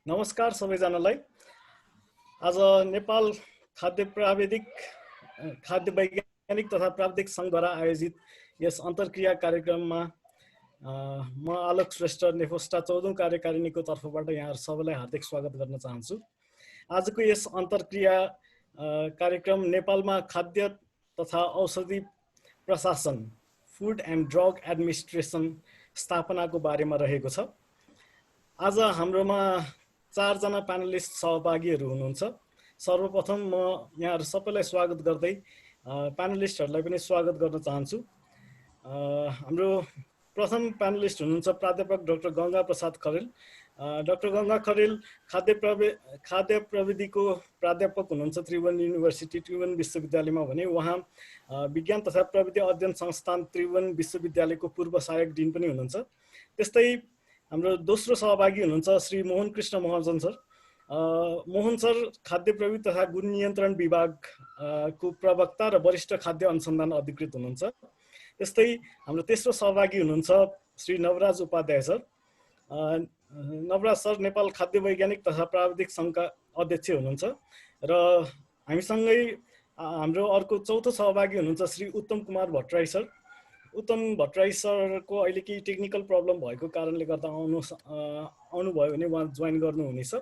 नमस्कार सबैजनालाई। आज नेपाल खाद्य वैज्ञानिक तथा प्राविधिक सङ्घद्वारा आयोजित यस अन्तर्क्रिया कार्यक्रममा म आलोक श्रेष्ठ नेफोस्टा 14औं कार्यकारिणीको तर्फबाट यहाँहरू सबैलाई हार्दिक स्वागत गर्न चाहन्छु। आजको यस अन्तर्क्रिया कार्यक्रम नेपालमा खाद्य तथा औषधि प्रशासन फुड एन्ड ड्रग एडमिनिस्ट्रेसन स्थापनाको बारेमा रहेको छ। आज हाम्रोमा 4 जना प्यानलिस्ट सहभागीहरू हुनुहुन्छ। सर्वप्रथम म यहाँहरू सबैलाई स्वागत गर्दै प्यानलिस्टहरूलाई पनि स्वागत गर्न चाहन्छु। हाम्रो प्रथम प्यानलिस्ट हुनुहुन्छ प्राध्यापक डाक्टर गङ्गा प्रसाद खरेल। डाक्टर गङ्गा खरेल खाद्य प्रविधिको प्राध्यापक हुनुहुन्छ त्रिभुवन युनिभर्सिटी त्रिभुवन विश्वविद्यालयमा भने उहाँ विज्ञान तथा प्रविधि अध्ययन संस्थान त्रिभुवन विश्वविद्यालयको पूर्व सहायक डिन पनि हुनुहुन्छ। त्यस्तै हाम्रो दोस्रो सहभागी हुनुहुन्छ श्री मोहन कृष्ण महर्जन सर। मोहन सर खाद्य प्रविधि तथा गुण नियन्त्रण विभागको प्रवक्ता र वरिष्ठ खाद्य अनुसन्धान अधिकृत हुनुहुन्छ। त्यस्तै हाम्रो तेस्रो सहभागी हुनुहुन्छ श्री नवराज उपाध्याय सर। नवराज सर नेपाल खाद्य वैज्ञानिक तथा प्राविधिक सङ्घका अध्यक्ष हुनुहुन्छ र हामीसँगै हाम्रो अर्को चौथो सहभागी हुनुहुन्छ श्री उत्तम कुमार भट्टराई सर। उत्तम भट्टराई सरको अहिले केही टेक्निकल प्रब्लम भएको कारणले गर्दा आउनुभयो भने उहाँ जोइन गर्नुहुनेछ।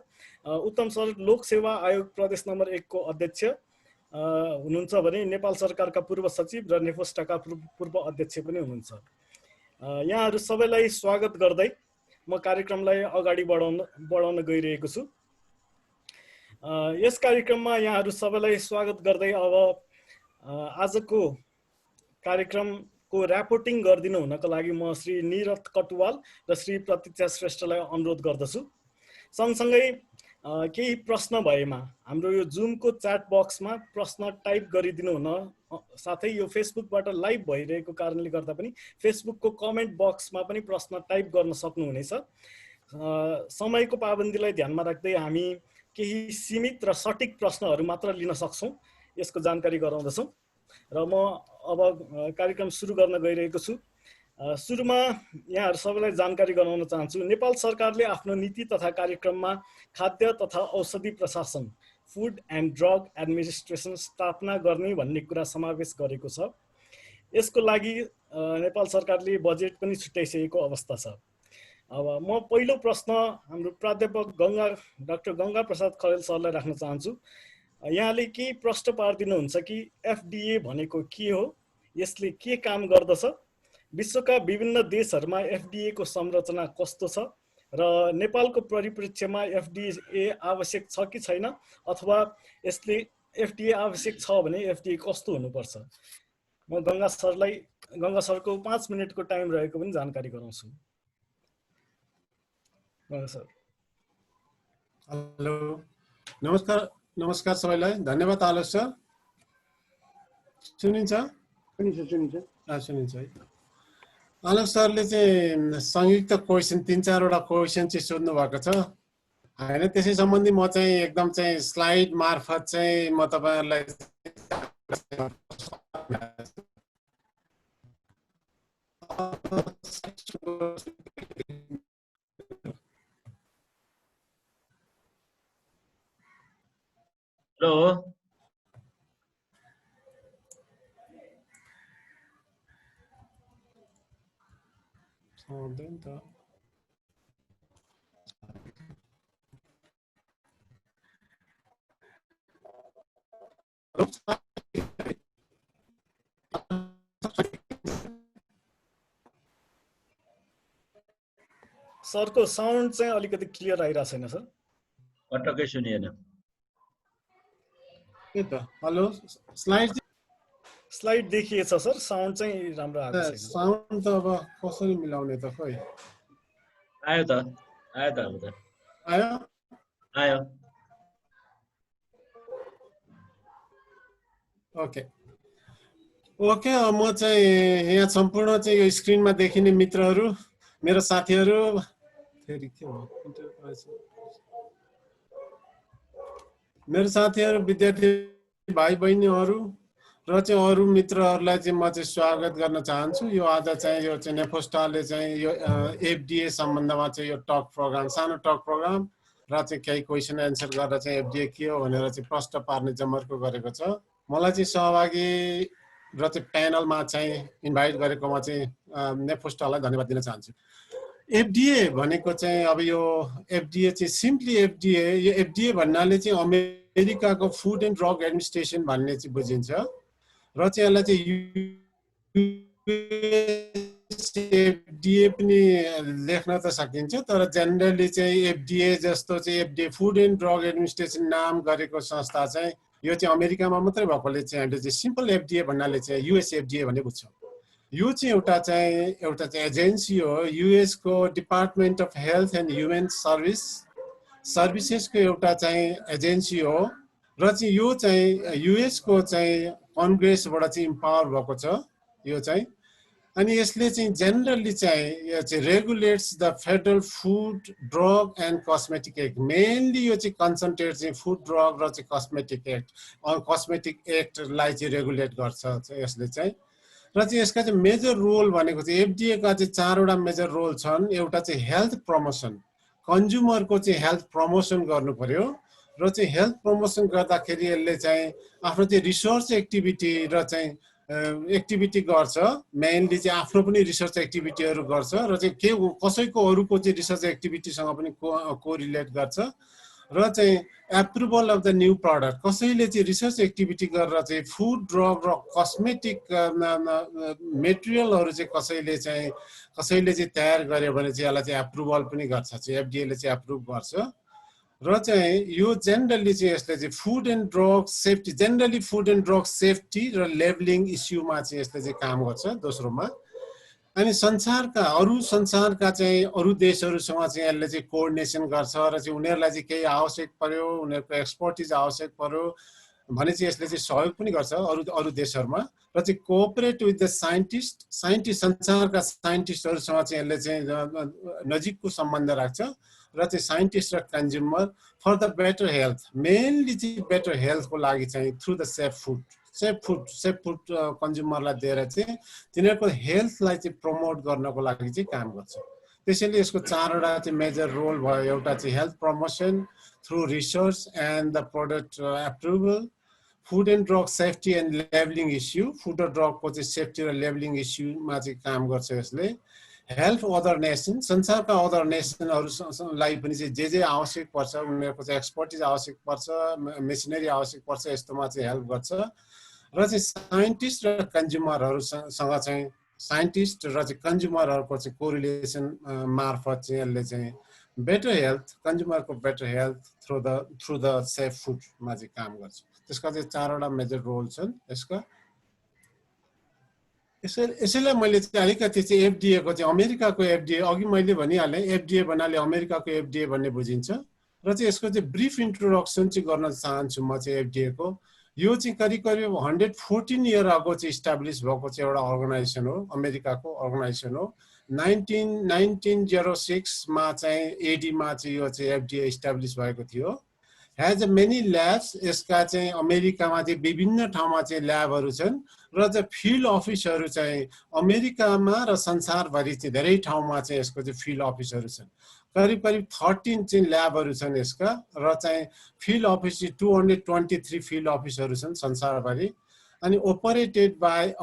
उत्तम सर लोकसेवा आयोग प्रदेश नम्बर 1 को अध्यक्ष हुनुहुन्छ भने नेपाल सरकारका पूर्व सचिव र नेफोस्टाका पूर्व अध्यक्ष पनि हुनुहुन्छ। यहाँहरू सबैलाई स्वागत गर्दै म कार्यक्रमलाई अगाडि बढाउन गइरहेको छु। यस कार्यक्रममा यहाँहरू सबैलाई स्वागत गर्दै अब आजको कार्यक्रमको र्यापोर्टिङ गरिदिनु हुनको लागि म श्री निरत कटुवाल र श्री प्रतीक्षा श्रेष्ठलाई अनुरोध गर्दछु। सँगसँगै केही प्रश्न भएमा हाम्रो यो जुमको च्याट बक्समा प्रश्न टाइप गरिदिनु हुन, साथै यो फेसबुकबाट लाइभ भइरहेको कारणले गर्दा पनि फेसबुकको कमेन्ट बक्समा पनि प्रश्न टाइप गर्न सक्नुहुनेछ। समयको पाबन्दीलाई ध्यानमा राख्दै हामी केही सीमित र सटिक प्रश्नहरू मात्र लिन सक्छौँ, यसको जानकारी गराउँदछौँ र म अब कार्यक्रम सुरु गर्न गइरहेको छु। सुरुमा यहाँहरू सबैलाई जानकारी गराउन चाहन्छु। नेपाल सरकारले आफ्नो नीति तथा कार्यक्रममा खाद्य तथा औषधि प्रशासन फुड एन्ड ड्रग एडमिनिस्ट्रेसन स्थापना गर्ने भन्ने कुरा समावेश गरेको छ। यसको लागि नेपाल सरकारले बजेट पनि छुट्याइसकेको अवस्था छ। अब म पहिलो प्रश्न हाम्रो प्राध्यापक डाक्टर गङ्गा प्रसाद खरेल सरलाई राख्न चाहन्छु। यहाँले के प्रश्न पारिदिनुहुन्छ कि एफडीए भनेको के हो, यसले के काम गर्दछ, विश्वका विभिन्न देशहरूमा एफडीए को संरचना कस्तो छ र नेपालको परिप्रेक्ष्यमा एफडीए आवश्यक छ कि छैन, अथवा यसले एफडीए आवश्यक छ भने एफडीए कस्तो हुनुपर्छ। म गङ्गा सरको 5 मिनटको टाइम रहेको पनि जानकारी गराउँछु। गङ्गा सर। हेलो, नमस्कार सबैलाई। धन्यवाद आलोक सर। सुनिन्छ है। आलोक सरले चाहिँ संयुक्त क्वेसन 3-4 वटा क्वेसन चाहिँ सोध्नु भएको छ हैन। त्यसै सम्बन्धी म चाहिँ एकदम चाहिँ स्लाइड मार्फत चाहिँ म तपाईहरुलाई हेलो सरको साउन्ड चाहिँ अलिकति क्लियर आइरहेको छैन सर। पटक्कै सुनिएन। हेलो, स्लाइड देखिएछ सर, साउन्ड चाहिँ राम्रो आएको छैन। साउन्ड त अब कसरी मिलाउने त खोइ। आयो त अब त आयो। ओके, म चाहिँ यहाँ सम्पूर्ण चाहिँ यो स्क्रिनमा देखिने मित्रहरू, मेरो साथीहरू, विद्यार्थी भाइ बहिनीहरू र चाहिँ अरू मित्रहरूलाई चाहिँ म चाहिँ स्वागत गर्न चाहन्छु। यो आज चाहिँ यो चाहिँ नेफोस्टाले चाहिँ यो एफडीए सम्बन्धमा चाहिँ यो टक प्रोग्राम, सानो टक प्रोग्राम र चाहिँ केही क्वेसन एन्सर गरेर चाहिँ एफडिए के हो भनेर चाहिँ प्रश्न पार्ने जमर्को गरेको छ। मलाई चाहिँ सहभागी र चाहिँ प्यानलमा चाहिँ इन्भाइट गरेकोमा चाहिँ नेफोस्टालाई धन्यवाद दिन चाहन्छु। एफडिए भनेको चाहिँ अब यो एफडिए चाहिँ सिम्पली एफडिए, यो एफडिए भन्नाले चाहिँ अमेरिकाको फुड एन्ड ड्रग एडमिनिस्ट्रेसन भन्ने चाहिँ बुझिन्छ र चाहिँ यसलाई चाहिँ एफडिए पनि लेख्न त सकिन्छ, तर जेनरली चाहिँ एफडिए जस्तो चाहिँ एफडिए फुड एन्ड ड्रग एडमिनिस्ट्रेसन नाम गरेको संस्था चाहिँ यो चाहिँ अमेरिकामा मात्रै भएकोले चाहिँ हामीले चाहिँ सिम्पल एफडिए भन्नाले चाहिँ युएस एफडिए भन्ने बुझ्छौँ। यो चाहिँ एउटा चाहिँ एजेन्सी हो, युएसको department of health and human सर्भिसेसको एउटा चाहिँ एजेन्सी हो र चाहिँ यो चाहिँ युएसको चाहिँ कङ्ग्रेसबाट चाहिँ इम्पावर भएको छ यो चाहिँ। अनि यसले चाहिँ जेनरली चाहिँ यो चाहिँ regulates the federal food drug and cosmetic act. Mainly यो चाहिँ कन्सन्ट्रेट चाहिँ फुड ड्रग र चाहिँ कस्मेटिक एक्टलाई चाहिँ रेगुलेट गर्छ यसले चाहिँ। र चाहिँ यसका चाहिँ मेजर रोल भनेको चाहिँ एफडिएका चाहिँ 4वटा मेजर रोल छन्। एउटा चाहिँ हेल्थ प्रमोसन, कन्ज्युमरको चाहिँ हेल्थ प्रमोसन गर्नु पर्यो र चाहिँ हेल्थ प्रमोसन गर्दाखेरि यसले चाहिँ आफ्नो चाहिँ रिसर्च एक्टिभिटी र चाहिँ एक्टिभिटी गर्छ। मेनली चाहिँ आफ्नो पनि रिसर्च एक्टिभिटीहरू गर्छ र चाहिँ के कसैको अरूको चाहिँ रिसर्च एक्टिभिटीसँग पनि कोरिलेट गर्छ र चाहिँ approval of the new product, कसैले चाहिँ रिसर्च एक्टिभिटी गरेर चाहिँ फुड ड्रग र कस्मेटिक मेटेरियलहरू चाहिँ कसैले चाहिँ तयार गर्यो भने चाहिँ यसलाई चाहिँ एप्रुभल पनि गर्छ, चाहिँ एफडिएले चाहिँ एप्रुभ गर्छ। र चाहिँ यो जेनरली चाहिँ यसले चाहिँ food and drug safety, generally food and drug safety र लेबलिङ इस्युमा चाहिँ यसले चाहिँ काम गर्छ दोस्रोमा। अनि संसारका चाहिँ अरू देशहरूसँग चाहिँ यसले चाहिँ कोअर्डिनेसन गर्छ र चाहिँ उनीहरूलाई चाहिँ केही आवश्यक पर्यो, उनीहरूको एक्सपर्टिज आवश्यक पर्यो भने चाहिँ यसले चाहिँ सहयोग पनि गर्छ अरू देशहरूमा। र चाहिँ कोअपरेट विथ द साइन्टिस्ट संसारका साइन्टिस्टहरूसँग चाहिँ यसले चाहिँ नजिकको सम्बन्ध राख्छ र चाहिँ साइन्टिस्ट र consumer for the better health, mainly चाहिँ बेटर हेल्थको लागि चाहिँ थ्रु द सेफ फुड कन्ज्युमरलाई दिएर चाहिँ तिनीहरूको हेल्थलाई चाहिँ प्रमोट गर्नको लागि चाहिँ काम गर्छ। त्यसैले यसको 4वटा चाहिँ मेजर रोल भयो। एउटा चाहिँ health promotion through research and the product approval, food and drug safety and labelling issue, food र ड्रगको चाहिँ सेफ्टी र लेबलिङ इस्युमा चाहिँ काम गर्छ यसले। हेल्प अदर नेसन, संसारका अदर नेसनहरूलाई पनि चाहिँ जे आवश्यक पर्छ, उनीहरूको चाहिँ एक्सपर्टिज आवश्यक पर्छ, मेसिनरी आवश्यक पर्छ, यस्तोमा चाहिँ हेल्प गर्छ। र चाहिँ साइन्टिस्ट र कन्ज्युमरहरूसँग चाहिँ साइन्टिस्ट र चाहिँ कन्ज्युमरहरूको चाहिँ कोरिलेसन मार्फत चाहिँ यसले चाहिँ बेटर हेल्थ, कन्ज्युमरको better health through the safe फुडमा चाहिँ काम गर्छ। त्यसका चाहिँ 4वटा मेजर रोल छन् यसका। यसैलाई मैले चाहिँ अलिकति चाहिँ एफडिएको चाहिँ अमेरिकाको एफडिए, अघि मैले भनिहालेँ एफडिए भन्नाले अमेरिकाको एफडिए भन्ने बुझिन्छ र चाहिँ यसको चाहिँ ब्रिफ इन्ट्रोडक्सन चाहिँ गर्न चाहन्छु म चाहिँ एफडिएको। यो चाहिँ करिब 114 इयर अगो चाहिँ इस्टाब्लिस भएको चाहिँ एउटा अर्गनाइजेसन हो, अमेरिकाको अर्गनाइजेसन हो। 1906 मा चाहिँ एडीमा चाहिँ यो चाहिँ एफडिए इस्टाब्लिस भएको थियो। हैज मेनी ल्याब्स, यसका चाहिँ अमेरिकामा चाहिँ विभिन्न ठाउँमा चाहिँ ल्याबहरू छन् र चाहिँ फिल्ड अफिसहरू चाहिँ अमेरिकामा र संसारभरि चाहिँ धेरै ठाउँमा चाहिँ यसको चाहिँ फिल्ड अफिसहरू छन्। करिब 13 चाहिँ ल्याबहरू छन् यसका र चाहिँ फिल्ड अफिस 223 फिल्ड अफिसहरू छन् संसारभरि। अनि operated by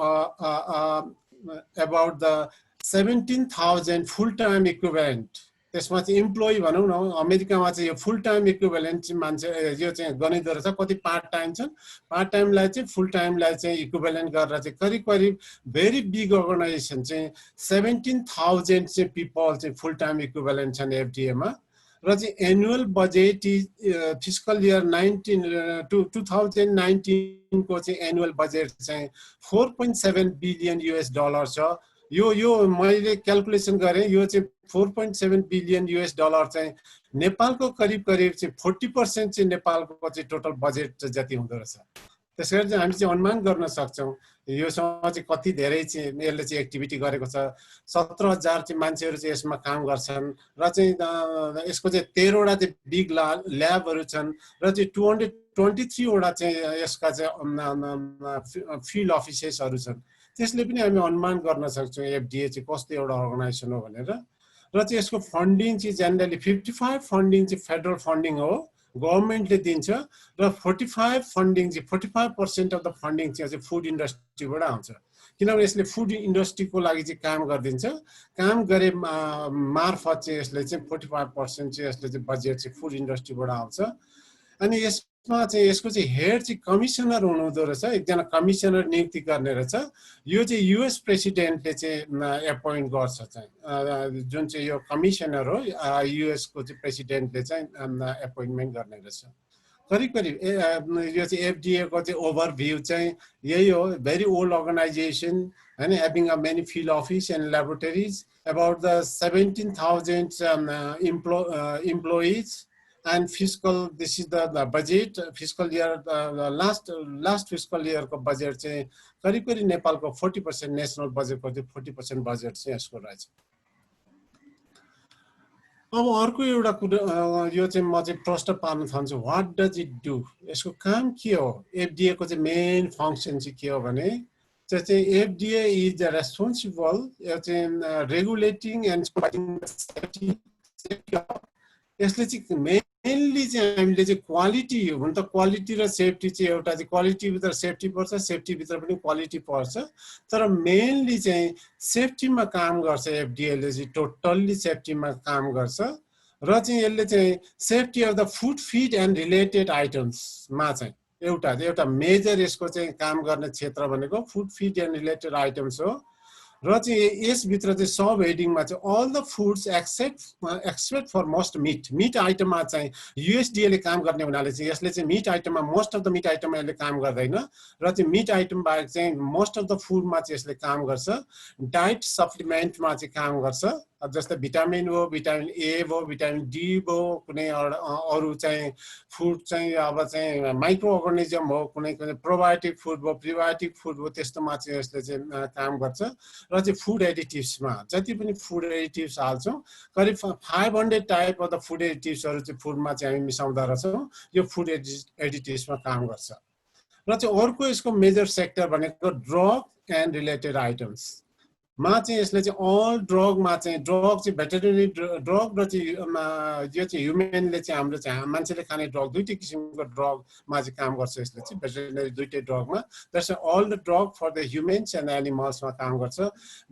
about the 17,000 full time equivalent, त्यसमा चाहिँ इम्प्लोइ भनौँ न, अमेरिकामा चाहिँ यो फुल टाइम इक्विभ्यालेन्ट चाहिँ मान्छे यो चाहिँ गणित रहेछ, कति पार्ट टाइम छन्, पार्ट टाइमलाई चाहिँ फुल टाइमलाई चाहिँ इक्विभ्यालेन्ट गरेर चाहिँ करिब भेरी बिग अर्गनाइजेसन चाहिँ 17,000 चाहिँ पिपल चाहिँ फुल टाइम इक्विभ्यालेन्ट छन् एफडिएमा। र चाहिँ एनुअल बजेट फिस्कल इयर 2019 को चाहिँ एनुअल बजेट चाहिँ $4.7 बिलियन छ। यो मैले क्याल्कुलेसन गरेँ, यो चाहिँ 4.7 बिलियन चाहिँ नेपालको करिब चाहिँ 40% चाहिँ नेपालको चाहिँ टोटल बजेट जति हुँदो रहेछ। त्यसैले चाहिँ हामी चाहिँ अनुमान गर्न सक्छौँ योसँग चाहिँ कति धेरै चाहिँ यसले चाहिँ एक्टिभिटी गरेको छ। 17,000 चाहिँ मान्छेहरू चाहिँ यसमा काम गर्छन् र चाहिँ यसको चाहिँ 13वटा चाहिँ बिग ल्याबहरू छन् र चाहिँ 223 वटा चाहिँ यसका चाहिँ फिल्ड अफिसेसहरू छन्। त्यसले पनि हामी अनुमान गर्न सक्छौँ एफडिए चाहिँ कस्तो एउटा अर्गनाइजेसन हो भनेर। र चाहिँ यसको फन्डिङ चाहिँ जेनरली 55 फन्डिङ चाहिँ फेडरल फन्डिङ हो, गभर्नमेन्टले दिन्छ, र 45 फन्डिङ चाहिँ 45% अफ द फन्डिङ चाहिँ फुड इन्डस्ट्रीबाट आउँछ, किनभने यसले फुड इन्डस्ट्रीको लागि चाहिँ काम गरिदिन्छ। काम गरे मार्फत चाहिँ यसले चाहिँ 45% चाहिँ यसले चाहिँ बजेट चाहिँ फुड इन्डस्ट्रीबाट आउँछ। अनि यसमा चाहिँ यसको चाहिँ हेड चाहिँ कमिसनर हुनुहुँदो रहेछ, एकजना कमिसनर नियुक्ति गर्ने रहेछ। यो चाहिँ युएस प्रेसिडेन्टले चाहिँ एपोइन्ट गर्छ चाहिँ, जुन चाहिँ यो कमिसनर हो युएसको चाहिँ प्रेसिडेन्टले चाहिँ एपोइन्टमेन्ट गर्ने रहेछ। करिब करिब यो चाहिँ एफडीए को चाहिँ ओभरभ्यू चाहिँ यही हो। भेरी ओल्ड अर्गनाइजेसन हैन, having a many field office and laboratories, about the 17,000 employees and fiscal, this is the budget fiscal year, last fiscal year को बजेट चाहिँ करिब करिब नेपालको 40% नेशनल बजेटको चाहिँ 40% बजेट चाहिँ यसको रहेछ। अब अर्को एउटा कुरा यो चाहिँ म चाहिँ प्रश्न पार्न चाहन्छु, व्हाट डज इट डु, यसको काम के हो? एफडीए को चाहिँ मेन फंक्सन चाहिँ के हो भने चाहिँ FDA is the responsible regulating and safety. यसले चाहिँ मेनली चाहिँ हामीले चाहिँ क्वालिटी, हुन त क्वालिटी र सेफ्टी चाहिँ एउटा चाहिँ क्वालिटी भित्र सेफ्टी पर्छ, सेफ्टी भित्र पनि क्वालिटी पर्छ, तर मेनली चाहिँ सेफ्टीमा काम गर्छ एफडीएले चाहिँ, टोटल्ली सेफ्टीमा काम गर्छ। र चाहिँ यसले चाहिँ safety of the food feed and related आइटम्समा चाहिँ एउटा मेजर यसको चाहिँ काम गर्ने क्षेत्र भनेको food feed and related items हो। र चाहिँ यसभित्र चाहिँ सब हेडिङमा चाहिँ all the foods except for most meat आइटममा चाहिँ युएसडीएले काम गर्ने हुनाले चाहिँ यसले चाहिँ मिट आइटममा मोस्ट अफ द मिट आइटममा यसले काम गर्दैन, र चाहिँ मिट आइटम बाहेक चाहिँ मोस्ट अफ द फुडमा चाहिँ यसले काम गर्छ। डाइट सप्लिमेन्टमा चाहिँ काम गर्छ, जस्तै भिटामिन हो, भिटामिन ए भयो, भिटामिन डी भयो, कुनै अरू चाहिँ फुड चाहिँ अब चाहिँ माइक्रो अर्गानिजम हो, कुनै प्रोबायोटिक फुड भयो, प्रिबायोटिक फुड भयो, त्यस्तोमा चाहिँ यसले चाहिँ काम गर्छ। र चाहिँ फुड एडिटिभ्समा जति पनि फुड एडिटिभ्स हाल्छौँ, करिब 500 टाइप अफ द फुड एडिटिभ्सहरू चाहिँ फुडमा चाहिँ हामी मिसाउँदा रहेछौँ, यो फुड एडिटिभ्समा काम गर्छ। र चाहिँ अर्को यसको मेजर सेक्टर भनेको ड्रग एन्ड रिलेटेड आइटम्स मा चाहिँ यसले चाहिँ अल ड्रगमा चाहिँ ड्रग चाहिँ भेटेरिनरी ड्रग र चाहिँ यो चाहिँ ह्युमेनले चाहिँ हाम्रो चाहिँ मान्छेले खाने ड्रग दुईटै किसिमको ड्रगमा चाहिँ काम गर्छ। यसले चाहिँ भेटेरिनरी दुईटै ड्रगमा, that's all the drug for the humans and एनिमल्समा काम गर्छ।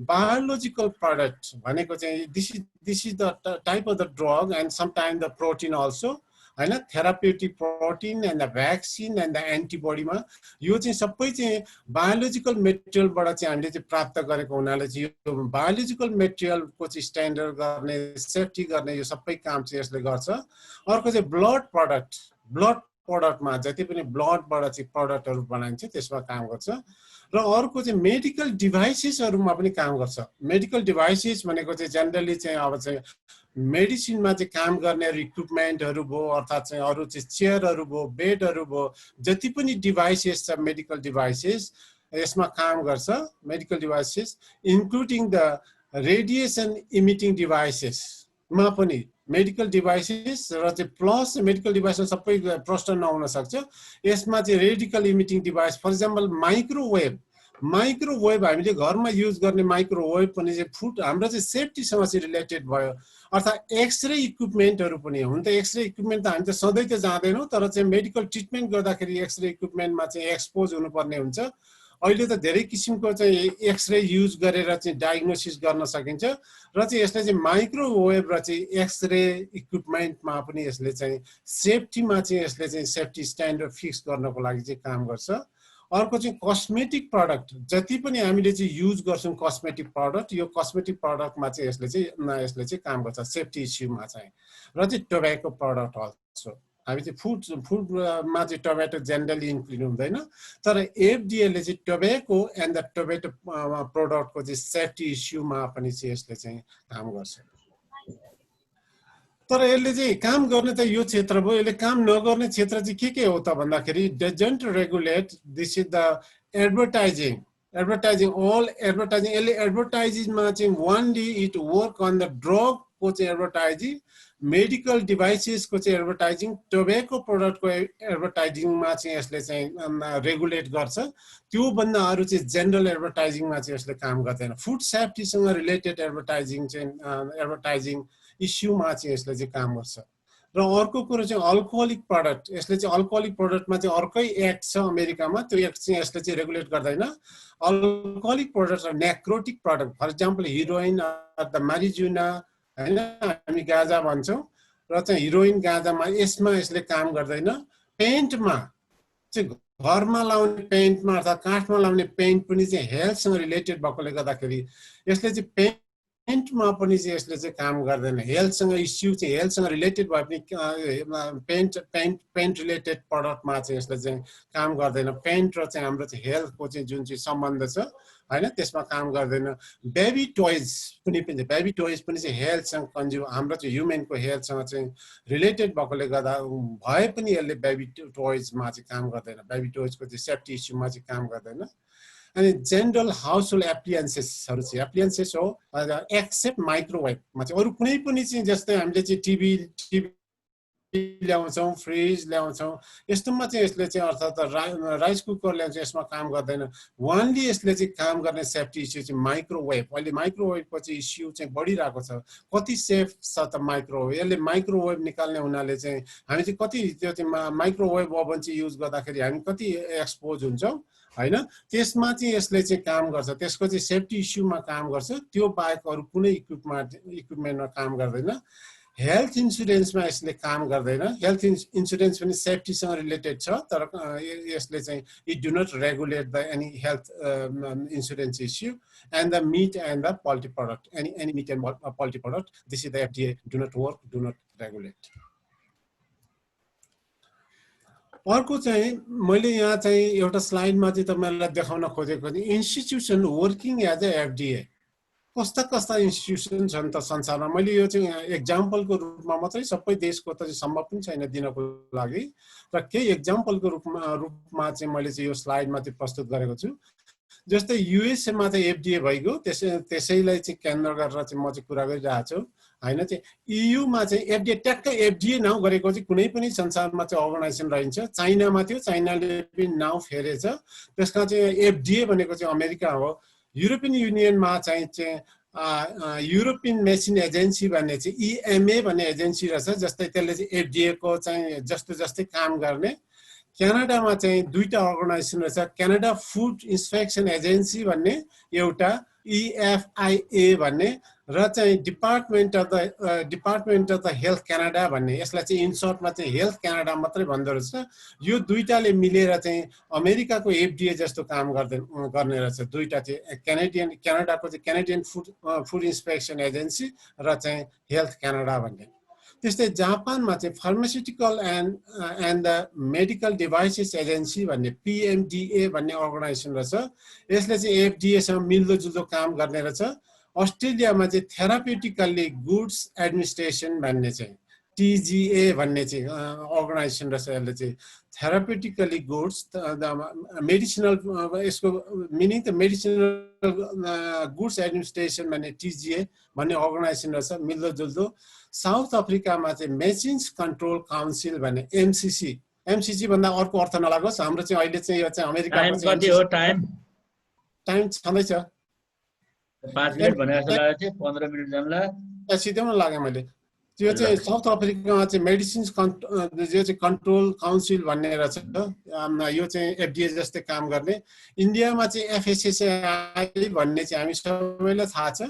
बायोलोजिकल प्रडक्ट भनेको चाहिँ this is the type of the drug and sometime the protein also हैन, therapeutic protein and the vaccine and the एन्टिबडीमा यो चाहिँ सबै चाहिँ बायोलोजिकल मेटेरियलबाट चाहिँ हामीले चाहिँ प्राप्त गरेको हुनाले चाहिँ यो बायोलोजिकल मेटेरियलको चाहिँ स्ट्यान्डर्ड गर्ने, सेफ्टी गर्ने यो सबै काम चाहिँ यसले गर्छ। अर्को चाहिँ ब्लड प्रडक्टमा जति पनि ब्लडबाट चाहिँ प्रडक्टहरू बनाइन्छ त्यसमा काम गर्छ। र अर्को चाहिँ मेडिकल डिभाइसेसहरूमा पनि काम गर्छ। मेडिकल डिभाइसेस भनेको चाहिँ जेनरली चाहिँ अब चाहिँ मेडिसिनमा चाहिँ काम गर्ने इक्विपमेन्टहरू भयो, अर्थात् चाहिँ अरू चाहिँ चेयरहरू भयो, बेडहरू भयो, जति पनि डिभाइसेस छ मेडिकल डिभाइसेस यसमा काम गर्छ। Medical devices including the radiation emitting डिभाइसेसमा पनि मेडिकल डिभाइसेस र चाहिँ प्लस मेडिकल डिभाइसेस सबै प्रश्न नहुन सक्छ। यसमा चाहिँ radical emitting device, for example microwave हामीले घरमा युज गर्ने माइक्रोवेभ पनि चाहिँ फुड हाम्रो चाहिँ सेफ्टीसँग चाहिँ रिलेटेड भयो। अर्थात् एक्सरे इक्विपमेन्टहरू पनि हुन त एक्सरे इक्विपमेन्ट त हामी त सधैँ त जाँदैनौँ, तर चाहिँ मेडिकल ट्रिटमेन्ट गर्दाखेरि एक्सरे इक्विपमेन्टमा चाहिँ एक्सपोज हुनुपर्ने हुन्छ। अहिले त धेरै किसिमको चाहिँ एक्सरे युज गरेर चाहिँ डायग्नोसिस गर्न सकिन्छ, र चाहिँ यसले चाहिँ माइक्रोवेभ र चाहिँ एक्सरे इक्विपमेन्टमा पनि यसले चाहिँ सेफ्टीमा चाहिँ यसले चाहिँ सेफ्टी स्ट्यान्डर्ड फिक्स गर्नको लागि चाहिँ काम गर्छ। अर्को चाहिँ कस्मेटिक प्रडक्ट, जति पनि हामीले चाहिँ युज गर्छौँ कस्मेटिक प्रडक्ट, यो कस्मेटिक प्रडक्टमा चाहिँ यसले चाहिँ काम गर्छ सेफ्टी इस्युमा चाहिँ। र चाहिँ टोब्याको प्रडक्ट अल्सो, हामी चाहिँ फुडमा चाहिँ टोब्याटो जेनरली इन्क्लुड हुँदैन, तर एफडीएले चाहिँ टोब्याको एन्ड द टोब्याटो प्रडक्टको चाहिँ सेफ्टी इस्युमा पनि चाहिँ यसले चाहिँ काम गर्छ। तर यसले चाहिँ काम गर्ने त यो क्षेत्र भयो, यसले काम नगर्ने क्षेत्र चाहिँ के हो त भन्दाखेरि doesn't regulate, this is the advertising all advertising. यसले एडभर्टाइजिङमा चाहिँ only it work on the ड्रगको चाहिँ एडभर्टाइजिङ मेडिकल डिभाइसेसको चाहिँ एडभर्टाइजिङ, टोबेको प्रोडक्टको एडभर्टाइजिङमा चाहिँ यसले चाहिँ रेगुलेट गर्छ। त्यो भन्दा अरू चाहिँ जेनरल एडभर्टाइजिङमा चाहिँ यसले काम गर्दैन। फुड सेफ्टीसँग रिलेटेड एडभर्टाइजिङ इस्युमा चाहिँ यसले चाहिँ काम गर्छ। र अर्को कुरो चाहिँ अल्कोहोलिक प्रोडक्ट, यसले चाहिँ अल्कोहोलिक प्रोडक्टमा चाहिँ अर्कै एक्ट छ अमेरिकामा, त्यो एक्ट चाहिँ यसले चाहिँ रेगुलेट गर्दैन। अल्कोहोलिक प्रोडक्ट र narcotic product, for example heroin the marijuana हैन, हामी गाँजा भन्छौँ, र चाहिँ हिरोइन गाँजामा यसमा यसले काम गर्दैन। पेन्टमा चाहिँ घरमा लाउने पेन्टमा अर्थात् काठमा लाउने पेन्ट पनि चाहिँ हेल्थसँग रिलेटेड भएकोले गर्दाखेरि यसले चाहिँ पेन्टमा पनि चाहिँ यसले चाहिँ काम गर्दैन। हेल्थसँग इस्यु चाहिँ हेल्थसँग रिलेटेड भए पनि पेन्ट रिलेटेड प्रडक्टमा चाहिँ यसले चाहिँ काम गर्दैन। पेन्ट र चाहिँ हाम्रो चाहिँ हेल्थको चाहिँ जुन चाहिँ सम्बन्ध छ हैन, त्यसमा काम गर्दैन। बेबी टोइज पनि बेबी टोइज पनि चाहिँ हेल्थसँग हाम्रो चाहिँ ह्युमनको हेल्थसँग चाहिँ रिलेटेड भएकोले गर्दा भए पनि यसले बेबी टोइजमा चाहिँ काम गर्दैन। बेबी टोइजको चाहिँ सेफ्टी इस्युमा चाहिँ काम गर्दैन। अनि जेनरल हाउसहोल्ड एप्लियन्सेसहरू चाहिँ एप्लियन्सेस हो एक्सेप्ट माइक्रोवेभमा चाहिँ अरू कुनै पनि चाहिँ जस्तै हामीले चाहिँ टिभी ल्याउँछौँ, फ्रिज ल्याउँछौँ, यस्तोमा चाहिँ यसले चाहिँ अर्थात् राइस कुकर ल्याउँछ, यसमा काम गर्दैन। वानली यसले चाहिँ काम गर्ने सेफ्टी इस्यु चाहिँ माइक्रोवेभ। अहिले माइक्रोवेभको चाहिँ इस्यु चाहिँ बढिरहेको छ। कति सेफ छ त माइक्रोवेभ? यसले माइक्रोवेभ निकाल्ने हुनाले चाहिँ हामी चाहिँ कति त्यो चाहिँ माइक्रोवेभ ओभन चाहिँ युज गर्दाखेरि हामी कति एक्सपोज हुन्छौँ हैन, त्यसमा चाहिँ यसले चाहिँ काम गर्छ। त्यसको चाहिँ सेफ्टी इस्युमा काम गर्छ। त्यो बाहेक अरू कुनै इक्विपमेन्टमा काम गर्दैन। हेल्थ इन्सुरेन्समा यसले काम गर्दैन। हेल्थ इन्सुरेन्स पनि सेफ्टीसँग रिलेटेड छ, तर यसले चाहिँ it do not regulate the any health insurance issue and the meat and the poultry product, any meat and poultry product, this is the FDA do not work, do not regulate. अर्को चाहिँ मैले यहाँ चाहिँ एउटा स्लाइडमा चाहिँ तपाईँहरूलाई देखाउन खोजेको थिएँ, institution working as a FDA. कस्ता कस्ता इन्स्टिट्युसन छन् त संसारमा। मैले यो चाहिँ एक्जाम्पलको रूपमा मात्रै, सबै देशको त सम्भव पनि छैन दिनको लागि, र केही एक्जाम्पलको रूपमा चाहिँ मैले चाहिँ यो स्लाइडमा चाहिँ प्रस्तुत गरेको छु। जस्तै युएसएमा चाहिँ एफडीए भइगयो, त्यसैलाई चाहिँ केन्द्र गरेर चाहिँ म चाहिँ कुरा गरिरहेको छु हैन। चाहिँ इयुमा चाहिँ एफडीए, ट्याक्कै एफडीए नाउँ गरेको चाहिँ कुनै पनि संसारमा चाहिँ अर्गनाइजेसन रहन्छ। चाइनामा थियो, चाइनाले पनि नाउँ फेरेछ, त्यसका चाहिँ एफडीए भनेको चाहिँ अमेरिका हो। युरोपियन युनियनमा चाहिँ युरोपियन मेसिन एजेन्सी भन्ने चाहिँ इएमए भन्ने एजेन्सी रहेछ, जस्तै त्यसले चाहिँ एफडीए को चाहिँ जस्तै काम गर्ने। क्यानाडामा चाहिँ दुईटा अर्गनाइजेसन रहेछ, क्यानाडा फुड इन्स्पेक्सन एजेन्सी भन्ने एउटा, EFIA भन्ने, र चाहिँ department of the health Canada भन्ने। यसलाई चाहिँ इनसर्टमा चाहिँ हेल्थ क्यानाडा मात्रै भन्दो रहेछ। यो दुईटाले मिलेर चाहिँ अमेरिकाको एफडीए जस्तो काम गर्ने रहेछ। दुईटा चाहिँ क्यानाडाको चाहिँ क्यानेडियन फुड इन्स्पेक्सन एजेन्सी र चाहिँ हेल्थ क्यानाडा भन्ने। त्यस्तै जापानमा चाहिँ pharmaceutical and the medical devices agency भन्ने PMDA भन्ने अर्गनाइजेसन रहेछ। यसले चाहिँ एफडीएसँग मिल्दोजुल्दो काम गर्ने रहेछ। अस्ट्रेलियामा चाहिँ थेराप्युटिकल्ली गुड्स एडमिनिस्ट्रेसन भन्ने चाहिँ TGA भन्ने चाहिँ अर्गनाइजेसन रहेछ। यसले चाहिँ थेराप्युटिकल्ली गुड्स मेडिसिनल, यसको मिनिङ त मेडिसिनल गुड्स एडमिनिस्ट्रेसन भन्ने TGA भन्ने अर्गनाइजेसन रहेछ, मिल्दोजुल्दो। साउथ अफ्रिकामा चाहिँ मेसिन्स कन्ट्रोल काउन्सिल भन्ने MCC भन्दा अर्को अर्थ नलागोस्, हाम्रो चाहिँ अहिले चाहिँ यो चाहिँ अमेरिकाको टाइम छँदैछ। 5 मिनेट भनेर जस्तो लाग्यो थियो, 15 मिनेट जान्ला सिधैमा लाग्यो मैले। त्यो चाहिँ साउथ अफ्रिकामा चाहिँ मेडिसिन्स जो चाहिँ कन्ट्रोल काउन्सिल भन्ने रहेछ, यो चाहिँ एफडीए जस्तै काम गर्ने। इन्डियामा चाहिँ FSSAI भन्ने चाहिँ हामी सबैलाई थाहा छ,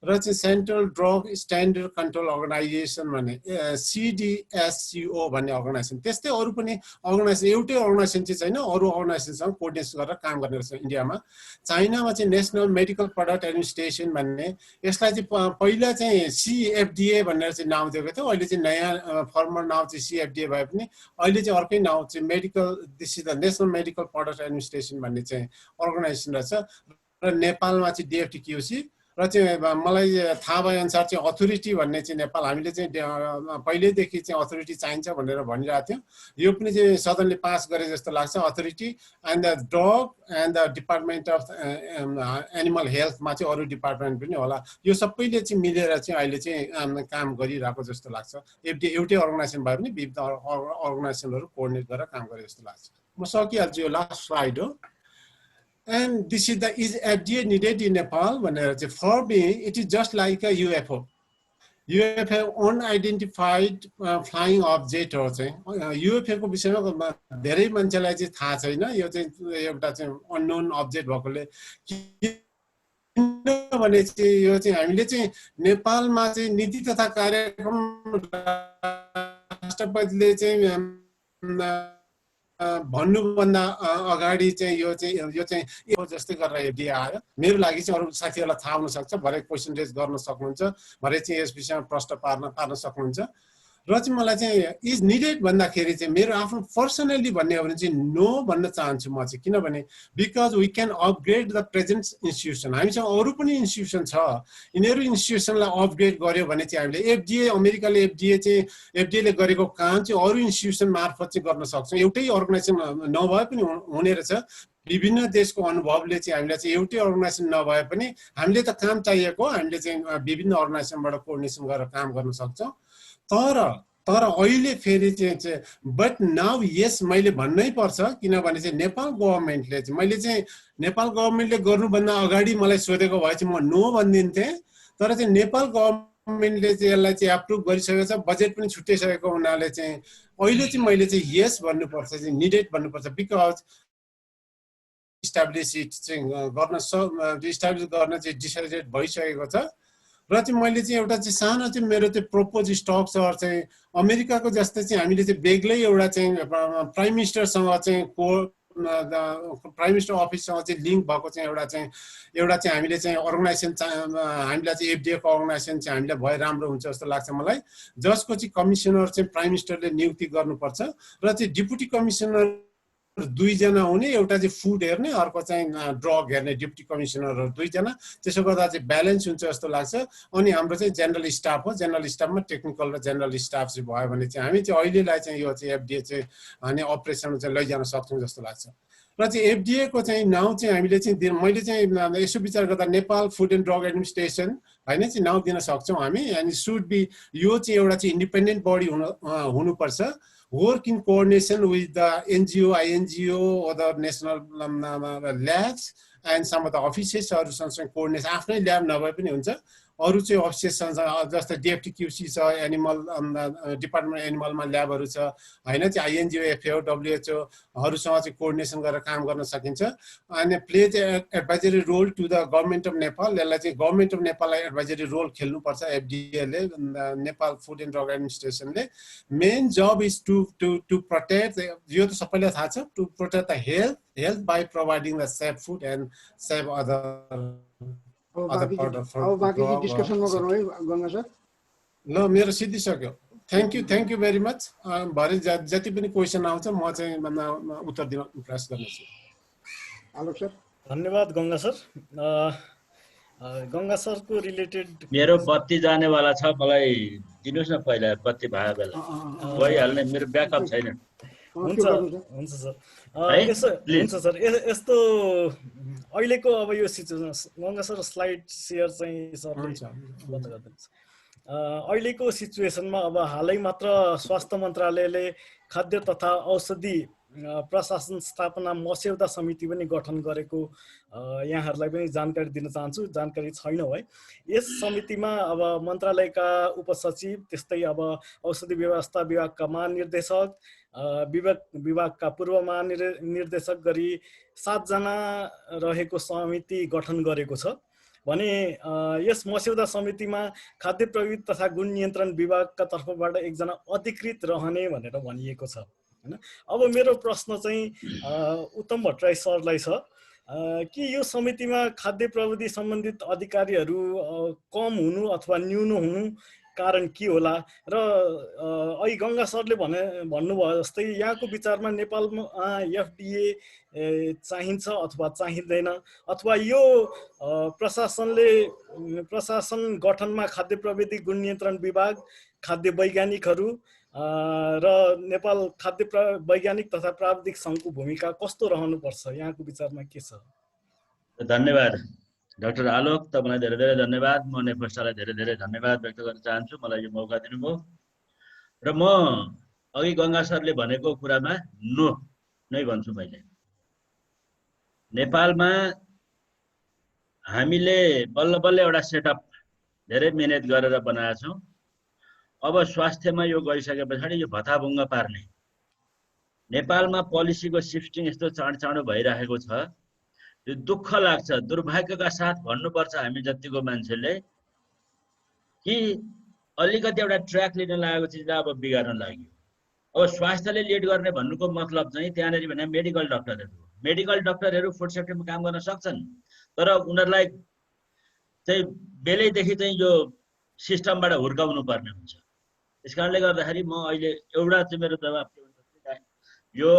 र चाहिँ central drug standard control organisation भन्ने CDSCO भन्ने अर्गनाइजेसन। त्यस्तै अरू पनि अर्गनाइजेसन, एउटै अर्गनाइजेसन चाहिँ छैन, अरू अर्गनाइजेसनसँग कोर्डिनेट गरेर काम गर्ने रहेछ इन्डियामा। चाइनामा चाहिँ नेसनल मेडिकल प्रडक्ट एडमिनिस्ट्रेसन भन्ने, यसलाई चाहिँ पहिला चाहिँ CFDA भनेर चाहिँ नाउँ दिएको थियो। अहिले चाहिँ नयाँ फर्मल नाउँ चाहिँ CFDA भए पनि अहिले चाहिँ अर्कै नाउँ चाहिँ this is the national medical product administration भन्ने चाहिँ अर्गनाइजेसन रहेछ। र नेपालमा चाहिँ DFTQC र चाहिँ मलाई थाहा भए अनुसार चाहिँ अथोरिटी भन्ने चाहिँ नेपाल हामीले चाहिँ पहिल्यैदेखि चाहिँ अथोरिटी चाहिन्छ भनेर भनिरहेको थियौँ। यो पनि चाहिँ सदनले पास गरे जस्तो लाग्छ। Authority and the drug and the department of animal हेल्थमा चाहिँ अरू डिपार्टमेन्ट पनि होला। यो सबैले चाहिँ मिलेर चाहिँ अहिले चाहिँ काम गरिरहेको जस्तो लाग्छ। एउटै अर्गनाइजेसन भए पनि विविध अर्गनाइजेसनहरू कोअर्डिनेट गरेर काम गरे जस्तो लाग्छ। म सकिहाल्छु, यो लास्ट स्लाइड हो। And this is FDA needed in Nepal? For me, it is just like a UFO. UFO unidentified flying object हो चाहिँ UFO को विषयमा धेरै मान्छेलाई चाहिँ थाहा छैन। यो चाहिँ एउटा चाहिँ अननोन अब्जेक्ट भएकोले किनभने चाहिँ यो चाहिँ हामीले चाहिँ नेपालमा चाहिँ नीति तथा कार्यक्रम राष्ट्रपतिले चाहिँ भन्नुभन्दा अगाडि चाहिँ यो जस्तै गरेर एफडीए आयो। मेरो लागि चाहिँ अरू साथीहरूलाई थाहा हुन सक्छ, भरे क्वेसन रेज गर्न सक्नुहुन्छ, भरे चाहिँ यस विषयमा प्रश्न पार्न सक्नुहुन्छ। र चाहिँ मलाई चाहिँ इज निडेड भन्दाखेरि चाहिँ मेरो आफ्नो पर्सनली भन्ने हो भने चाहिँ नो भन्न चाहन्छु म चाहिँ। किनभने because we can upgrade the present institution. हामीसँग अरू पनि इन्स्टिट्युसन छ, यिनीहरू इन्स्टिट्युसनलाई अपग्रेड गर्यो भने चाहिँ हामीले एफडीए अमेरिकाले एफडीएले गरेको काम चाहिँ अरू इन्स्टिट्युसन मार्फत चाहिँ गर्न सक्छौँ। एउटै अर्गनाइजेसन नभए पनि हुने रहेछ। विभिन्न देशको अनुभवले चाहिँ हामीलाई चाहिँ एउटै अर्गनाइजेसन नभए पनि हामीले त काम चाहिएको, हामीले चाहिँ विभिन्न अर्गनाइजेसनबाट कोअर्डिनेसन गरेर काम गर्न सक्छौँ। तर अहिले फेरि चाहिँ बट नाउ यस मैले भन्नै पर्छ। किनभने चाहिँ नेपाल गभर्मेन्टले चाहिँ मैले चाहिँ नेपाल गभर्मेन्टले गर्नुभन्दा अगाडि मलाई सोधेको भए चाहिँ म नो भनिदिन्थेँ। तर चाहिँ नेपाल गभर्मेन्टले चाहिँ यसलाई चाहिँ एप्रुभ गरिसकेको छ, बजेट पनि छुट्याइसकेको हुनाले चाहिँ अहिले चाहिँ मैले चाहिँ यस भन्नुपर्छ, चाहिँ निडेड भन्नुपर्छ। बिकज इस्टाब्लिस गर्न चाहिँ डिसाइडेड भइसकेको छ। र चाहिँ मैले चाहिँ एउटा चाहिँ सानो चाहिँ मेरो चाहिँ प्रोपोज स्ट्रक्चर चाहिँ अमेरिकाको जस्तै चाहिँ हामीले चाहिँ बेग्लै एउटा चाहिँ प्राइम मिनिस्टरसँग चाहिँ प्राइम मिनिस्टर अफिससँग चाहिँ लिङ्क भएको चाहिँ एउटा चाहिँ हामीले चाहिँ अर्गनाइजेसन हामीलाई चाहिँ एफडीएको अर्गनाइजेसन चाहिँ हामीलाई भए राम्रो हुन्छ जस्तो लाग्छ मलाई। जसको चाहिँ कमिसनर चाहिँ प्राइम मिनिस्टरले नियुक्ति गर्नुपर्छ र चाहिँ डिप्युटी कमिसनर दुईजना हुने, एउटा चाहिँ फुड हेर्ने, अर्को चाहिँ ड्रग हेर्ने डिप्टी कमिसनरहरू दुईजना। त्यसो गर्दा चाहिँ ब्यालेन्स हुन्छ जस्तो लाग्छ। अनि हाम्रो चाहिँ जेनरल स्टाफ हो, जेनरल स्टाफमा टेक्निकल र जेनरल स्टाफ चाहिँ भयो भने चाहिँ हामी चाहिँ अहिलेलाई चाहिँ यो चाहिँ एफडीए चाहिँ हामी अपरेसन चाहिँ लैजान सक्छौँ जस्तो लाग्छ। र चाहिँ एफडीएको चाहिँ नाउँ चाहिँ हामीले चाहिँ मैले चाहिँ यसो विचार गर्दा Nepal food and drug administration होइन चाहिँ नाउँ दिन सक्छौँ हामी। एन्ड सुड बी यो चाहिँ एउटा चाहिँ इन्डिपेन्डेन्ट बडी हुनुपर्छ। Work in coordination with the NGO, INGO, other national labs, and some of the offices or something coordination. After lab नभए पनि हुन्छ। अरू चाहिँ अफिसेस जस्तै डिएफटीक्यूसी छ, एनिमल डिपार्टमेन्ट एनिमलमा ल्याबहरू छ होइन चाहिँ आइएनजिओ, एफएओ, डब्लुएचओहरूसँग चाहिँ कोअर्डिनेसन गरेर काम गर्न सकिन्छ। अनि प्ले चाहिँ advisory role to the government of Nepal. यसलाई चाहिँ गभर्मेन्ट अफ नेपाललाई एडभाइजरी रोल खेल्नुपर्छ एफडीएले, नेपाल फुड एन्ड ड्रग एडमिनिस्ट्रेसनले। Main job is to protect, यो त सबैलाई थाहा छ, to protect the health by providing the safe food and safe other. अब बाँकी डिस्कसनमा गरौँ है गङ्गा सर। ल मेरो सिद्धिसक्यो। Thank you very much. भरे जति पनि क्वेसन आउँछ म चाहिँ उत्तर दिन प्रयास गर्नेछु। आलोक सर। धन्यवाद गङ्गा सर। गङ्गा सरको रिलेटेड मेरो बत्ती जानेवाला छ, मलाई दिनुहोस् न पहिला बत्ती भयो बेला भइहाल्ने, मेरो ब्याकअप छैन। हुन्छ सर। हुन्छ सर। यस्तो अहिलेको अब यो situation Ganga sir slide share चाहिँ सरले बन्द गरिदिनुहोस्। अहिलेको सिचुएसनमा अब हालै मात्र स्वास्थ्य मन्त्रालयले खाद्य तथा औषधि प्रशासन स्थापना मस्यौदा समिति पनि गठन गरेको यहाँहरूलाई पनि जानकारी दिन चाहन्छु, जानकारी छैन है। यस समितिमा अब मन्त्रालयका उपसचिव, त्यस्तै अब औषधि व्यवस्था विभागका महानिर्देशक, विभागका पूर्व महानिर्देशक गरी 7 जना रहेको समिति गठन गरेको छ भने यस मस्यौदा समितिमा खाद्य प्रविधि तथा गुण नियन्त्रण विभागका तर्फबाट 1 जना अधिकृत रहने भनेर भनिएको छ हैन। अब मेरो प्रश्न चाहिँ उत्तम भट्टराई सरलाई छ कि यो समितिमा खाद्य प्रविधि सम्बन्धित अधिकारीहरू कम हुनु अथवा न्यून हुनु कारण के होला र अघि गङ्गा सरले भन्नुभयो जस्तै यहाँको विचारमा नेपालमा एफडीए चाहिन्छ अथवा चाहिँदैन, अथवा यो प्रशासन गठनमा खाद्य प्रविधि गुण नियन्त्रण विभाग, खाद्य वैज्ञानिकहरू र नेपाल खाद्य वैज्ञानिक तथा प्राविधिक सङ्घको भूमिका कस्तो रहनुपर्छ, यहाँको विचारमा के छ? धन्यवाद डाक्टर आलोक, तपाईँलाई धेरै धेरै धन्यवाद। म नेफस्टालाई धेरै धेरै धन्यवाद व्यक्त गर्न चाहन्छु मलाई यो मौका दिनुभयो। र म अघि गङ्गा सरले भनेको कुरामा नो नै भन्छु। मैले नेपालमा हामीले बल्ल बल्ल एउटा सेटअप धेरै मिहिनेत गरेर बनाएका छौँ। अब स्वास्थ्यमा यो गइसके पछाडि यो भत्ताभुङ्ग पार्ने नेपालमा पोलिसीको शिफ्टिङ यस्तो चाँडो भइरहेको छ, यो दुःख लाग्छ। दुर्भाग्यका साथ भन्नुपर्छ हामी जतिको मान्छेले कि अलिकति एउटा ट्र्याक लिन लागेको चिजलाई अब बिगार्न लाग्यो। अब स्वास्थ्यले लिड गर्ने भन्नुको मतलब चाहिँ त्यहाँनिर भने मेडिकल डक्टरहरू फुड सेक्टरमा काम गर्न सक्छन्, तर उनीहरूलाई चाहिँ बेलैदेखि चाहिँ यो सिस्टमबाट हुर्काउनु पर्ने हुन्छ। त्यस कारणले गर्दाखेरि म अहिले एउटा चाहिँ मेरो जवाब के हुन्छ, यो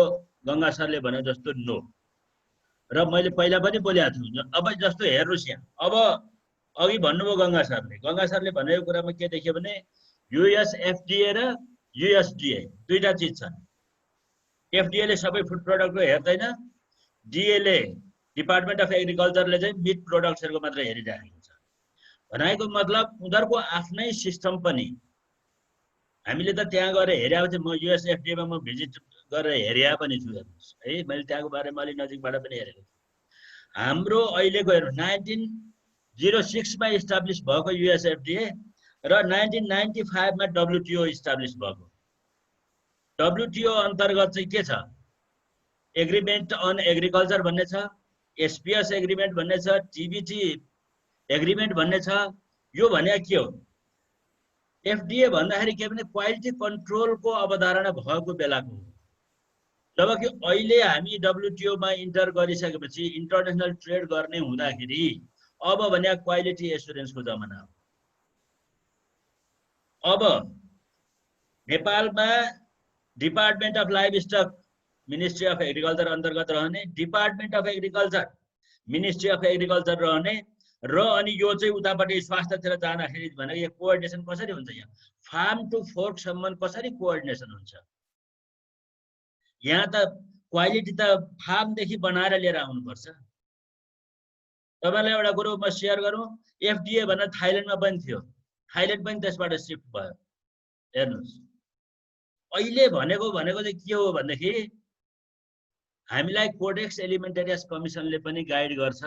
गङ्गा सरले भने जस्तो नो। र मैले पहिला पनि बोलेको छु। अब जस्तो हेर्नुहोस् यहाँ, अब अघि भन्नुभयो गङ्गा सरले भनेको कुरामा के देखियो भने युएसएफडीए र युएसडीए दुईटा चिज छन्। एफडीएले सबै फुड प्रडक्टको हेर्दैन, डिएले डिपार्टमेन्ट अफ एग्रिकल्चरले चाहिँ मिट प्रोडक्ट्सहरूको मात्र हेरिरहेको छ। भनेको मतलब उनीहरूको आफ्नै सिस्टम पनि हामीले त त्यहाँ गएर हेरेको थिएँ। म युएसएफडीएमा म भिजिट गरेर हेरेको पनि छु। हेर्नुहोस् है, मैले त्यहाँको बारेमा अलि नजिकबाट पनि हेरेको छु। हाम्रो अहिलेको हेर्नु 1906 मा इस्टाब्लिस भएको युएसएफडीए र 1995 मा डब्लुटिओ इस्टाब्लिस भएको। डब्लुटिओ अन्तर्गत चाहिँ के छ, एग्रिमेन्ट अन एग्रिकल्चर भन्ने छ, एसपीएस एग्रिमेन्ट भन्ने छ, टिबिटी एग्रिमेन्ट भन्ने छ। यो भने के हो, एफडीए भन्दाखेरि के भने क्वालिटी कन्ट्रोलको अवधारणा भएको बेलाको हो। जबकि अहिले हामी डब्लुटिओमा इन्टर गरिसकेपछि इन्टरनेसनल ट्रेड गर्ने हुँदाखेरि अब भने क्वालिटी एस्युरेन्सको जमाना हो। अब नेपालमा department of livestock ministry of agriculture अन्तर्गत रहने, department of agriculture ministry of agriculture रहने र अनि यो चाहिँ उतापट्टि स्वास्थ्यतिर जाँदाखेरि भने यो कोअर्डिनेसन कसरी हुन्छ, यहाँ फार्म टु फोर्कसम्म कसरी कोअर्डिनेसन हुन्छ। यहाँ त क्वालिटी त फार्मदेखि बनाएर लिएर आउनुपर्छ। तपाईँलाई एउटा कुरो म सेयर गरौँ, एफडीए भनेर थाइल्यान्डमा पनि थियो, थाइल्यान्ड पनि त्यसबाट सिफ्ट भयो। हेर्नुहोस् अहिले भनेको चाहिँ के हो भनेदेखि हामीलाई कोडेक्स एलिमेन्टेरियस कमिसनले पनि गाइड गर्छ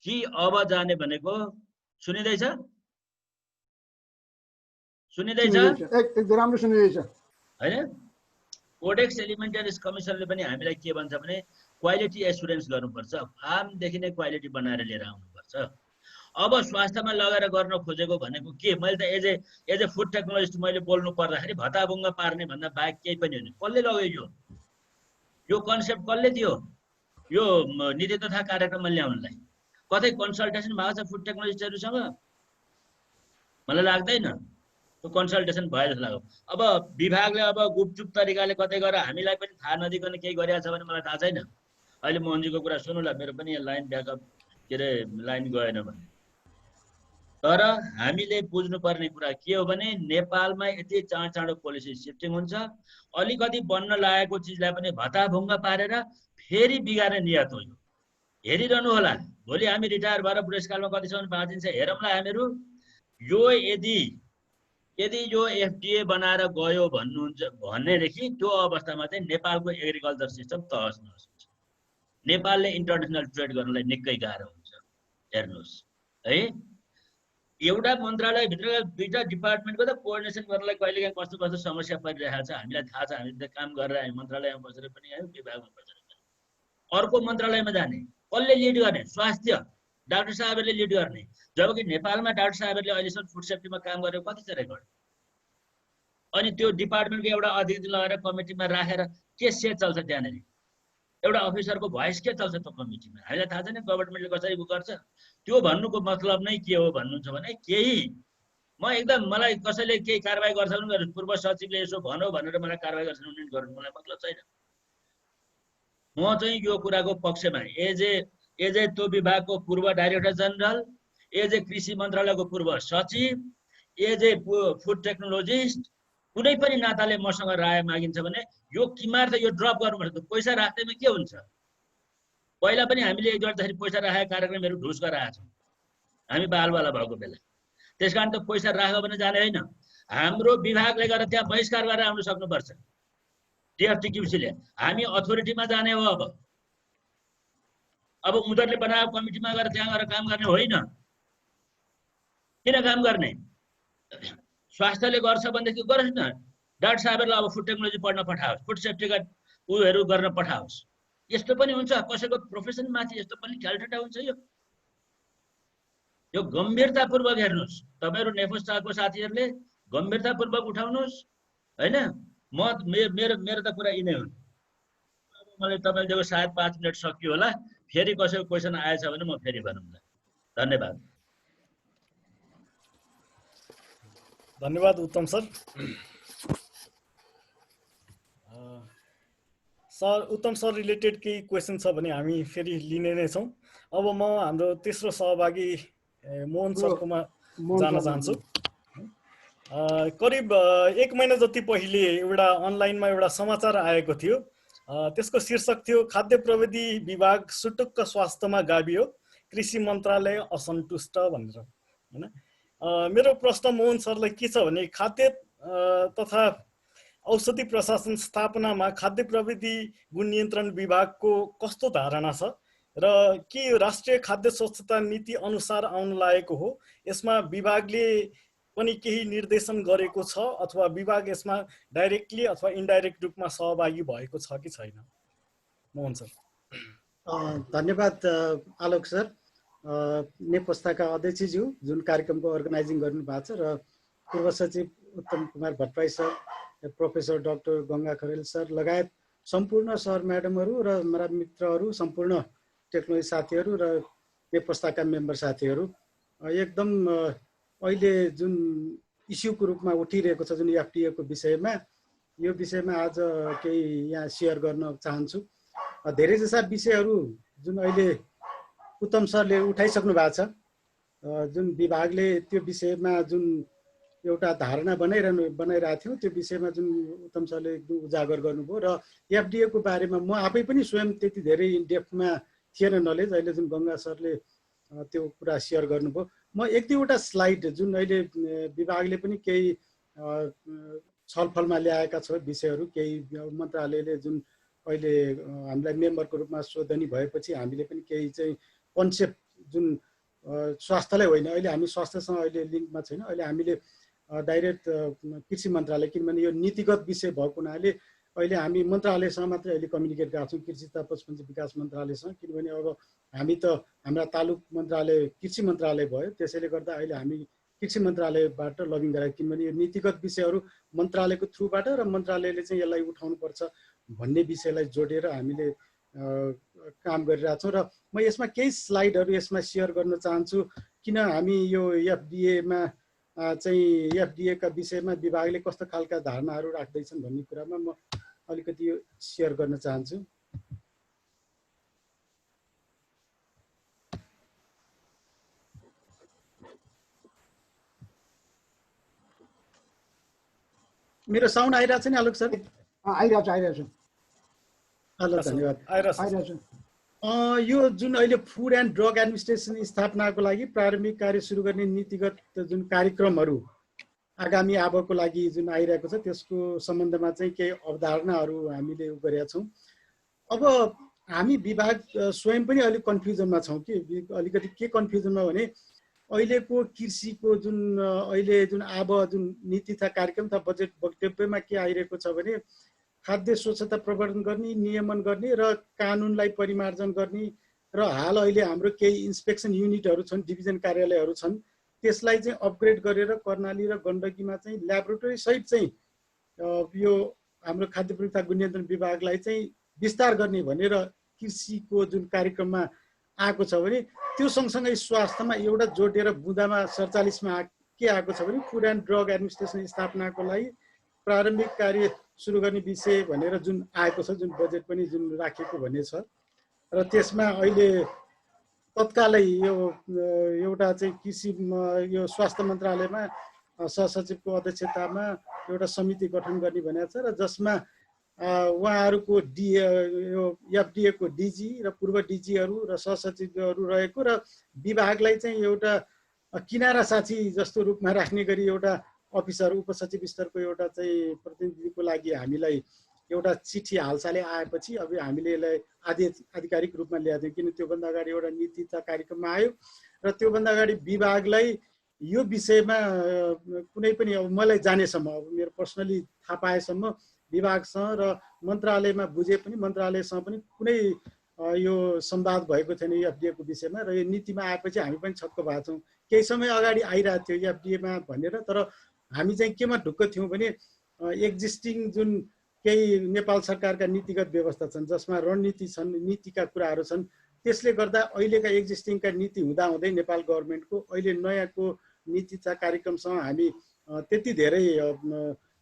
कि अब जाने भनेको सुनिँदैछ एकदम राम्रो सुनिँदैछ हैन। कोडेक्स एलिमेन्टेरियस कमिसनले पनि हामीलाई के भन्छ भने क्वालिटी एस्युरेन्स गर्नुपर्छ, फार्मदेखि नै क्वालिटी बनाएर लिएर आउनुपर्छ। अब स्वास्थ्यमा लगेर गर्न खोजेको भनेको के, मैले त एज ए फुड टेक्नोलोजिस्ट मैले बोल्नु पर्दाखेरि भत्ताभुङ्ग पार्ने भन्दा बाहेक केही पनि होइन। कसले लग्यो यो कन्सेप्ट कसले दियो यो नीति तथा कार्यक्रममा ल्याउनलाई? कतै कन्सल्टेसन भएको छ फुड टेक्नोलोजिस्टहरूसँग? मलाई लाग्दैन त्यो कन्सल्टेसन भयो जस्तो लाग्यो। अब विभागले अब गुपचुप तरिकाले कतै गएर हामीलाई पनि थाहा नदिकन केही गरिरहेको छ भने मलाई थाहा छैन। अहिले मोहनजीको कुरा सुन्नुला, मेरो पनि यहाँ लाइन ब्याकअप के अरे लाइन गएन भने। तर हामीले बुझ्नुपर्ने कुरा के हो भने नेपालमा यति चाँडो पोलिसी सिफ्टिङ हुन्छ, अलिकति बन्न लागेको चिजलाई पनि भत्ताभुङ्ग पारेर फेरि बिगार्ने नियत हो। हेरिरहनु होला, भोलि हामी रिटायर भएर बुढेसकालमा कतिसम्म बाँचिन्छ हेरौँला हामीहरू। यो यदि यो एफडीए बनाएर गयो भन्नुहुन्छ भनेदेखि त्यो अवस्थामा चाहिँ नेपालको एग्रिकल्चर सिस्टम तहस नहस हुन्छ। नेपालले इन्टरनेसनल ट्रेड गर्नलाई निकै गाह्रो हुन्छ। हेर्नुहोस् है, एउटा मन्त्रालयभित्र दुईटा डिपार्टमेन्टको त कोअर्डिनेसन गर्नलाई कहिलेकाहीँ कस्तो समस्या परिरहेको छ हामीलाई थाहा छ। हामी त काम गरेर हामी मन्त्रालयमा बसेर पनि आयौँ, विभागमा बसेर पनि। अर्को मन्त्रालयमा जाने कसले लिड गर्ने? स्वास्थ्य डाक्टर साहबहरूले लिड गर्ने। जबकि नेपालमा डाक्टर साहबहरूले अहिलेसम्म फुड सेफ्टीमा काम गरेको कति छ रेकर्ड? अनि त्यो डिपार्टमेन्टको एउटा अतिथि लगेर कमिटीमा राखेर के से चल्छ त्यहाँनिर? एउटा अफिसरको भोइस के चल्छ त्यो कमिटीमा? हामीलाई थाहा छैन गभर्नमेन्टले कसरी गर्छ। त्यो भन्नुको मतलब नै के हो भन्नुहुन्छ भने केही म एकदम मलाई कसैले केही कारबाही गर्छ भने पूर्व सचिवले यसो भनौ भनेर मलाई कारबाही गर्छन् भने गर्नु मलाई मतलब छैन। म चाहिँ यो कुराको पक्षमा एजे त्यो विभागको पूर्व डाइरेक्टर जनरल, एजे कृषि मन्त्रालयको पूर्व सचिव, एजे फुड टेक्नोलोजिस्ट, कुनै पनि नाताले मसँग राय मागिन्छ भने यो किमार्थ यो ड्रप गर्नुपर्छ। पैसा राख्दैमा के हुन्छ? पहिला पनि हामीले एक गर्दाखेरि पैसा राखेको कार्यक्रमहरू ढुस गराएका छौँ हामी बालवाला भएको बेला। त्यसकारण त पैसा राख्यो भने जाने होइन। हाम्रो विभागले गरेर त्यहाँ बहिष्कार गरेर आउन सक्नुपर्छ टिएफटिक्युसीले। हामी अथोरिटीमा जाने हो। अब उनीहरूले बनाएको कमिटीमा गएर त्यहाँ गएर काम गर्ने होइन। किन काम गर्ने? स्वास्थ्यले गर्छ भनेदेखि गरोस् न। डाक्टर साहबहरूलाई अब फुड टेक्नोलोजी पढ्न पठाओस्, फुड सेफ्टीका उयोहरू गर्न पठाओस्। यस्तो पनि हुन्छ, कसैको प्रोफेसन माथि यस्तो पनि ख्यालठट्टा हुन्छ। यो गम्भीरतापूर्वक हेर्नुहोस्। तपाईहरु नेफोस्टाको साथीहरूले गम्भीरतापूर्वक उठाउनुहोस् हैन। मेरो त कुरा यिनै हुन्। अब मलाई तपाईले दिएको सायद 5 मिनेट सकियो होला। फेरि कसैको क्वेशन आएछ भने म फेरि भनौँला। धन्यवाद। धन्यवाद उत्तम सर। उत्तम सर रिलेटेड केही क्वेशन छ भने हामी फेरि लिने नै छौँ। अब म हाम्रो तेस्रो सहभागी मोहन सरकोमा जान चाहन्छु। करिब 1 महिना जति पहिले एउटा अनलाइनमा एउटा समाचार आएको थियो। त्यसको शीर्षक थियो खाद्य प्रविधि विभाग सुटुक्क स्वास्थ्यमा गाभियो, कृषि मन्त्रालय असन्तुष्ट भनेर हैन। मेरो प्रश्न मोहन सरलाई के छ भने खाद्य तथा औषधि प्रशासन स्थापनामा खाद्य प्रविधि गुण नियन्त्रण विभागको कस्तो धारणा छ र के राष्ट्रिय खाद्य स्वच्छता नीति अनुसार आउन लागेको हो? यसमा विभागले पनि केही निर्देशन गरेको छ अथवा विभाग यसमा डाइरेक्टली अथवा इन्डाइरेक्ट रूपमा सहभागी भएको छ कि छैन? मोहन सर। धन्यवाद आलोक सर। नेपस्ताका अध्यक्षज्यू जुन कार्यक्रमको अर्गनाइजिङ गर्नु भएको छ र पूर्व सचिव Uttam Kumar Bhattarai sir, professor doctor Ganga Kharel sir लगायत सम्पूर्ण सर म्याडमहरू र मेरा मित्रहरू, सम्पूर्ण टेक्नोलोजी साथीहरू र नेपस्ताका मेम्बर साथीहरू, एकदम अहिले जुन इस्युको रूपमा उठिरहेको छ जुन एफडिए को विषयमा, यो विषयमा आज केही यहाँ सेयर गर्न चाहन्छु। धेरै जस्ता विषयहरू जुन अहिले उत्तम सरले उठाइसक्नु भएको छ, जुन विभागले त्यो विषयमा जुन एउटा धारणा बनाइरहेको थियो त्यो विषयमा जुन उत्तम सरले एकदम उजागर गर्नुभयो र एफडिए को बारेमा म आफै पनि स्वयं त्यति धेरै इनडेप्थमा थिएन नलेज। अहिले जुन गङ्गा सरले त्यो कुरा सेयर गर्नुभयो, म एक दुईवटा स्लाइड जुन अहिले विभागले पनि केही छलफलमा ल्याएका छ विषयहरू, केही मन्त्रालयले जुन अहिले हामीलाई मेम्बरको रूपमा सोधनी भएपछि हामीले पनि केही चाहिँ कन्सेप्ट जुन स्वास्थ्यलाई होइन, अहिले हामी स्वास्थ्यसँग अहिले लिङ्कमा छैन, अहिले हामीले डाइरेक्ट कृषि मन्त्रालय, किनभने यो नीतिगत विषय भएको हुनाले अहिले हामी मन्त्रालयसँग मात्रै अहिले कम्युनिकेट गरेका छौँ, कृषि तथा पशुपन्छी विकास मन्त्रालयसँग। किनभने अब हामी त हाम्रा तालुक मन्त्रालय कृषि मन्त्रालय भयो, त्यसैले गर्दा अहिले हामी कृषि मन्त्रालयबाट लगिङ गरायो। किनभने यो नीतिगत विषयहरू मन्त्रालयको थ्रुबाट र मन्त्रालयले चाहिँ यसलाई उठाउनुपर्छ भन्ने विषयलाई जोडेर हामीले काम गरिरहेछौँ। र म यसमा केही स्लाइडहरू यसमा सेयर गर्न चाहन्छु, किन हामी यो एफडिएमा चाहिँ एफडिएका विषयमा विभागले कस्तो खालका धारणाहरू राख्दैछन् भन्ने कुरामा म अलिकति यो सेयर गर्न चाहन्छु। मेरो साउन्ड आइरहेको छ नि आलोक सर? आइरहेछ। हेलो, धन्यवाद। आइरहेछ। यो जुन अहिले फुड एन्ड ड्रग एडमिनिस्ट्रेसन स्थापनाको लागि प्रारम्भिक कार्य सुरु गर्ने नीतिगत जुन कार्यक्रमहरू आगामी आबको लागि जुन आइरहेको छ त्यसको सम्बन्धमा चाहिँ केही अवधारणाहरू हामीले गरेका छौँ। अब हामी विभाग स्वयं पनि अलिक कन्फ्युजनमा छौँ कि अलिकति के कन्फ्युजनमा भने अहिलेको कृषिको जुन अहिले जुन जुन नीति तथा कार्यक्रम तथा बजेट वक्तव्यमा के आइरहेको छ भने खाद्य स्वच्छता प्रवर्धन गर्ने, नियमन गर्ने र कानुनलाई परिमार्जन गर्ने र हाल अहिले हाम्रो केही इन्स्पेक्सन युनिटहरू छन्, डिभिजन कार्यालयहरू छन्, त्यसलाई चाहिँ अपग्रेड गरेर कर्णाली र गण्डकीमा चाहिँ ल्याबोरेटरी सहित चाहिँ यो हाम्रो खाद्य प्रविधि गुण नियन्त्रण विभागलाई चाहिँ विस्तार गर्ने भनेर कृषिको जुन कार्यक्रममा आएको छ भने त्यो सँगसँगै स्वास्थ्यमा एउटा जोडेर बुँदामा 47 मा के आएको छ भने फुड एन्ड ड्रग एडमिनिस्ट्रेसन स्थापनाको लागि प्रारम्भिक कार्य सुरु गर्ने विषय भनेर जुन आएको छ, जुन बजेट पनि जुन राखेको भन्ने छ र त्यसमा अहिले तत्कालै यो एउटा चाहिँ कृषि यो स्वास्थ्य मन्त्रालयमा सहसचिवको अध्यक्षतामा एउटा समिति गठन गर्ने भनेको छ र जसमा उहाँहरूको यो एफडिए को डिजी र पूर्व डिजीहरू र सहसचिवहरू रहेको र विभागलाई चाहिँ एउटा किनारा साथी जस्तो रूपमा राख्ने गरी एउटा अफिसर उपसचिव स्तरको एउटा चाहिँ प्रतिनिधिको लागि हामीलाई एउटा चिठी हालसालै आएपछि अब हामीले यसलाई आधिकारिक रूपमा ल्याएको थियौँ, किन त्योभन्दा अगाडि एउटा नीतिता कार्यक्रममा आयो र त्योभन्दा अगाडि विभागलाई यो विषयमा कुनै पनि अब मलाई जानेसम्म, अब मेरो पर्सनली थाहा पाएसम्म विभागसँग र मन्त्रालयमा बुझे पनि मन्त्रालयसँग पनि कुनै यो संवाद भएको थिएन एफडिएको विषयमा र यो नीतिमा आएपछि हामी पनि छक्क भएको छौँ। केही समय अगाडि आइरहेको थियो एफडिएमा भनेर, तर हामी चाहिँ केमा ढुक्क थियौँ भने एक्जिस्टिङ जुन केही नेपाल सरकारका नीतिगत व्यवस्था छन् जसमा रणनीति छन्, नीतिका कुराहरू छन्, त्यसले गर्दा अहिलेका एक्जिस्टिङका नीति हुँदाहुँदै नेपाल गभर्मेन्टको अहिले नयाँको नीतिका कार्यक्रमसँग हामी त्यति धेरै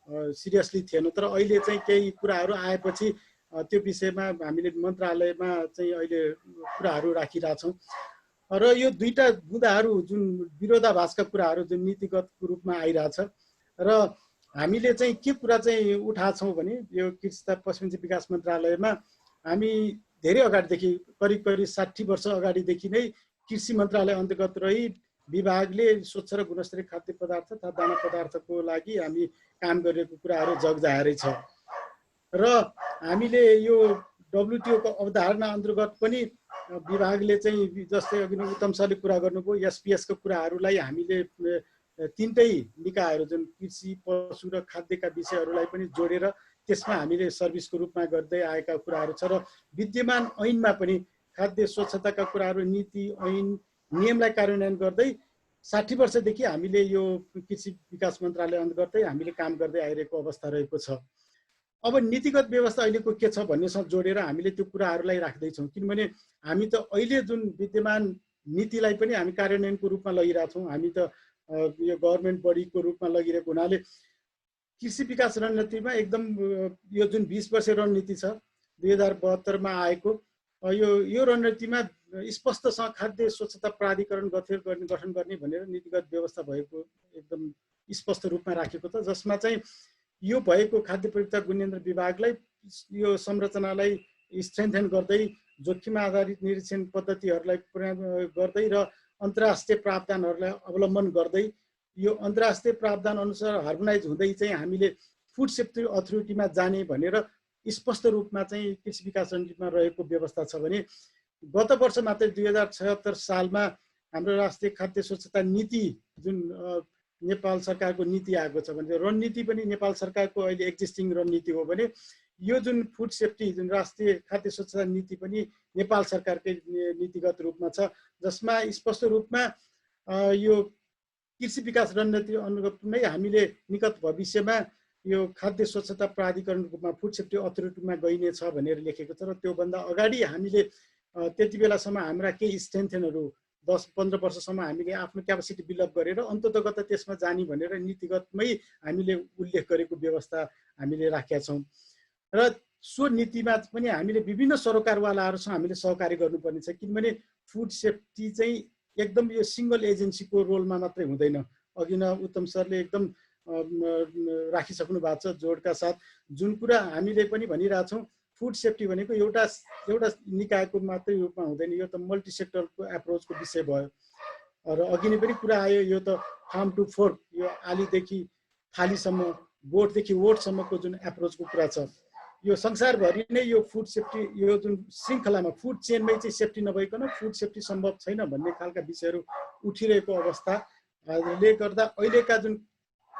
सिरियसली थिएनौँ। तर अहिले चाहिँ केही कुराहरू आएपछि त्यो विषयमा हामीले मन्त्रालयमा चाहिँ अहिले कुराहरू राखिरहेछौँ र यो दुईटा बुँदाहरू जुन विरोधाभासका कुराहरू जुन नीतिगत रूपमा आइरहेछ र हामीले चाहिँ के कुरा चाहिँ उठाएछौँ भने यो कृषि तथा पशुपन्छी विकास मन्त्रालयमा हामी धेरै अगाडिदेखि करिब 60 वर्ष अगाडिदेखि नै कृषि मन्त्रालय अन्तर्गत रही विभागले स्वच्छ र गुणस्तरीय खाद्य पदार्थ तथा दाना पदार्थको लागि हामी काम गरेको कुराहरू जगजाहेरै छ र हामीले यो डब्ल्युटिओ को अवधारणा अन्तर्गत पनि विभागले चाहिँ जस्तै अघि उत्तम सरले कुरा गर्नुभयो एसपीएस को कुराहरूलाई हामीले तीनटै निकायहरू जुन कृषि पशु र खाद्यका विषयहरूलाई पनि जोडेर त्यसमा हामीले सर्भिसको रूपमा गर्दै आएका कुराहरू छ र विद्यमान ऐनमा पनि खाद्य स्वच्छताका कुराहरू नीति ऐन नियमलाई कार्यान्वयन गर्दै 60 वर्षदेखि हामीले यो कृषि विकास मन्त्रालय अन्तर्गतै हामीले काम गर्दै आइरहेको अवस्था रहेको छ। अब नीतिगत व्यवस्था अहिलेको के छ भन्नेसँग जोडेर हामीले त्यो कुराहरूलाई राख्दैछौँ, किनभने हामी त अहिले जुन विद्यमान नीतिलाई पनि हामी कार्यान्वयनको रूपमा लगिरहेछौँ। हामी त यो गभर्मेन्ट बडीको रूपमा लगिरहेको हुनाले कृषि विकास रणनीतिमा एकदम यो जुन 20 वर्षीय रणनीति छ 2072 मा आएको यो रणनीतिमा स्पष्टसँग खाद्य स्वच्छता प्राधिकरण गठन गर्ने भनेर नीतिगत व्यवस्था भएको एकदम स्पष्ट रूपमा राखेको छ, जसमा चाहिँ यो भएको खाद्य प्रयुक्त गुणेन्द्र विभागलाई यो संरचनालाई स्ट्रेन्थेन गर्दै जोखिम आधारित निरीक्षण पद्धतिहरूलाई प्रयोग गर्दै र अन्तर्राष्ट्रिय प्रावधानहरूलाई अवलम्बन गर्दै यो अन्तर्राष्ट्रिय प्रावधान अनुसार हार्मोनाइज हुँदै चाहिँ हामीले फुड सेफ्टी अथोरिटीमा जाने भनेर स्पष्ट रूपमा चाहिँ कृषि विकास रणनीतिमा रहेको व्यवस्था छ भने गत वर्ष मात्रै 2076 सालमा हाम्रो राष्ट्रिय खाद्य स्वच्छता नीति जुन नेपाल सरकारको नीति आएको छ भने रणनीति पनि नेपाल सरकारको अहिले एक्जिस्टिङ रणनीति हो भने यो जुन फुड सेफ्टी जुन राष्ट्रिय खाद्य स्वच्छता नीति पनि नेपाल सरकारकै नीतिगत रूपमा छ, जसमा स्पष्ट रूपमा यो कृषि विकास रणनीति अन्तर्गत नै हामीले निकट भविष्यमा यो खाद्य स्वच्छता प्राधिकरणको रूपमा फुड सेफ्टी अथोरिटीमा गइनेछ भनेर लेखेको छ र त्योभन्दा अगाडि हामीले त्यति बेलासम्म हाम्रा केही स्ट्रेन्थेनहरू 10-15 वर्षसम्म हामीले आफ्नो क्यापेसिटी बिल्डअप गरेर अन्ततगत त्यसमा जाने भनेर नीतिगतमै हामीले उल्लेख गरेको व्यवस्था हामीले राखेका छौँ र सो नीतिमा पनि हामीले विभिन्न सरोकारवालाहरूसँग हामीले सहकार्य गर्नुपर्ने छ, किनभने फुड सेफ्टी चाहिँ एकदम यो सिंगल एजेन्सीको रोलमा मात्रै हुँदैन। अघि न उत्तम सरले एकदम राखिसक्नु भएको छ जोडका साथ, जुन कुरा हामीले पनि भनिरहेछौँ फुड सेफ्टी भनेको एउटा निकायको मात्रै रूपमा हुँदैन, यो त मल्टी सेक्टरको एप्रोचको विषय भयो र अघि नै पनि कुरा आयो यो त फार्म टु फोर्क यो आलीदेखि थालीसम्म बोटदेखि वोटसम्मको जुन एप्रोचको कुरा छ, यो संसारभरि नै यो फुड सेफ्टी यो जुन श्रृङ्खलामा फुड चेनमै चाहिँ सेफ्टी नभइकन फुड सेफ्टी सम्भव छैन भन्ने खालका विषयहरू उठिरहेको अवस्थाले गर्दा अहिलेका जुन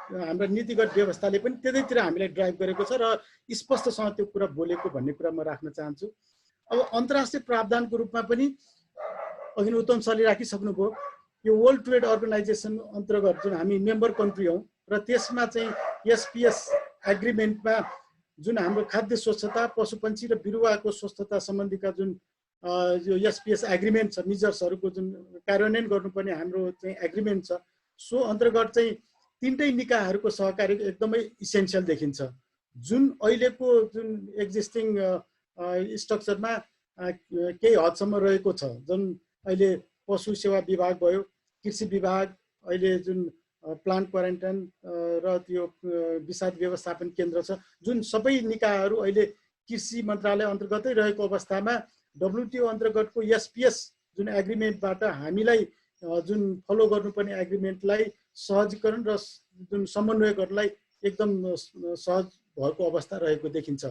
हाम्रो नीतिगत व्यवस्थाले पनि त्यतैतिर हामीलाई ड्राइभ गरेको छ र स्पष्टसँग त्यो कुरा बोलेको भन्ने कुरा म राख्न चाहन्छु। अब अन्तर्राष्ट्रिय प्रावधानको रूपमा पनि अघि उत्तम सरले राखिसक्नुभयो, यो वर्ल्ड ट्रेड अर्गनाइजेसन अन्तर्गत जुन हामी मेम्बर कन्ट्री हौँ र त्यसमा चाहिँ एसपीएस एग्रिमेन्टमा जुन हाम्रो खाद्य स्वच्छता पशुपन्छी र बिरुवाको स्वस्थता सम्बन्धीका जुन यो एसपीएस एग्रिमेन्ट छ, मेजर्सहरूको जुन कार्यान्वयन गर्नुपर्ने हाम्रो चाहिँ एग्रिमेन्ट छ, सो अन्तर्गत चाहिँ तीनटै निकायहरूको सहकारी एकदमै इसेन्सियल देखिन्छ। जुन अहिलेको जुन एक्जिस्टिङ स्ट्रक्चरमा केही हदसम्म रहेको छ, जुन अहिले पशु सेवा विभाग भयो, कृषि विभाग, अहिले जुन प्लान्ट क्वारेन्टाइन र त्यो विषाद व्यवस्थापन केन्द्र छ, जुन सबै निकायहरू अहिले कृषि मन्त्रालय अन्तर्गतै रहेको अवस्थामा WTO अन्तर्गतको SPS जुन एग्रिमेन्टबाट हामीलाई जुन फलो गर्नुपर्ने एग्रिमेन्टलाई सहजीकरण र जुन समन्वय गर्नलाई एकदम सहज भएको अवस्था रहेको देखिन्छ।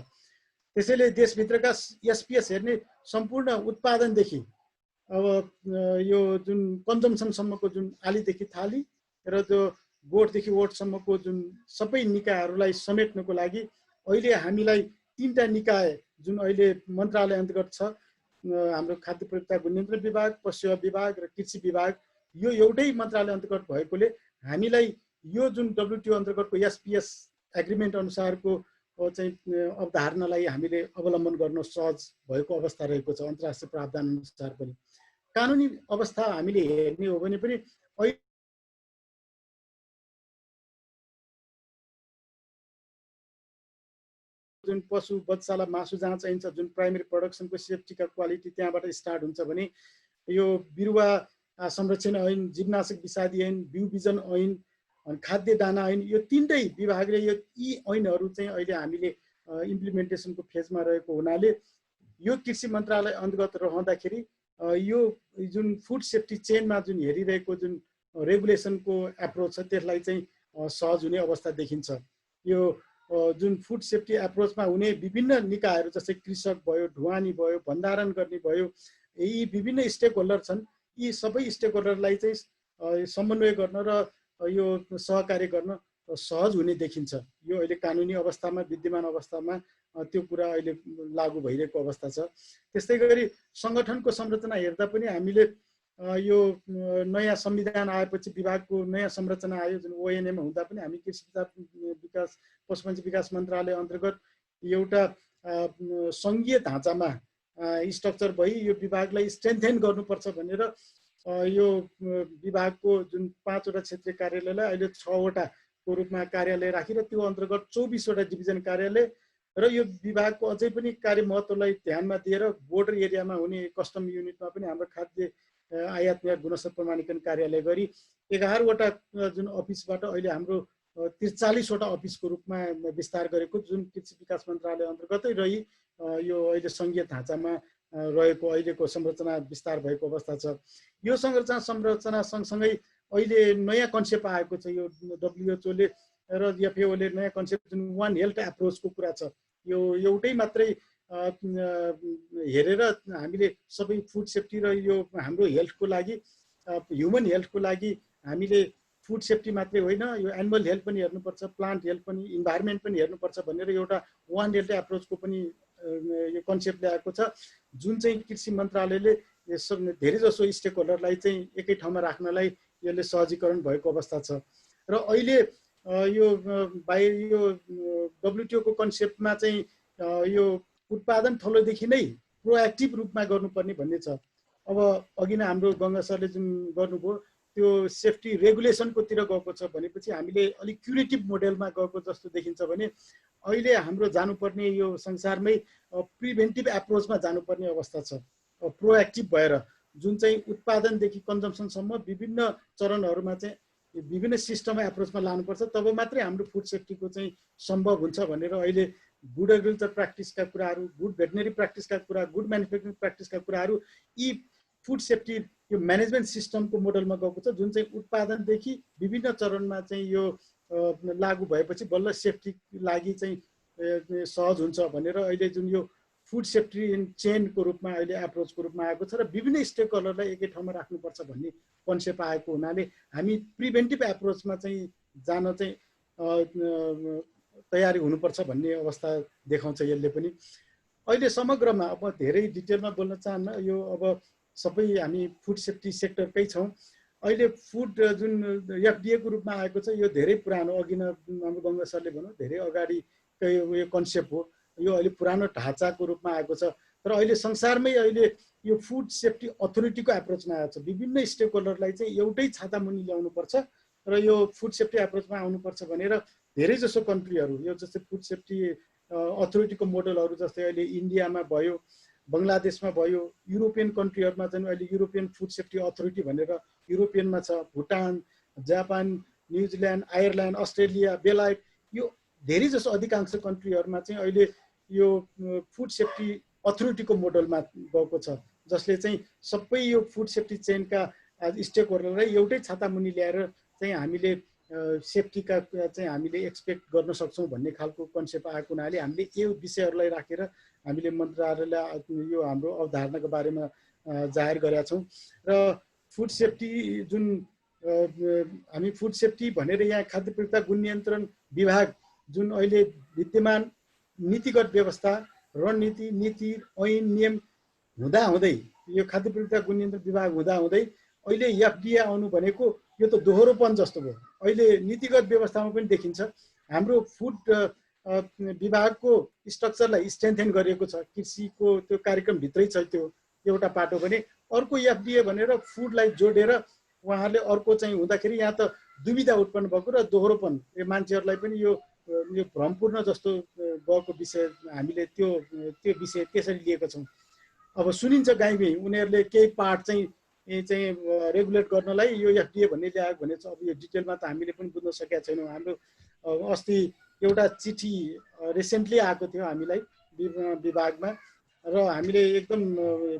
त्यसैले देशभित्रका SPS हेर्ने सम्पूर्ण उत्पादनदेखि अब यो जुन कन्जम्सनसम्मको जुन आलीदेखि थाली र जो बोटदेखि ओटसम्मको जुन सबै निकायहरूलाई समेट्नको लागि अहिले हामीलाई तीनटा निकाय जुन अहिले मन्त्रालय अन्तर्गत छ, हाम्रो खाद्य प्रयोक्ता गुणनियन्त्रण विभाग, पशु सेवा विभाग र कृषि विभाग, यो एउटै मन्त्रालय अन्तर्गत भएकोले हामीलाई यो जुन WTO अन्तर्गतको SPS एग्रिमेन्ट अनुसारको चाहिँ अवधारणालाई हामीले अवलम्बन गर्न सहज भएको अवस्था रहेको छ। अन्तर्राष्ट्रिय प्रावधान अनुसार पनि कानुनी अवस्था हामीले हेर्ने हो भने पनि जुन पशु बच्चालाई मासु जहाँ चाहिन्छ, जुन प्राइमेरी प्रोडक्सनको सेफ्टीका क्वालिटी त्यहाँबाट स्टार्ट हुन्छ भने यो बिरुवा संरक्षण ऐन, जीवनाशक विषादी ऐन, बिउ बिजन ऐन, खाद्य दाना ऐन, यो तीनटै विभागले यी ऐनहरू चाहिँ अहिले हामीले इम्प्लिमेन्टेसनको फेजमा रहेको हुनाले यो कृषि मन्त्रालय अन्तर्गत रहँदाखेरि यो जुन फुड सेफ्टी चेनमा जुन हेरिरहेको जुन रेगुलेसनको एप्रोच छ त्यसलाई चाहिँ सहज हुने अवस्था देखिन्छ। यो जुन फुड सेफ्टी एप्रोचमा हुने विभिन्न निकायहरू जस्तै कृषक भयो, ढुवानी भयो, भण्डारण गर्ने भयो, यी विभिन्न स्टेक होल्डर छन्। यी सबै स्टेक होल्डरलाई चाहिँ समन्वय गर्न र यो सहकार्य गर्न सहज हुने देखिन्छ। यो अहिले कानुनी अवस्थामा, विद्यमान अवस्थामा त्यो कुरा अहिले लागू भइरहेको अवस्था छ। त्यस्तै गरी सङ्गठनको संरचना हेर्दा पनि हामीले यो नयाँ संविधान आएपछि विभागको नयाँ संरचना आयो, जुन ONM हुँदा पनि हामी कृषि विकास पशुपन्छी विकास मन्त्रालय अन्तर्गत एउटा सङ्घीय ढाँचामा स्ट्रक्चर भई यो विभागलाई स्ट्रेन्थेन गर्नुपर्छ भनेर यो विभागको जुन 5वटा क्षेत्रीय कार्यालयलाई अहिले 6वटाको रूपमा कार्यालय राखेर त्यो अन्तर्गत 24वटा डिभिजन कार्यालय र यो विभागको अझै पनि कार्य महत्त्वलाई ध्यानमा दिएर बोर्डर एरियामा हुने कस्टम युनिटमा पनि हाम्रो खाद्य आयात निर्यात गुणस्तर प्रमाणीकरण कार्यालय गरी 11वटा जुन अफिसबाट अहिले हाम्रो 43वटा अफिसको रूपमा विस्तार गरेको जुन कृषि विकास मन्त्रालय अन्तर्गतै रही यो अहिले सङ्घीय ढाँचामा रहेको अहिलेको संरचना विस्तार भएको अवस्था छ। यो संरचना सँगसँगै अहिले नयाँ कन्सेप्ट आएको छ। यो WHO ले र FAO ले नयाँ कन्सेप्ट जुन वान हेल्थ एप्रोचको कुरा छ, यो एउटै मात्रै हेरेर हामीले सबै फुड सेफ्टी र यो हाम्रो हेल्थको लागि, ह्युमन हेल्थको लागि हामीले फुड सेफ्टी मात्रै होइन, यो एनिमल हेल्थ पनि हेर्नुपर्छ, प्लान्ट हेल्थ पनि, इन्भाइरोमेन्ट पनि हेर्नुपर्छ भनेर एउटा वान हेल्थ एप्रोचको पनि यो कन्सेप्ट ल्याएको छ, जुन चाहिँ कृषि मन्त्रालयले धेरै जसो स्टेक होल्डरलाई चाहिँ एकै ठाउँमा राख्नलाई यसले सहजीकरण भएको अवस्था छ। र अहिले यो WTO को कन्सेप्टमा चाहिँ यो उत्पादन थलोदेखि नै प्रोएक्टिभ रूपमा गर्नुपर्ने भन्ने छ। अब अघि नै हाम्रो गङ्गा सरले जुन गर्नुभयो त्यो सेफ्टी रेगुलेसनकोतिर गएको छ भनेपछि हामीले अलिक क्युरेटिभ मोडेलमा गएको जस्तो देखिन्छ भने अहिले हाम्रो जानुपर्ने यो संसारमै प्रिभेन्टिभ एप्रोचमा जानुपर्ने अवस्था छ। प्रोएक्टिभ भएर जुन चाहिँ उत्पादनदेखि कन्जम्सनसम्म विभिन्न चरणहरूमा चाहिँ विभिन्न सिस्टम एप्रोचमा लानुपर्छ, तब मात्रै हाम्रो फुड सेफ्टीको चाहिँ सम्भव हुन्छ भनेर अहिले गुड एग्रिकल्चर प्र्याक्टिसका कुराहरू, गुड भेटनेरी प्र्याक्टिसका कुरा, गुड म्यानुफ्याक्चरिङ प्र्याक्टिसका कुराहरू यी फुड सेफ्टी यो म्यानेजमेन्ट सिस्टमको मोडलमा गएको छ, जुन चाहिँ उत्पादनदेखि विभिन्न चरणमा चाहिँ यो लागू भएपछि बल्ल सेफ्टी लागि चाहिँ सहज हुन्छ भनेर अहिले जुन यो फुड सेफ्टी चेनको रूपमा अहिले एप्रोचको रूपमा आएको छ र विभिन्न स्टेक होल्डरलाई एकै ठाउँमा राख्नुपर्छ भन्ने कन्सेप्ट आएको हुनाले हामी प्रिभेन्टिभ एप्रोचमा चाहिँ जान चाहिँ तयारी हुनुपर्छ भन्ने अवस्था देखाउँछ यसले पनि। अहिले समग्रमा अब धेरै डिटेलमा बोल्न चाहन्न, यो अब सबै हामी फुड सेफ्टी सेक्टरकै छौँ। अहिले फुड जुन FDA को रूपमा आएको छ यो धेरै पुरानो, अघि नै हाम्रो गङ्गा सरले भन्यो धेरै अगाडिकै यो कन्सेप्ट हो, यो अहिले पुरानो ढाँचाको रूपमा आएको छ। तर अहिले संसारमै अहिले यो फुड सेफ्टी अथोरिटीको एप्रोचमा आएको छ। विभिन्न स्टेक होल्डरलाई चाहिँ एउटै छाता मुनि ल्याउनुपर्छ र यो फुड सेफ्टी एप्रोचमा आउनुपर्छ भनेर धेरै जसो कन्ट्रीहरू यो जस्तै फुड सेफ्टी अथोरिटीको मोडलहरू जस्तै अहिले इन्डियामा भयो, बङ्गलादेशमा भयो, युरोपियन कन्ट्रीहरूमा चाहिँ अहिले युरोपियन फुड सेफ्टी अथोरिटी भनेर युरोपियनमा छ, Bhutan, Japan, New Zealand, Ireland, Australia, बेलायत, यो धेरै जसो अधिकांश कन्ट्रीहरूमा चाहिँ अहिले यो फुड सेफ्टी अथोरिटीको मोडलमा गएको छ, जसले चाहिँ सबै यो फुड सेफ्टी चेनका स्टेक होल्डरलाई एउटै छातामुनि ल्याएर चाहिँ हामीले सेफ्टीका कुरा चाहिँ हामीले एक्सपेक्ट गर्न सक्छौँ भन्ने खालको कन्सेप्ट आएको हुनाले हामीले यो विषयहरूलाई राखेर हामीले मन्त्रालयलाई यो हाम्रो अवधारणाको बारेमा जाहेर गरेका छौँ। र फुड सेफ्टी जुन हामी फुड सेफ्टी भनेर यहाँ खाद्य प्रयोक्ता गुण नियन्त्रण विभाग जुन अहिले विद्यमान नीतिगत व्यवस्था, रणनीति, नीति, ऐन, नियम हुँदाहुँदै यो खाद्य प्रयोक्ता गुण नियन्त्रण विभाग हुँदाहुँदै अहिले एफडीए आउनु भनेको यो त दोहोरोपन जस्तो भयो। अहिले नीतिगत व्यवस्थामा पनि देखिन्छ हाम्रो फुड विभागको स्ट्रक्चरलाई स्ट्रेन्थेन गरिएको छ, कृषिको त्यो कार्यक्रमभित्रै छ त्यो एउटा पाटो भने, अर्को एफडीए भनेर फुडलाई जोडेर उहाँहरूले अर्को चाहिँ हुँदाखेरि यहाँ त दुविधा उत्पन्न भएको र दोहोरोपन यो मान्छेहरूलाई पनि यो भ्रमपूर्ण जस्तो गएको विषय हामीले त्यो विषय त्यसरी लिएको छौँ। अब सुनिन्छ गाईमै उनीहरूले केही पार्ट चाहिँ रेगुलेट गर्नलाई यो एफडीए भन्ने ल्याएको भने चाहिँ अब यो डिटेलमा त हामीले पनि बुझ्न सकेका छैनौँ। हाम्रो अस्ति एउटा चिठी रिसेन्टली आएको थियो हामीलाई विभागमा र हामीले एकदम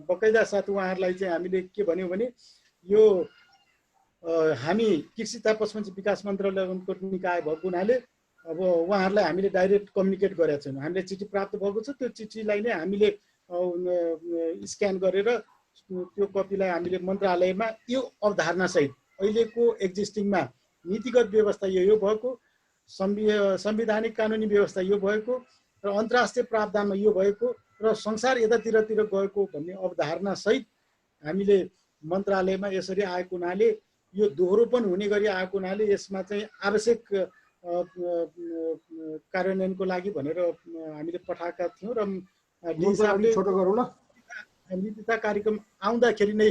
बकाइदा साथ उहाँहरूलाई चाहिँ हामीले के भन्यौँ भने यो हामी कृषि तथा पशुपन्छी विकास मन्त्रालयको निकाय भएको हुनाले अब उहाँहरूलाई हामीले डाइरेक्ट कम्युनिकेट गरेका छैनौँ। हामीले चिठी प्राप्त भएको छ, त्यो चिठीलाई नै हामीले स्क्यान गरेर त्यो कपीलाई हामीले मन्त्रालयमा यो अवधारणासहित अहिलेको एक्जिस्टिङमा नीतिगत व्यवस्था यो भएको, संवैधानिक कानुनी व्यवस्था यो भएको र अन्तर्राष्ट्रिय प्रावधानमा यो भएको र संसार यतातिर गएको भन्ने अवधारणासहित हामीले मन्त्रालयमा यसरी आएको हुनाले यो दोहोरोपन हुने गरी आएको हुनाले यसमा चाहिँ आवश्यक कार्यान्वयनको लागि भनेर हामीले पठाएका थियौँ र नीतिता कार्यक्रम आउँदाखेरि नै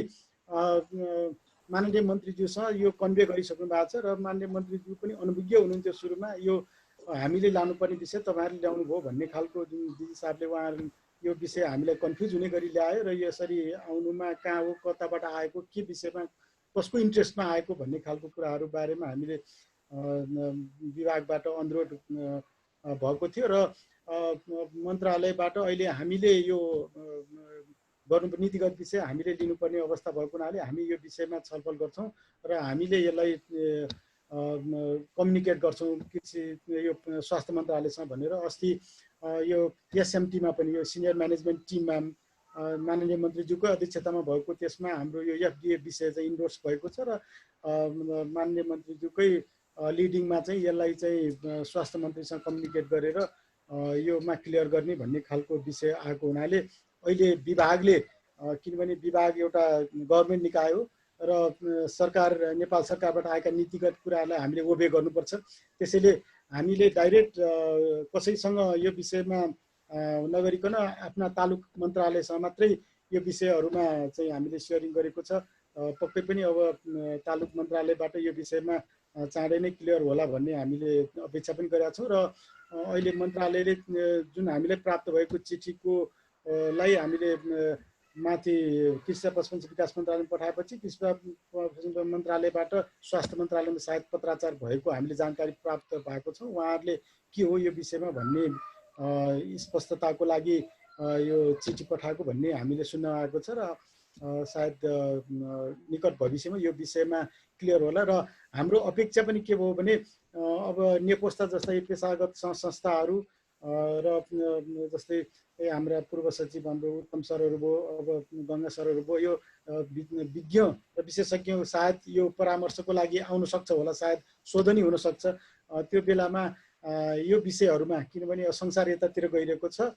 माननीय मन्त्रीज्यूसँग यो कन्भे गरिसक्नु भएको छ र माननीय मन्त्रीज्यू पनि अनुभवज्ञ हुनुहुन्थ्यो सुरुमा यो हामीले लानुपर्ने विषय तपाईँहरूले ल्याउनु भयो भन्ने खालको जुन दिदी साहबले उहाँहरू यो विषय हामीलाई कन्फ्युज हुने गरी ल्यायो र यसरी आउनुमा कहाँ हो, कताबाट आएको, के विषयमा कसको इन्ट्रेस्टमा आएको भन्ने खालको कुराहरू बारेमा हामीले विभागबाट अनुरोध भएको थियो र मन्त्रालयबाट अहिले हामीले यो गर्नु नीतिगत विषय हामीले लिनुपर्ने अवस्था भएको हुनाले हामी यो विषयमा छलफल गर्छौँ र हामीले यसलाई कम्युनिकेट गर्छौँ कृषि यो स्वास्थ्य मन्त्रालयसँग भनेर। अस्ति यो एसएमटीमा पनि यो सिनियर म्यानेजमेन्ट टिममा माननीय मन्त्रीज्यूको अध्यक्षतामा भएको त्यसमा हाम्रो यो एफडीए विषय चाहिँ इन्डोर्स भएको छ र माननीय मन्त्रीज्यूकै लिडिङमा चाहिँ यसलाई चाहिँ स्वास्थ्य मन्त्रीसँग कम्युनिकेट गरेर योमा क्लियर गर्ने भन्ने खालको विषय आएको हुनाले अहिले विभागले, किनभने विभाग एउटा गभर्मेन्ट निकाय हो र सरकार नेपाल सरकारबाट आएका नीतिगत कुराहरूलाई हामीले ओबे गर्नुपर्छ, त्यसैले हामीले डाइरेक्ट कसैसँग यो विषयमा नगरिकन आफ्ना तालुक मन्त्रालयसँग मात्रै यो विषयहरूमा चाहिँ हामीले सेयरिङ गरेको छ। पक्कै पनि अब तालुक मन्त्रालयबाट यो विषयमा चाँडै नै क्लियर होला भन्ने हामीले अपेक्षा पनि गरेका छौँ र अहिले मन्त्रालयले जुन हामीलाई प्राप्त भएको चिठीको लाई हामीले माथि कृषि पशुपन्छी विकास मन्त्रालयमा पठाएपछि कृषि मन्त्रालयबाट स्वास्थ्य मन्त्रालयमा सायद पत्राचार भएको हामीले जानकारी प्राप्त भएको छ। उहाँहरूले के हो यो विषयमा भन्ने स्पष्टताको लागि यो चिठी पठाएको भन्ने हामीले सुन्न आएको छ र सायद निकट भविष्यमा यो विषयमा क्लियर होला र हाम्रो अपेक्षा पनि के भयो भने अब नेपोस्ता जस्तै पेसागत संस्थाहरू र जस्तै हाम्रा पूर्व सचिव हाम्रो उत्तम सरहरू भयो, अब गङ्गा सरहरू भयो, यो विज्ञ र विशेषज्ञ सायद यो परामर्शको लागि आउन सक्छ होला, सायद शोधनी हुन सक्छ त्यो बेलामा यो विषयहरूमा, किनभने संसार यतातिर गइरहेको छ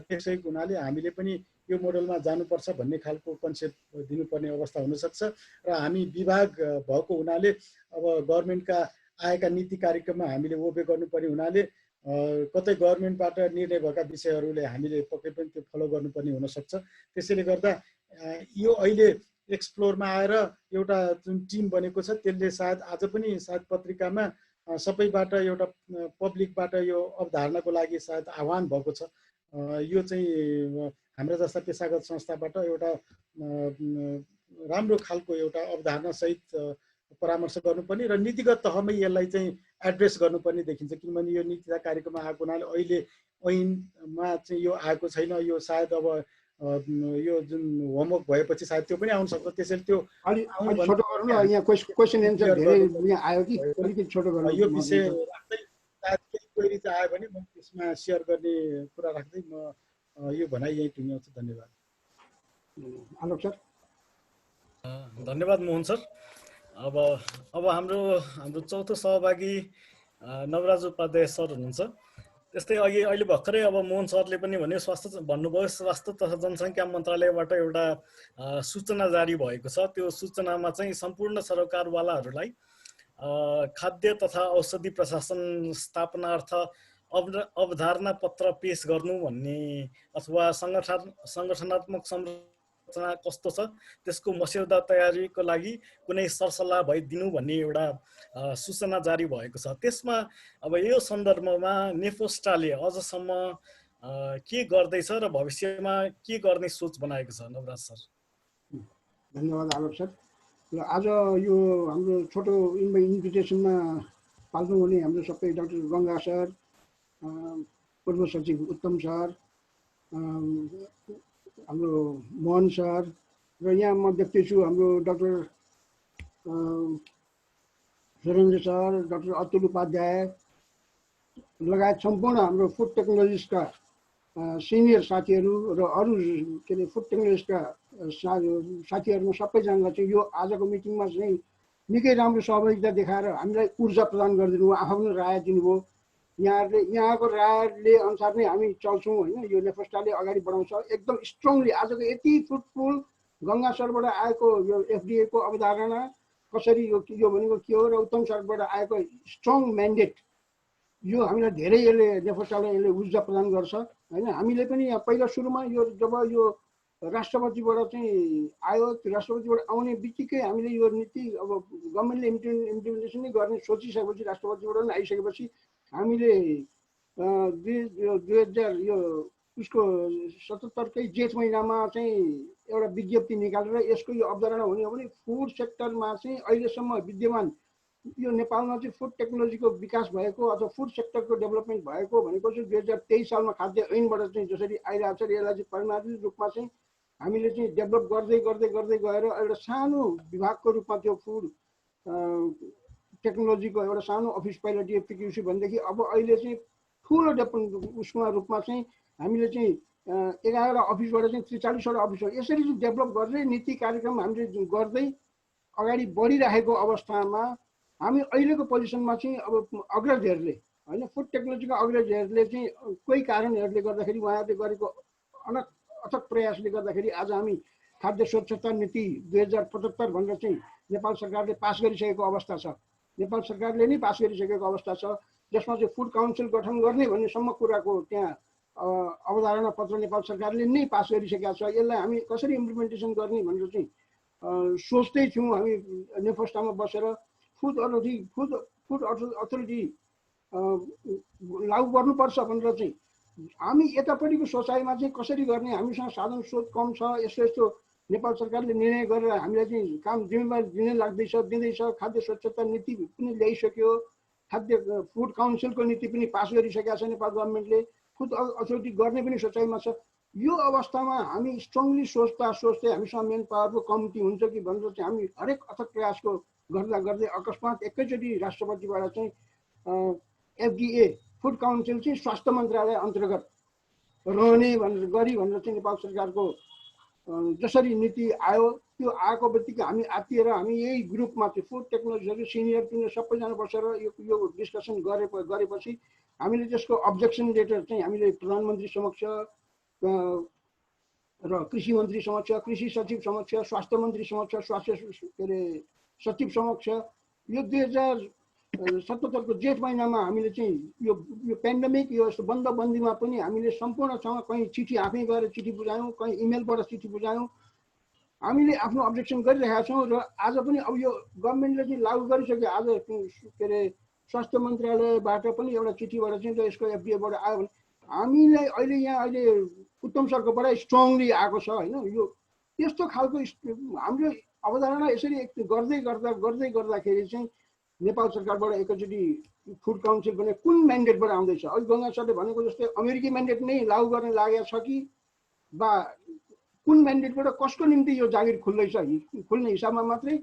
त्यसैको हुनाले हामीले पनि यो मोडलमा जानुपर्छ भन्ने खालको कन्सेप्ट दिनुपर्ने अवस्था हुनसक्छ र हामी विभाग भएको हुनाले अब गभर्मेन्टका आएका नीति कार्यक्रममा हामीले ओबे गर्नुपर्ने हुनाले कतै गभर्मेन्टबाट निर्णय भएका विषयहरूले हामीले पक्कै पनि त्यो फलो गर्नुपर्ने हुनसक्छ। त्यसैले गर्दा यो अहिले एक्सप्लोरमा आएर एउटा जुन टिम बनेको छ त्यसले सायद आज पनि सायद पत्रिकामा सबैबाट एउटा पब्लिकबाट यो अवधारणाको लागि सायद आह्वान भएको छ। यो चाहिँ हाम्रा जस्ता पेसागत संस्थाबाट एउटा राम्रो खालको एउटा अवधारणा सहित परामर्श गर्नुपर्ने र नीतिगत तहमै यसलाई चाहिँ एड्रेस गर्नुपर्ने देखिन्छ। किनभने यो नीति तथा कार्यक्रममा आएको हुनाले अहिले ऐनमा चाहिँ यो आएको छैन। यो सायद अब यो जुन होमवर्क भएपछि सायद त्यो पनि आउन सक्छ। त्यसैले त्यो अलि छोटो गरौँ न, यहाँ क्वेसन एन्सर धेरै यहाँ आयो कि अलिकति छोटो गरौँ। यो विषय राख्दै सायद केही क्वेरी चाहिँ आयो भने म त्यसमा सेयर गर्ने कुरा राख्दै म यो भनाइ यही टुङ्ग्याउँछु। धन्यवाद। आलोक सर। धन्यवाद मोहन सर। अब हाम्रो चौथो सहभागी नवराज उपाध्याय सर हुनुहुन्छ। त्यस्तै अहिले भर्खरै अब मोहन सरले पनि भन्यो भन्नुभयो स्वास्थ्य तथा जनसङ्ख्या मन्त्रालयबाट एउटा सूचना जारी भएको छ। त्यो सूचनामा चाहिँ सम्पूर्ण सरकारवालाहरूलाई खाद्य तथा औषधि प्रशासन स्थापनार्थ अवधारणा पत्र पेश गर्नु भन्ने अथवा सङ्गठनात्मक संरचना कस्तो छ त्यसको मस्यौदा तयारीको लागि कुनै सरसल्लाह भइदिनु भन्ने एउटा सूचना जारी भएको छ। त्यसमा अब यो सन्दर्भमा नेफोस्टाले अझसम्म के गर्दैछ र भविष्यमा के गर्ने सोच बनाएको छ? नवराज सर। धन्यवाद आलोक सर। र आज यो हाम्रो छोटो इन्भिटेसनमा पाल्नु हुने हाम्रो सबै डाक्टर गङ्गा सर, पूर्व सचिव उत्तम सर, हाम्रो मोहन सर र यहाँ म देख्दैछु हाम्रो doctor Surendra sir, doctor Atul Upadhyay लगायत सम्पूर्ण हाम्रो फुड टेक्नोलोजिसका सिनियर साथीहरू र अरू के अरे फुड टेक्नोलोजिसका साथीहरूमा सबैजनालाई चाहिँ यो आजको मिटिङमा चाहिँ निकै राम्रो सहभागिता देखाएर हामीलाई ऊर्जा प्रदान गरिदिनु भयो, आफ्नो राय दिनुभयो। यहाँको रायले अनुसार नै हामी चल्छौँ होइन। यो नेफोस्टाले अगाडि बढाउँछ एकदम स्ट्रङली। आजको यति फ्रुटफुल गङ्गा सरबाट आएको यो एफडिएको अवधारणा कसरी यो भनेको के हो र उत्तम सरबाट आएको स्ट्रङ म्यान्डेट यो हामीलाई धेरै यसले नेफोस्टालाई यसले ऊर्जा प्रदान गर्छ होइन। हामीले पनि पहिला सुरुमा यो जब यो राष्ट्रपतिबाट चाहिँ आयो, त्यो राष्ट्रपतिबाट आउने बित्तिकै हामीले यो नीति अब गभर्मेन्टले इम्प्लिमेन्टेसन नै गर्ने सोचिसकेपछि राष्ट्रपतिबाट पनि आइसकेपछि हामीले 2000 यो उसको 77कै जेठ महिनामा चाहिँ एउटा विज्ञप्ति निकालेर यसको यो अवधारणा हुने हो भने फुड सेक्टरमा चाहिँ अहिलेसम्म विद्यमान यो नेपालमा चाहिँ फुड टेक्नोलोजीको विकास भएको अथवा फुड सेक्टरको डेभलपमेन्ट भएको भनेको चाहिँ 2023 सालमा खाद्य ऐनबाट चाहिँ जसरी आइरहेको छ यसलाई चाहिँ परिमार्जित रूपमा चाहिँ हामीले चाहिँ डेभलप गर्दै गर्दै गर्दै गएर एउटा सानो विभागको रूपमा त्यो फुड टेक्नोलोजीको एउटा सानो अफिस पहिला डिएफटिक्युसी भनेदेखि अब अहिले चाहिँ ठुलो उसमा रूपमा चाहिँ हामीले चाहिँ 11वटा अफिसबाट चाहिँ 43वटा अफिसहरू यसरी चाहिँ डेभलप गर्दै नीति कार्यक्रम हामीले गर्दै अगाडि बढिरहेको अवस्थामा हामी अहिलेको पोजिसनमा चाहिँ अब अग्रजहरूले होइन फुड टेक्नोलोजीका अग्रजहरूले चाहिँ कोही कारणहरूले गर्दाखेरि उहाँहरूले गरेको अथक प्रयासले गर्दाखेरि आज हामी खाद्य स्वच्छता नीति 2075 भनेर चाहिँ नेपाल सरकारले पास गरिसकेको अवस्था छ। नेपाल सरकारले नै पास गरिसकेको अवस्था छ जसमा चाहिँ फुड काउन्सिल गठन गर्ने भन्नेसम्म कुराको त्यहाँ अवधारणा पत्र नेपाल सरकारले नै पास गरिसकेका छ। यसलाई हामी कसरी इम्प्लिमेन्टेसन गर्ने भनेर चाहिँ सोच्दै थियौँ हामी नेफोस्टामा बसेर। फुड अथोरिटी लागू गर्नुपर्छ भनेर चाहिँ हामी यतापट्टिको सोचाइमा चाहिँ कसरी गर्ने, हामीसँग साधन स्रोत कम छ, यस्तो यस्तो नेपाल सरकारले निर्णय गरेर हामीलाई चाहिँ काम जिम्मेवारी दिनै दिँदैछ। खाद्य स्वच्छता नीति पनि ल्याइसक्यो, खाद्य फुड काउन्सिलको नीति पनि पास गरिसकेका छ नेपाल गभर्मेन्टले, फुड अथोरिटी गर्ने पनि सोचाइमा छ। यो अवस्थामा हामी स्ट्रङली सोच्दै हामीसँग मेन पावरको कमिटी हुन्छ कि भनेर चाहिँ हामी हरेक अथक प्रयासको गर्दै अकस्मात एकैचोटि राष्ट्रपतिबाट चाहिँ एफडिए फुड काउन्सिल चाहिँ स्वास्थ्य मन्त्रालय अन्तर्गत रहने भनेर चाहिँ नेपाल सरकारको जसरी नीति आयो त्यो आएको बित्तिकै हामी आत्तिएर हामी यही ग्रुपमा चाहिँ फुड टेक्नोलोजीहरू सिनियर सबैजना बसेर यो डिस्कसन गरेपछि हामीले त्यसको अब्जेक्सन लेटर चाहिँ हामीले प्रधानमन्त्री समक्ष र कृषि मन्त्री समक्ष, कृषि सचिव समक्ष, स्वास्थ्य मन्त्री समक्ष, स्वास्थ्य के अरे सचिव समक्ष यो 2077 को जेठ महिनामा हामीले चाहिँ यो पेन्डेमिक यो यस्तो बन्दबन्दीमा पनि हामीले सम्पूर्णसँग कहीँ चिठी आफै गएर चिठी बुझायौँ, कहीँ इमेलबाट चिठी बुझायौँ हामीले आफ्नो अब्जेक्सन गरिरहेका छौँ र आज पनि अब यो गभर्मेन्टले चाहिँ लागू गरिसक्यो। आज के अरे स्वास्थ्य मन्त्रालयबाट पनि एउटा चिठीबाट चाहिँ र यसको एफडिएबाट आयो भने हामीलाई अहिले यहाँ अहिले उत्तम सरकोबाट स्ट्रङली आएको छ होइन। यो त्यस्तो खालको हाम्रो अवधारणा यसरी गर्दै गर्दाखेरि चाहिँ नेपाल सरकारबाट एकैचोटि फुड काउन्सिल भने कुन म्यान्डेटबाट आउँदैछ? अहिले गङ्गा सरले भनेको जस्तै अमेरिकी म्यान्डेट नै लागू गर्न लागेको छ कि बा कुन म्यान्डेटबाट कसको निम्ति यो जागिर खुल्दैछ? खुल्ने हिसाबमा मात्रै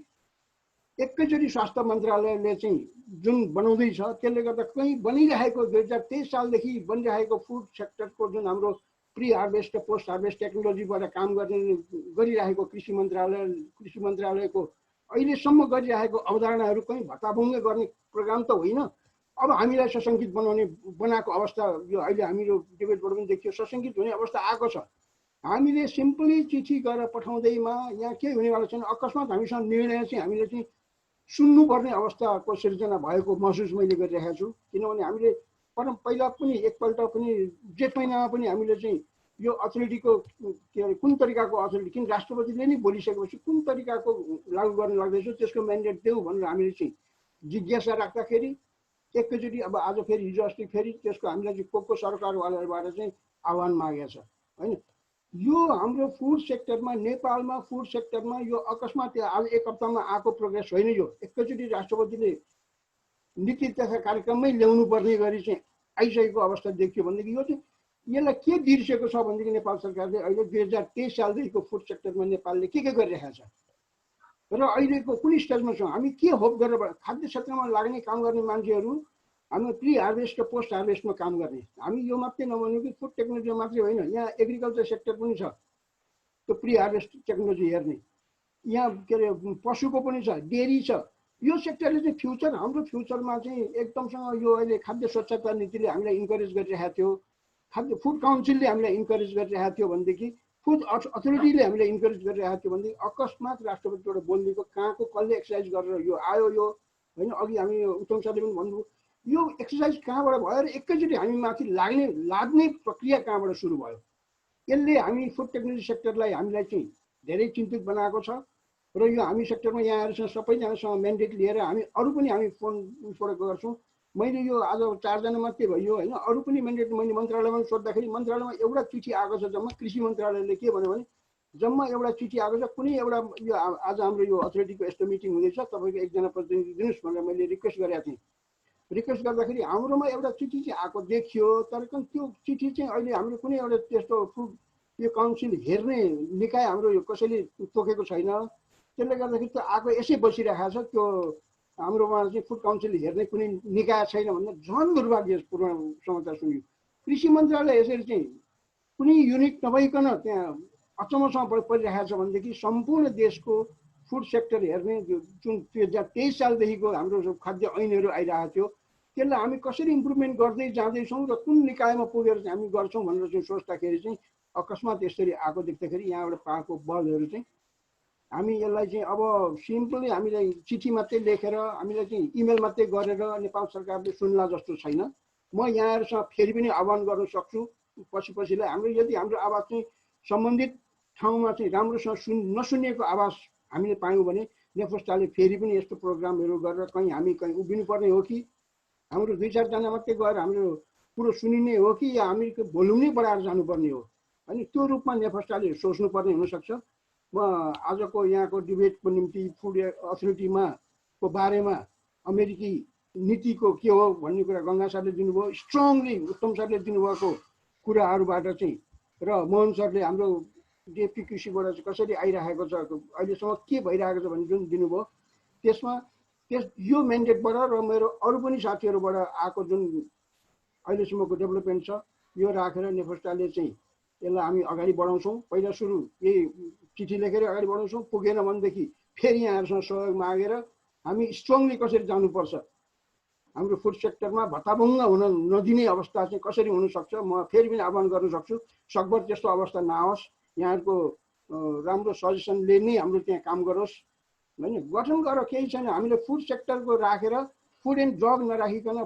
एकैचोटि स्वास्थ्य मन्त्रालयले चाहिँ जुन बनाउँदैछ त्यसले गर्दा कहीँ बनिरहेको 2023 सालदेखि बनिरहेको फुड सेक्टरको जुन हाम्रो प्री हार्भेस्ट र पोस्ट हार्भेस्ट टेक्नोलोजीबाट काम गरिरहेको कृषि मन्त्रालयको अहिलेसम्म गरिरहेको अवधारणाहरू कहीँ भत्ताभङ्ग गर्ने प्रोग्राम त होइन। अब हामीलाई सशङ्कित बनाएको अवस्था यो अहिले हाम्रो डिबेटबाट पनि देखियो, सशङ्कित हुने अवस्था आएको छ। हामीले सिम्पली चिठी गरेर पठाउँदैमा यहाँ के हुनेवाला छैन। अकस्मात हामीसँग निर्णय चाहिँ हामीले चाहिँ सुन्नुपर्ने अवस्थाको सिर्जना भएको महसुस मैले गरिरहेको छु। किनभने हामीले पहिला पनि एकपल्ट पनि जेठ महिनामा पनि हामीले चाहिँ यो अथोरिटीको के अरे कुन तरिकाको अथोरिटी, किन राष्ट्रपतिले नै बोलिसकेपछि कुन तरिकाको लागू गर्न लाग्दैछ त्यसको म्यान्डेट देऊ भनेर हामीले चाहिँ जिज्ञासा राख्दाखेरि एकैचोटि अब आज फेरि हिजो अस्ति फेरि त्यसको हामीलाई चाहिँ को सरकारवालाबाट चाहिँ आह्वान मागेको छ होइन। यो हाम्रो फुड सेक्टरमा नेपालमा फुड सेक्टरमा यो अकस्मात आज एक हप्तामा आएको प्रोग्रेस होइन। यो एकैचोटि राष्ट्रपतिले नीति तथा कार्यक्रममै ल्याउनु पर्ने गरी चाहिँ आइसकेको अवस्था देखियो भनेदेखि यो चाहिँ यसलाई के बिर्सेको छ भनेदेखि नेपाल सरकारले अहिले 2023 सालदेखिको फुड सेक्टरमा नेपालले के गरिरहेको छ र अहिलेको कुन स्टेजमा छौँ हामी, के होप गरेर खाद्य क्षेत्रमा लाग्ने काम गर्ने मान्छेहरू हामी प्री हार्भेस्ट र पोस्ट हार्भेस्टमा काम गर्ने। हामी यो मात्रै नभनौँ कि फुड टेक्नोलोजी मात्रै होइन, यहाँ एग्रिकल्चर सेक्टर पनि छ त्यो प्री हार्भेस्ट टेक्नोलोजी हेर्ने, यहाँ के अरे पशुको पनि छ, डेरी छ। यो सेक्टरले चाहिँ फ्युचर हाम्रो फ्युचरमा चाहिँ एकदमसँग यो अहिले खाद्य स्वच्छता नीतिले हामीलाई इन्करेज गरिरहेको थियो, खाद्य फुड काउन्सिलले हामीलाई इन्करेज गरिरहेको थियो भनेदेखि, फुड अथोरिटीले हामीलाई इन्करेज गरिरहेको थियो भनेदेखि अकस्मात राष्ट्रपतिबाट बोलिदिएको कहाँको कसले एक्सर्साइज गरेर यो आयो यो होइन। अघि हामी उत्तम सरले पनि भन्नुभयो यो एक्सर्साइज कहाँबाट भयो र एकैचोटि हामी माथि लाग्ने प्रक्रिया कहाँबाट सुरु भयो। यसले हामी फुड टेक्नोलोजी सेक्टरलाई हामीलाई चाहिँ धेरै चिन्तित बनाएको छ र यो हामी सेक्टरमा यहाँहरूसँग सबैजनासँग म्यान्डेट लिएर हामी अरू पनि हामी फोनबाट गर्छौँ। मैले यो आज 4 जना मात्रै भयो होइन, अरू पनि म्यान्डेट मैले मन्त्रालयमा सोद्धाखेरि मन्त्रालयमा एउटा चिठी आएको छ जम्मा। कृषि मन्त्रालयले के भन्यो भने जम्मा एउटा चिठी आएको छ, कुनै एउटा यो आज हाम्रो यो अथोरिटीको यस्तो मिटिङ हुँदैछ तपाईँको एकजना प्रतिनिधि दिनुहोस् भनेर मैले रिक्वेस्ट गरेको थिएँ। रिक्वेस्ट गर्दाखेरि हाम्रोमा एउटा चिठी चाहिँ आएको देखियो, तर त्यो चिठी चाहिँ अहिले हाम्रो कुनै एउटा त्यस्तो फुड यो काउन्सिल हेर्ने निकाय हाम्रो यो कसैले तोकेको छैन। त्यसले गर्दाखेरि त्यो आएको यसै बसिरहेको छ, त्यो हाम्रोमा चाहिँ फुड काउन्सिल हेर्ने कुनै निकाय छैन भन्दा झन् दुर्भाग्यपूर्ण समाचार सुन्यो। कृषि मन्त्रालय यसरी चाहिँ कुनै युनिट नभइकन त्यहाँ अचम्मसँग परिरहेको छ भनेदेखि सम्पूर्ण देशको फुड सेक्टर हेर्ने जुन 2023 सालदेखिको हाम्रो खाद्य ऐनहरू आइरहेको थियो त्यसलाई हामी कसरी इम्प्रुभमेन्ट गर्दै जाँदैछौँ र कुन निकायमा पुगेर चाहिँ हामी गर्छौँ भनेर चाहिँ सोच्दाखेरि चाहिँ अकस्मात यसरी आएको देख्दाखेरि यहाँबाट पाएको बलहरू चाहिँ हामी यसलाई चाहिँ अब सिम्पली हामीलाई चिठी मात्रै लेखेर हामीलाई चाहिँ इमेल मात्रै गरेर नेपाल सरकारले सुन्ला जस्तो छैन। म यहाँहरूसँग फेरि पनि आह्वान गर्न सक्छु पछिलाई हाम्रो यदि हाम्रो आवाज चाहिँ सम्बन्धित ठाउँमा चाहिँ राम्रोसँग नसुनिएको आवाज हामीले पायौँ भने नेफोस्टाले फेरि पनि यस्तो प्रोग्रामहरू गरेर कहीँ उभिनु पर्ने हो कि हाम्रो 2-4 जना मात्रै गएर हाम्रो कुरो सुनिने हो कि या हामी भोल्युम नै बढाएर जानुपर्ने हो अनि त्यो रूपमा नेफोस्टाले सोच्नुपर्ने हुनसक्छ। म आजको यहाँको डिबेटको निम्ति फुड अथोरिटीमा को बारेमा अमेरिकी नीतिको के हो भन्ने कुरा गङ्गा सरले दिनुभयो, स्ट्रङली उत्तम सरले दिनुभएको कुराहरूबाट चाहिँ र मोहन सरले हाम्रो डिएफपी कृषिबाट चाहिँ कसरी आइरहेको छ अहिलेसम्म के भइरहेको छ भन्ने जुन दिनुभयो त्यसमा यो म्यान्डेटबाट र मेरो अरू पनि साथीहरूबाट आएको जुन अहिलेसम्मको डेभलपमेन्ट छ यो राखेर नेफोस्टाले चाहिँ यसलाई हामी अगाडि बढाउँछौँ। पहिला सुरु यही चिठी लेखेर अगाडि बढाउँछौँ, पुगेन भनेदेखि फेरि यहाँहरूसँग सहयोग मागेर हामी स्ट्रङली कसरी जानुपर्छ, हाम्रो फुड सेक्टरमा भत्ताभङ्ग हुन नदिने अवस्था चाहिँ कसरी हुनसक्छ म फेरि पनि आह्वान गर्न सक्छु। सकभर त्यस्तो अवस्था नआओस्, यहाँहरूको राम्रो सजेसनले नै हाम्रो त्यहाँ काम गरोस् होइन। गठन गरेर केही छैन, हामीले फुड सेक्टरको राखेर फुड एन्ड ड्रग नराखिकन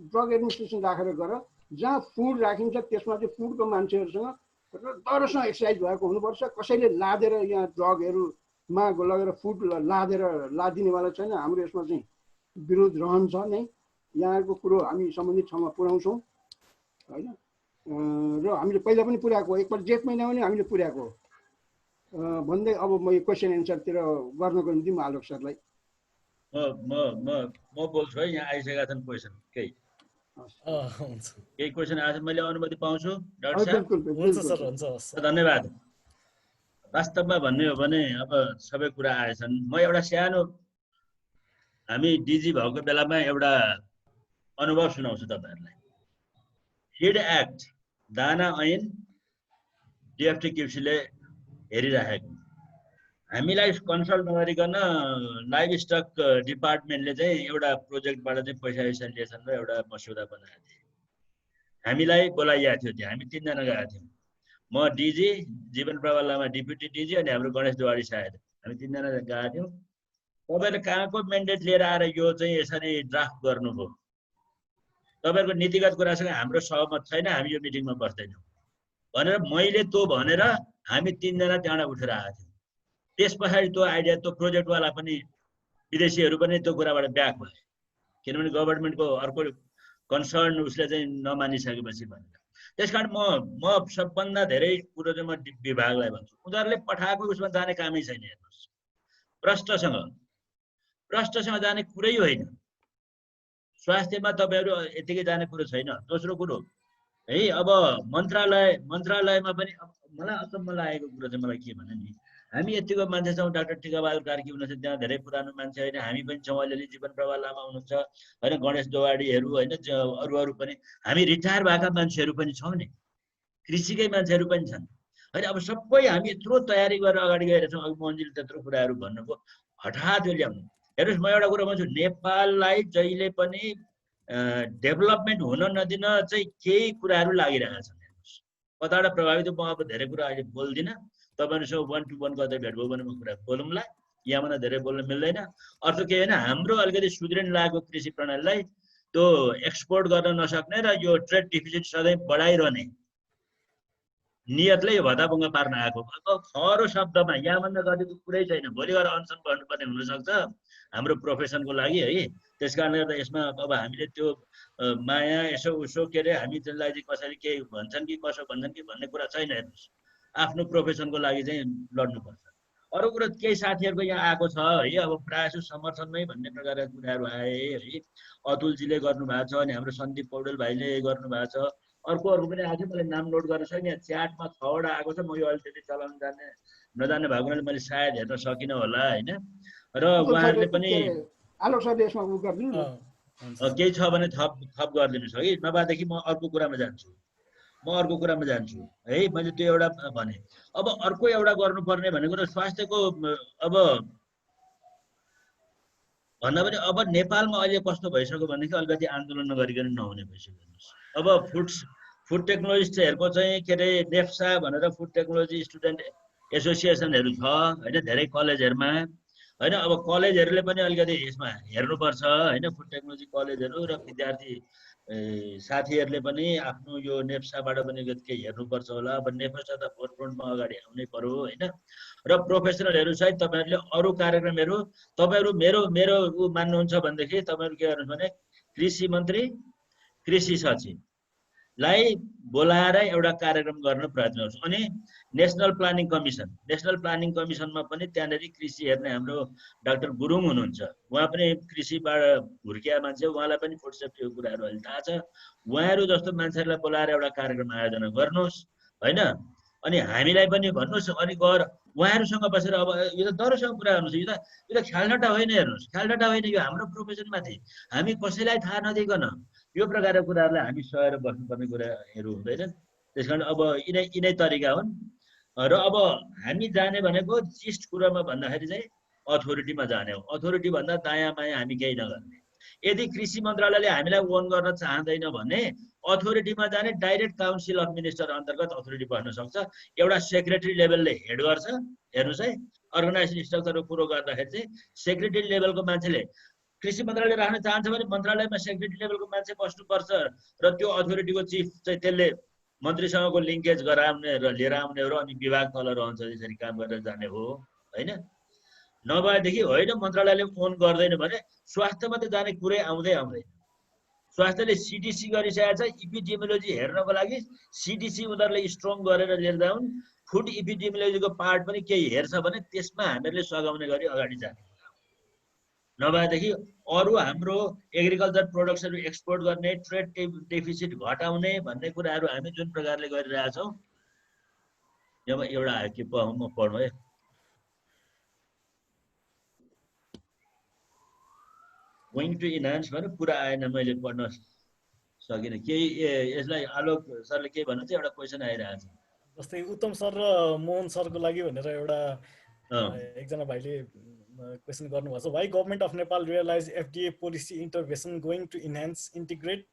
ड्रग एडमिनिस्ट्रेसन राखेर गर, जहाँ फुड राखिन्छ त्यसमा चाहिँ फुडको मान्छेहरूसँग र डरसँग एक्सर्साइज भएको हुनुपर्छ। कसैले लादेर यहाँ ड्रगहरूमा लगेर फुड लादेर लादिनेवाला छैन। हाम्रो यसमा चाहिँ विरोध रहन्छ नै। यहाँको कुरो हामी सम्बन्धित ठाउँमा पुर्याउँछौँ होइन। र हामीले पहिला पनि पुर्याएको एकपल्ट जेठ महिनामा पनि हामीले पुर्याएको भन्दै अब म यो क्वेसन एन्सरतिर गर्नको निम्ति म आलोक सरलाई म बोल्छु है। यहाँ आइसकेका छन् क्वेसन केही हुन्छ केही क्वेसन आएछ। मैले अनुमति पाउँछु डाक्टर साहब? हुन्छ सर, हुन्छ, हस्। धन्यवाद। वास्तवमा भन्ने हो भने अब सबै कुरा आएछन्। म एउटा सानो हामी डिजी भएको बेलामा एउटा अनुभव सुनाउँछु तपाईँहरूलाई। फिड एक्ट दाना ऐन डिएफटी क्युसीले हेरिराखेको। हामीलाई कन्सल्ट नगरिकन लाइभ स्टक डिपार्टमेन्टले चाहिँ एउटा प्रोजेक्टबाट चाहिँ पैसा लिएछन् र एउटा मस्यौदा बनाएको थिए। हामीलाई बोलाइएको थियो त्यहाँ। हामी 3 जना गएका थियौँ। म डिजी, जीवन प्रवाह लामा डिप्युटी डिजी अनि हाम्रो गणेश देवाडी सायद। हामी 3 जना गएका थियौँ। तपाईँले कहाँको मेन्डेट लिएर आएर यो चाहिँ यसरी ड्राफ्ट गर्नुभयो? तपाईँहरूको नीतिगत कुरासँग हाम्रो सहमत छैन, हामी यो मिटिङमा बस्दैनौँ भनेर मैले त्यो भनेर हामी 3 जना त्यहाँबाट उठेर आएका थियौँ। त्यस पछाडि त्यो आइडिया, त्यो प्रोजेक्टवाला पनि विदेशीहरू पनि त्यो कुराबाट ब्याक भए, किनभने गभर्मेन्टको अर्को कन्सर्न उसले चाहिँ नमानिसकेपछि भनेर। त्यस कारण म सबभन्दा धेरै कुरो चाहिँ म विभागलाई भन्छु, उनीहरूले पठाएको उसमा जाने कामै छैन। हेर्नुहोस्, भ्रष्टसँग जाने कुरै होइन। स्वास्थ्यमा तपाईँहरू यतिकै जाने कुरो छैन। दोस्रो कुरो है, अब मन्त्रालयमा पनि मलाई अचम्म लागेको कुरो चाहिँ मलाई के भने नि, हामी यतिको मान्छे छौँ। डाक्टर टिकाबहादुर कार्की हुनुहुन्छ, त्यहाँ धेरै पुरानो मान्छे होइन। हामी पनि छौँ, अलिअलि जीवन प्रवाह लामा हुनुहुन्छ होइन, गणेश देवाडीहरू होइन, अरू पनि हामी रिटायर भएका मान्छेहरू पनि छौँ नि, कृषिकै मान्छेहरू पनि छन् होइन। अब सबै हामी यत्रो तयारी गरेर अगाडि गएर छौँ। अघि मोहनजीले त्यत्रो कुराहरू भन्नुभयो, हठात यो ल्याउनु। हेर्नुहोस्, म एउटा कुरा भन्छु, नेपाललाई जहिले पनि डेभलपमेन्ट हुन नदिन चाहिँ केही कुराहरू लागिरहेका छन्। हेर्नुहोस्, कताबाट प्रभावित। म अब धेरै कुरा अहिले बोल्दिनँ, तपाईँहरूसँग 1 to 1 गर्दै भेट भयो भने म कुरा बोलौँला। यहाँबाट धेरै बोल्न मिल्दैन। अर्थ के होइन, हाम्रो अलिकति सुध्रिन लागेको कृषि प्रणालीलाई त्यो एक्सपोर्ट गर्न नसक्ने र यो ट्रेड डिफिसिट सधैँ बढाइरहने नियतले यो भत्ताभुङ्गा पार्न आएको। अब खरो शब्दमा यहाँभन्दा गतिको कुरै छैन। भोलि गएर अनसन गर्नुपर्ने हुनसक्छ हाम्रो प्रोफेसनको लागि है। त्यस कारणले गर्दा यसमा अब हामीले त्यो माया यसो उसो के अरे हामी त्यसलाई चाहिँ कसरी के भन्छन् कि कसो भन्छन् कि भन्ने कुरा छैन। हेर्नुहोस्, आफ्नो प्रोफेसनको लागि चाहिँ लड्नुपर्छ। अरू कुरो केही साथीहरूको यहाँ आएको छ है, अब प्रायः जसो समर्थनमै भन्ने प्रकारका कुराहरू आए है। अतुलजीले गर्नुभएको छ, अनि हाम्रो सन्दीप पौडेल भाइले गर्नुभएको छ, अर्को पनि आएको थियो। मैले नाम नोट गर्न सक्ने, यहाँ च्याटमा 6 वटा आएको छ। म यो अलिकति चलाउन नजान्ने भएको हुनाले मैले सायद हेर्न सकिनँ होला होइन। र उहाँहरूले पनि आलोक सरले यसमा उ गरिदिनु न, केही छ भने थप गरिदिनुहोस् है। नभएदेखि म अर्को कुरामा जान्छु है। मैले त्यो एउटा भने। अब अर्को एउटा गर्नुपर्ने भनेको त स्वास्थ्यको अब भन्दा पनि अब नेपालमा अहिले कस्तो भइसक्यो भनेदेखि अलिकति आन्दोलन नगरिकन नहुने भइसक्यो। अब फुड टेक्नोलोजिस्टहरूको चाहिँ के अरे नेफ्सा भनेर फुड टेक्नोलोजी स्टुडेन्ट एसोसिएसनहरू छ होइन, धेरै कलेजहरूमा होइन। अब कलेजहरूले पनि अलिकति यसमा हेर्नुपर्छ होइन, फुड टेक्नोलोजी कलेजहरू र विद्यार्थी साथीहरूले पनि आफ्नो यो नेफ्साबाट पनि केही हेर्नुपर्छ होला। अब नेफ्सा त फोरफ्रन्टमा अगाडि आउनै पर्यो होइन। र प्रोफेसनलहरू सहित तपाईँहरूले अरू कार्यक्रमहरू तपाईँहरू मेरो ऊ मान्नुहुन्छ भनेदेखि तपाईँहरू के गर्नुहोस् भने कृषि मन्त्री, कृषि सचिवलाई बोलाएर एउटा कार्यक्रम गर्न प्रयत्न गर्छु। अनि नेसनल प्लानिङ कमिसनमा पनि त्यहाँनिर कृषि हेर्ने हाम्रो डाक्टर गुरुङ हुनुहुन्छ, उहाँ पनि कृषिबाट हुर्किया मान्छे, उहाँलाई पनि फुड सेफ्टीको कुराहरू अहिले थाहा छ। उहाँहरू जस्तो मान्छेहरूलाई बोलाएर एउटा कार्यक्रम आयोजना गर्नुहोस् होइन। अनि हामीलाई पनि भन्नुहोस्, अनि गएर उहाँहरूसँग बसेर अब यो त डरसँग कुरा गर्नुहोस्। यो त ख्यालडटा होइन। हेर्नुहोस्, ख्यालडटा होइन, यो हाम्रो प्रोफेसनमाथि हामी कसैलाई थाहा नदिकन यो प्रकारका कुराहरूलाई हामी सहेर बस्नुपर्ने कुराहरू हुँदैनन्। त्यस कारण अब यिनै तरिका हुन्। र अब हामी जाने भनेको चिस्ट कुरामा भन्दाखेरि चाहिँ अथोरिटीमा जाने हो। अथोरिटी भन्दा दायाँ बायाँ हामी केही नगर्ने। यदि कृषि मन्त्रालयले हामीलाई ओन गर्न चाहँदैन भने अथोरिटीमा जाने, डाइरेक्ट काउन्सिल अफ मिनिस्टर अन्तर्गत अथोरिटी बस्न सक्छ। एउटा सेक्रेटरी लेभलले हेड गर्छ। हेर्नुहोस् है, अर्गनाइजेसन स्ट्रक्चरको कुरो गर्दाखेरि चाहिँ सेक्रेटरी लेभलको मान्छेले कृषि मन्त्रालय राख्न चाहन्छ भने मन्त्रालयमा सेक्रेटरी लेभलको मान्छे बस्नुपर्छ र त्यो अथोरिटीको चिफ चाहिँ त्यसले मन्त्रीसँगको लिङ्केज गराउने र लिएर आउने हो र अनि विभाग तल रहन्छ यसरी काम गरेर जाने हो हैन। नभएदेखि होइन मन्त्रालयले ओन गर्दैन भने स्वास्थ्यमा त जाने कुरै आउँदैन। स्वास्थ्यले सिडिसी गरिसकेको छ, इपिडेमियोलोजी हेर्नको लागि सिडिसी उनीहरूले स्ट्रङ गरेर लिएर जाउन्। फुड इपिडेमियोलोजीको पार्ट पनि केही हेर्छ भने त्यसमा हामीहरूले सघाउने गरी अगाडि जाने। नभएदेखि अरू हाम्रो एग्रिकल्चर प्रोडक्ट्सहरू एक्सपोर्ट गर्ने, ट्रेड डेफिसिट घटाउने भन्ने कुराहरू हामी जुन प्रकारले गरिरहेछौँ, अब एउटा आयो कि म पढ्नु है। गोइङ टु इन्हान्स भने पुरा आएन, मैले पढ्न सकिनँ। केही यसलाई आलोक सरले केही भन्नु थियो, एउटा क्वेसन आइरहेको छ। जस्तै उत्तम सर र मोहन सरको लागि भनेर एउटा एकजना भाइले क्वेसन गर्नुभएको छ। Why government of Nepal realize FDA policy intervention going to enhance integrate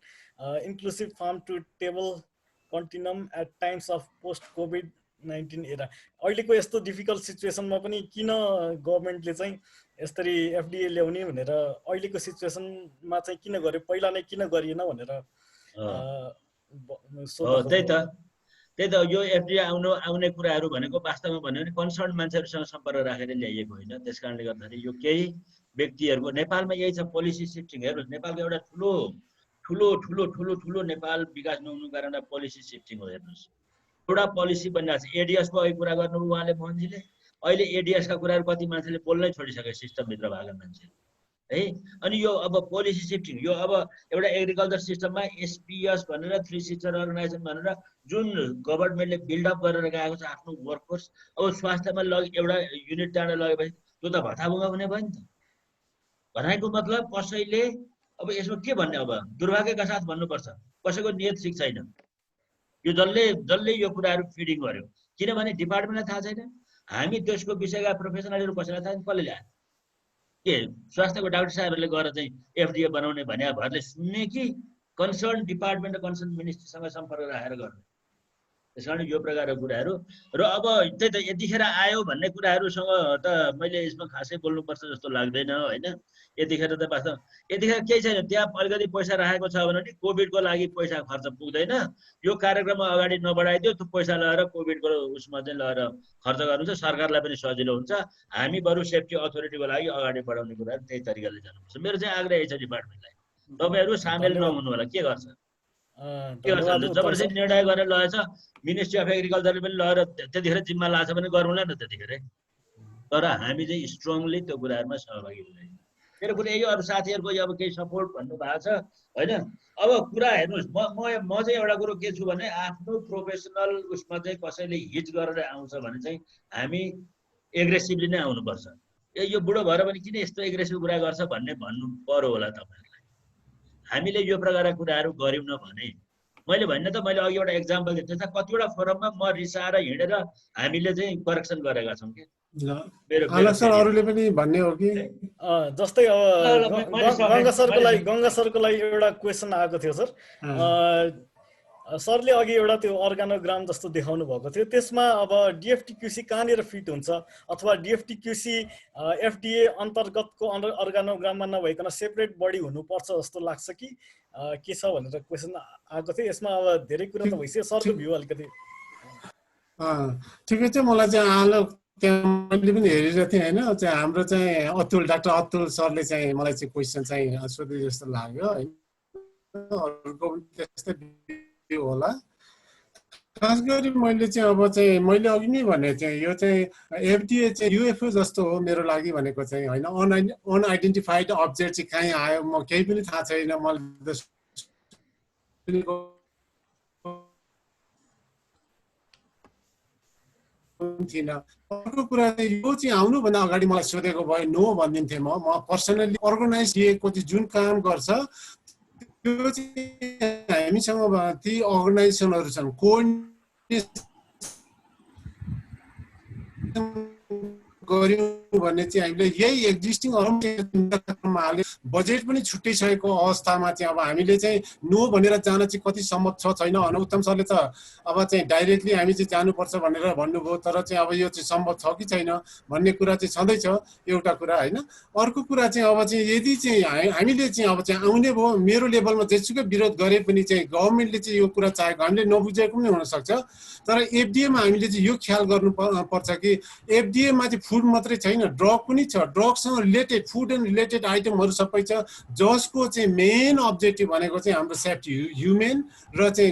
inclusive farm to table continuum at times of post कोभिड-19 एरा। अहिलेको यस्तो डिफिकल्ट सिचुएसनमा पनि किन गभर्मेन्टले चाहिँ यसरी एफडिए ल्याउने भनेर अहिलेको सिचुएसनमा चाहिँ किन गर्यो, पहिला नै किन गरिएन भनेर त्यही त यो एफडिए आउने कुराहरू भनेको वास्तवमा भन्यो भने कन्सर्न मान्छेहरूसँग सम्पर्क राखेर ल्याइएको होइन। त्यस कारणले गर्दाखेरि यो केही व्यक्तिहरूको नेपालमा यही छ पोलिसी सिफ्टिङ। हेर्नुहोस्, नेपालको एउटा ठुलो ठुलो ठुलो ठुलो ठुलो नेपाल विकास नहुनु कारण पोलिसी सिफ्टिङ हो। हेर्नुहोस्, एउटा पोलिसी बनिरहेको छ। एडिएसको अघि कुरा गर्नुभयो उहाँले मोहनजीले, अहिले एडिएसका कुराहरू कति मान्छेले बोल्नै छोडिसके सिस्टमभित्र भएको मान्छे है। अनि यो अब पोलिसी सिफ्टिङ, यो अब एउटा एग्रिकल्चर सिस्टममा एसपिएस भनेर 3 सिस्टर अर्गनाइजेसन भनेर जुन गभर्मेन्टले बिल्डअप गरेर गएको छ आफ्नो वर्कफोर्स, अब स्वास्थ्यमा एउटा युनिट जान लगेपछि त्यो त भत्ताभुङ्गा हुने भयो नि त। भनेको मतलब कसैले अब यसमा के भन्ने, अब दुर्भाग्यका साथ भन्नुपर्छ कसैको नियत ठिक छैन। यो जसले यो कुराहरू फिडिङ गर्यो, किनभने डिपार्टमेन्टलाई थाहा छैन। हामी देशको विषयका प्रोफेसनलहरू कसैलाई थाहा छैन, कसले ल्यायो के स्वास्थ्यको डाक्टर साहबहरूले गएर चाहिँ एफडिए बनाउने भने भरले सुन्ने कि कन्सर्न डिपार्टमेन्ट र कन्सर्न मिनिस्ट्रीसँग सम्पर्क राखेर गर्ने। त्यस कारण यो प्रकारको कुराहरू र अब त्यही त यतिखेर आयो भन्ने कुराहरूसँग त मैले यसमा खासै बोल्नुपर्छ जस्तो लाग्दैन होइन। यतिखेर त वास्तव यतिखेर केही छैन, त्यहाँ अलिकति पैसा राखेको छ भने कोभिडको लागि पैसा खर्च पुग्दैन, यो कार्यक्रममा अगाडि नबढाइदियो, त्यो पैसा लगाएर कोभिडको उसमा चाहिँ लगाएर खर्च गर्नुहुन्छ, सरकारलाई पनि सजिलो हुन्छ। हामी बरु सेफ्टी अथोरिटीको लागि अगाडि बढाउने कुराहरू त्यही तरिकाले जानुपर्छ। मेरो चाहिँ आग्रह छ डिपार्टमेन्टलाई, तपाईँहरू सामेल नहुनु होला। के गर्छ जबरजस्ती निर्णय गरेर लगेछ, मिनिस्ट्री अफ एग्रिकल्चरले पनि लगेर त्यतिखेर जिम्मा लाग्छ भने गरौँला न त्यतिखेरै। तर हामी चाहिँ स्ट्रङली त्यो कुराहरूमा सहभागी हुँदैन। मेरो कुरा यही, अरू साथीहरूको अब केही सपोर्ट भन्नु भएको छ होइन। अब कुरा हेर्नुहोस्, म चाहिँ एउटा कुरो के छु भने आफ्नो प्रोफेसनल उसमा चाहिँ कसैले हिट गरेर आउँछ भने चाहिँ हामी एग्रेसिभली नै आउनुपर्छ। यो बुढो भएर पनि किन यस्तो एग्रेसिभ कुरा गर्छ भन्ने भन्नु पर्यो होला तपाईँहरूलाई। हामीले यो प्रकारका कुराहरू गऱ्यौँ न भने, मैले भन्ने त मैले अघि एउटा एक्जाम्पल दिएँ, त्यसमा कतिवटा फोरममा म रिसाएर हिँडेर हामीले चाहिँ करेक्सन गरेका छौँ कि। अरूले पनि भन्ने हो कि जस्तै अब गङ्गा सरको लागि एउटा क्वेसन आएको थियो सर। सरले अघि एउटा त्यो अर्गानोग्राम जस्तो देखाउनु भएको थियो, त्यसमा अब डिएफटिक्युसी कहाँनिर फिट हुन्छ, अथवा डिएफटिक्युसी एफडिए अन्तर्गतको अर्गानोग्राममा नभइकन सेपरेट बडी हुनुपर्छ जस्तो लाग्छ कि के छ भनेर क्वेसन आएको थियो। यसमा अब धेरै कुरा त भइसक्यो, सरको भ्यू अलिकति। ठिकै छ, मलाई चाहिँ आलोक त्यहाँ मैले पनि हेरेको थिएँ होइन। चाहिँ हाम्रो चाहिँ डाक्टर अतुल सरले चाहिँ मलाई चाहिँ क्वेसन चाहिँ सोधे जस्तो लाग्यो होइन। अरूको पनि त्यस्तै होला। खास गरी मैले चाहिँ अब चाहिँ मैले अघि नै भनेको थिएँ, यो चाहिँ एफडिए चाहिँ युएफओ जस्तो हो मेरो लागि भनेको चाहिँ होइन। अनआइडेन्टिफाइड अब्जेक्ट चाहिँ कहीँ आयो, म केही पनि थाहा छैन, मलाई थिएन। अर्को कुरा चाहिँ यो चाहिँ आउनुभन्दा अगाडि मलाई सोधेको भए नो भनिदिन्थेँ। म पर्सनली अर्गनाइज दिएको चाहिँ जुन काम गर्छ त्यो चाहिँ हामीसँग ती अर्गनाइजेसनहरू छन्, कोअर्डिनेसन गर्यौँ भने चाहिँ हामीले यही एक्जिस्टिङ हाले बजेट पनि छुट्टिसकेको अवस्थामा चाहिँ अब हामीले चाहिँ नो भनेर जान चाहिँ कति सम्मत छ छैन भने उत्तम सरले त अब चाहिँ डाइरेक्टली हामी चाहिँ जानुपर्छ भनेर भन्नुभयो, तर चाहिँ अब यो चाहिँ सम्भव छ कि छैन भन्ने कुरा चाहिँ छँदैछ एउटा कुरा होइन। अर्को कुरा चाहिँ अब चाहिँ यदि चाहिँ हामीले चाहिँ अब चाहिँ आउने भयो, मेरो लेभलमा जेसुकै विरोध गरे पनि चाहिँ गभर्मेन्टले चाहिँ यो कुरा चाहेको हामीले नबुझेको पनि हुनसक्छ, तर एफडिएमा हामीले चाहिँ यो ख्याल गर्नु पर्छ कि एफडिएमा चाहिँ फुड मात्रै छैन, ड्रग पनि छ, ड्रगसँग रिलेटेड फुड एन्ड रिलेटेड आइटमहरू सबै छ, जसको चाहिँ मेन अब्जेक्टिभ भनेको चाहिँ हाम्रो सेफ्टी, ह्युमेन र चाहिँ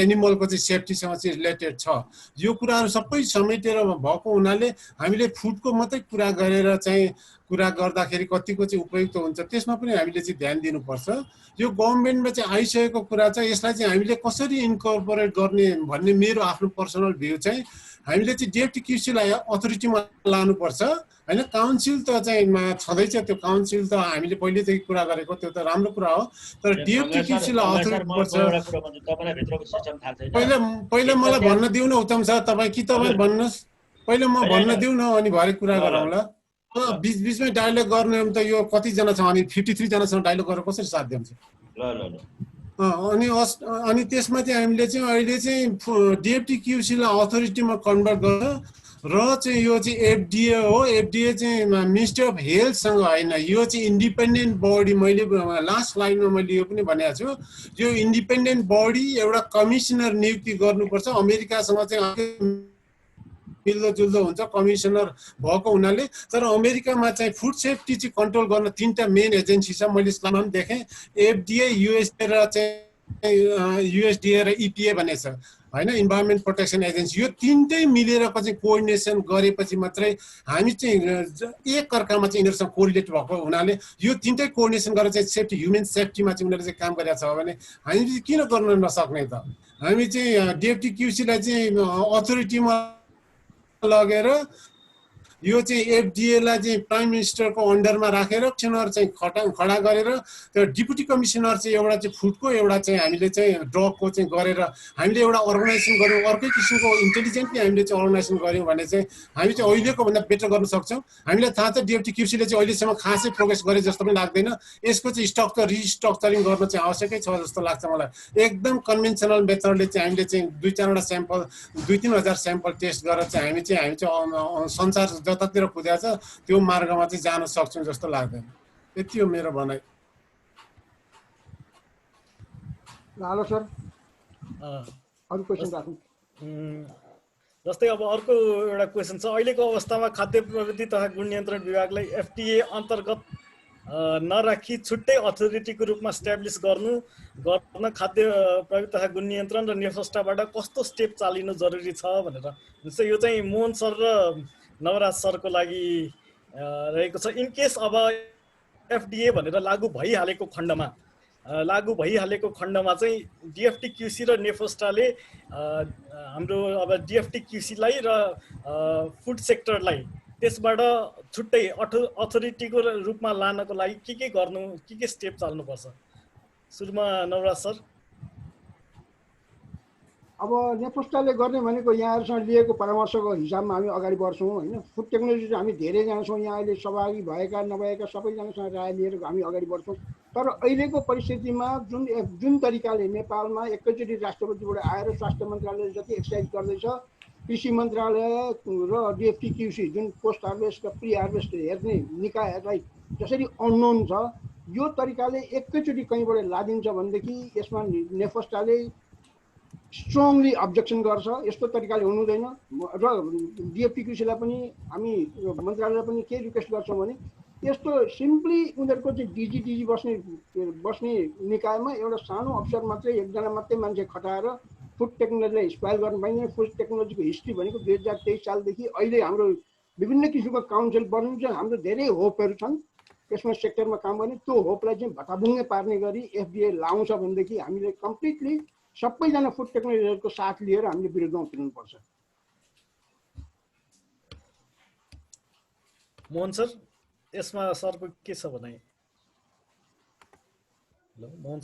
एनिमलको चाहिँ सेफ्टीसँग चाहिँ रिलेटेड छ। यो कुराहरू सबै समेटेर भएको हुनाले हामीले फुडको मात्रै कुरा गरेर चाहिँ कुरा गर्दाखेरि कतिको चाहिँ उपयुक्त हुन्छ त्यसमा पनि हामीले चाहिँ ध्यान दिनुपर्छ। यो गभर्मेन्टमा चाहिँ आइसकेको कुरा छ, यसलाई चाहिँ हामीले कसरी इन्कर्पोरेट गर्ने भन्ने मेरो आफ्नो पर्सनल भ्यू चाहिँ हामीले चाहिँ डिएफटिक्युसीलाई अथोरिटीमा लानुपर्छ होइन। काउन्सिल त चाहिँ छँदैछ, त्यो काउन्सिल त हामीले पहिलेदेखि कुरा गरेको, त्यो त राम्रो कुरा हो, तर डिएफटिक्युसीलाई अथोरिटी पर्छ। पहिला मलाई भन्न दिउ न उत्तम सर, तपाईँ कि तपाईँ भन्नुहोस्, पहिला म भन्न दिउ न अनि भरे कुरा गरौँला। बिचबिचमै डायलग गर्ने त यो कतिजना छ अनि 53 जनासँग डायलग गरेर कसरी साध्य हुन्छ? अनि त्यसमा चाहिँ हामीले चाहिँ अहिले चाहिँ डिएफटिक्युसीलाई अथोरिटीमा कन्भर्ट गरेर र चाहिँ यो चाहिँ एफडिए हो। एफडिए चाहिँ मिनिस्ट्री अफ हेल्थसँग होइन, यो चाहिँ इन्डिपेन्डेन्ट बडी। मैले लास्ट स्लाइडमा मैले यो पनि भनेको छु, यो इन्डिपेन्डेन्ट बडी एउटा कमिसनर नियुक्ति गर्नुपर्छ। अमेरिकासँग चाहिँ मिल्दोजुल्दो हुन्छ कमिसनर भएको हुनाले, तर अमेरिकामा चाहिँ फुड सेफ्टी चाहिँ कन्ट्रोल गर्न 3टा मेन एजेन्सी छ। मैले स्लाइडमा पनि देखेँ, एफडिए, युएसए र चाहिँ युएसडिए र इपिए भन्ने छ होइन, इन्भाइरोमेन्ट प्रोटेक्सन एजेन्सी। यो 3टै मिलेर चाहिँ कोअर्डिनेसन गरेपछि मात्रै हामी चाहिँ एक अर्कामा चाहिँ यिनीहरूसँग कोरिलेट भएको हुनाले यो 3टै कोअर्डिनेसन गरेर चाहिँ सेफ्टी, ह्युमन सेफ्टीमा चाहिँ उनीहरूले चाहिँ काम गरेको छ भने हामी चाहिँ किन गर्न नसक्ने त? हामी चाहिँ डिएफटिक्युसीलाई चाहिँ अथोरिटीमा लगेर यो चाहिँ एफडिएलाई चाहिँ प्राइम मिनिस्टरको अन्डरमा राखेर कमिसनर चाहिँ खडा गरेर त्यो डिप्युटी कमिसनर चाहिँ एउटा चाहिँ फुडको एउटा चाहिँ हामीले चाहिँ ड्रगको चाहिँ गरेर हामीले एउटा अर्गनाइजेसन गऱ्यौँ, अर्कै किसिमको इन्टेलिजेन्टली हामीले चाहिँ अर्गनाइजेसन गऱ्यौँ भने चाहिँ हामी चाहिँ अहिलेको भन्दा बेटर गर्न सक्छौँ। हामीलाई थाहा छ डिएफटिक्युसीले चाहिँ अहिलेसम्म खासै प्रोग्रेस गरे जस्तो पनि लाग्दैन। यसको चाहिँ स्ट्रक्चर रिस्ट्रक्चरिङ गर्न चाहिँ आवश्यकै छ जस्तो लाग्छ मलाई। एकदम कन्भेन्सनल मेथडले चाहिँ हामीले चाहिँ 2-4वटा स्याम्पल 2-3 हजार स्याम्पल टेस्ट गरेर चाहिँ हामी चाहिँ संसार जतातिर कुद्या छ त्यो मार्गमा चाहिँ जान सक्छौँ जस्तो लाग्दैन। यति हो मेरो भनाइ। हेलो सर, अरू क्वेसन राख्नु। जस्तै अब अर्को एउटा क्वेसन छ, अहिलेको अवस्थामा खाद्य प्रविधि तथा गुण नियन्त्रण विभागलाई एफडिए अन्तर्गत नराखी छुट्टै अथोरिटीको रूपमा स्ट्याब्लिस गर्न खाद्य प्रविधि तथा गुण नियन्त्रण र नेफस्टाबाट कस्तो स्टेप चालिनु जरुरी छ भनेर जस्तै यो चाहिँ मोहन सर र नवराज सरको लागि रहेको छ। इन केस अब एफडिए भनेर लागू भइहालेको खण्डमा चाहिँ डिएफटिक्युसी र नेफस्टाले हाम्रो अब डिएफटिक्युसीलाई र फुड सेक्टरलाई त्यसबाट छुट्टै अथोरिटीको रूपमा लानको लागि के स्टेप चाल्नुपर्छ? सुरुमा नवराज सर। अब नेफस्टाले गर्ने भनेको यहाँहरूसँग लिएको परामर्शको हिसाबमा हामी अगाडि बढ्छौँ होइन। फुड टेक्नोलोजी चाहिँ हामी धेरैजना छौँ यहाँ, अहिले सहभागी भएका नभएका सबैजनासँग राय लिएर हामी अगाडि बढ्छौँ। तर अहिलेको परिस्थितिमा जुन तरिकाले नेपालमा एकैचोटि राष्ट्रपतिबाट आएर स्वास्थ्य मन्त्रालयले जति एक्सर्साइज गर्दैछ, कृषि मन्त्रालय र डिएफटिक्युसी जुन पोस्ट हार्भेस्ट र प्री हार्भेस्ट हेर्ने निकायहरूलाई जसरी अननोन छ, यो तरिकाले एकैचोटि कहीँबाट लादिन्छ भनेदेखि यसमा नेफस्टाले स्ट्रङली अब्जेक्सन गर्छ। यस्तो तरिकाले हुनु हुँदैन र डिएफटिक्युसीलाई पनि हामी मन्त्रालयलाई पनि के रिक्वेस्ट गर्छौँ भने यस्तो सिम्पली उनीहरूको चाहिँ डिजी बस्ने निकायमा एउटा सानो अफसर मात्रै, एकजना मात्रै मान्छे खटाएर फुड टेक्नोलोजीलाई स्पाइल गर्नु पाइँदैन। फुड टेक्नोलोजीको हिस्ट्री भनेको 2023 सालदेखि अहिले हाम्रो विभिन्न किसिमको काउन्सिल बनिन्छ। हाम्रो धेरै होपहरू छन् यसमा सेक्टरमा काम गर्ने, त्यो होपलाई चाहिँ भताभुङ्गे पार्ने गरी एफडिए लाउँछ भनेदेखि हामीले कम्प्लिटली सबैजना फुड टेक्नोलोजीको साथ लिएर हामीले विरुद्धमा उत्रिनुपर्छ। मोहन सर, यसमा सरको के छ भनाइ? हेलो मोहन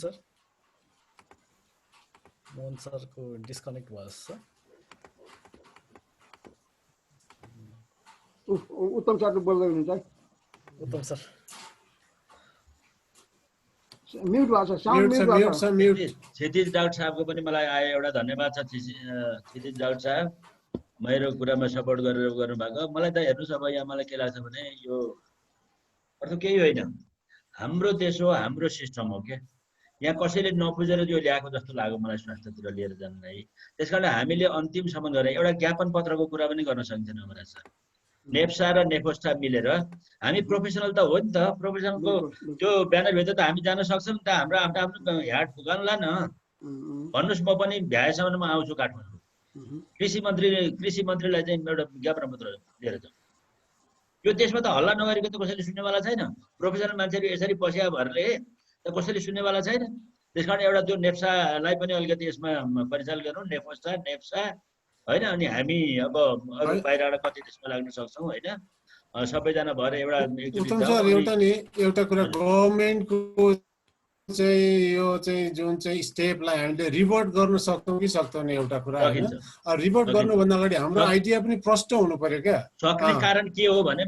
सरको डिस्कनेक्ट भयो सर। उत्तम सरले बोल्दै हुनुहुन्छ। उत्तम सर म्युट भएको छ, साउन्ड म्युट भएको छ। म्युट क्षितिज डाउट साहबको पनि मलाई आयो एउटा धन्यवाद छ क्षितिज डाउट साहब, मेरो कुरामा सपोर्ट गरेर गर्नुभएको। मलाई त हेर्नुहोस् अब यहाँ मलाई के लाग्छ भने यो अर्थ केही होइन, हाम्रो देश हो, हाम्रो सिस्टम हो क्या, यहाँ कसैले नबुझेर यो ल्याएको जस्तो लाग्यो मलाई स्वास्थ्यतिर लिएर जानलाई। त्यस कारण हामीले अन्तिमसम्म गरेर एउटा ज्ञापन पत्रको कुरा पनि गर्न सकिँदैन हमरा सर। नेप्सा र नेफोस्टा मिलेर हामी प्रोफेसनल त हो नि त, प्रोफेसनलको त्यो ब्यानरभित्र त हामी जान सक्छौँ नि त, हाम्रो आफ्नो ह्याट फुकाउला न भन्नुहोस्। म पनि भ्याएसम्म म आउँछु काठमाडौँ, कृषि मन्त्रीलाई चाहिँ एउटा ज्ञापन पत्र लिएर जाउँ। यो देशमा त हल्ला नगरेको त कसैले सुन्नेवाला छैन, प्रोफेसनल मान्छेहरू यसरी पस्या भरले त कसैले सुन्नेवाला छैन। त्यस कारण एउटा त्यो नेप्सालाई पनि अलिकति यसमा परिचालन गरौँ, नेफोस्टा नेप्सा होइन। अनि हामी अब अरू बाहिरबाट कति देशमा लाग्न सक्छौँ होइन, सबैजना भएर एउटा उत्तम सर एउटा कुरा गभर्मेन्टको चाहिँ यो चाहिँ जुन चाहिँ स्टेपलाई हामीले रिभर्ट गर्न सक्छौँ कि सक्दैनौँ एउटा कुरा होइन। रिभर्ट गर्नुभन्दा अगाडि हाम्रो आइडिया पनि प्रष्ट हुनु पर्यो क्या। सक्ने कारण के हो भने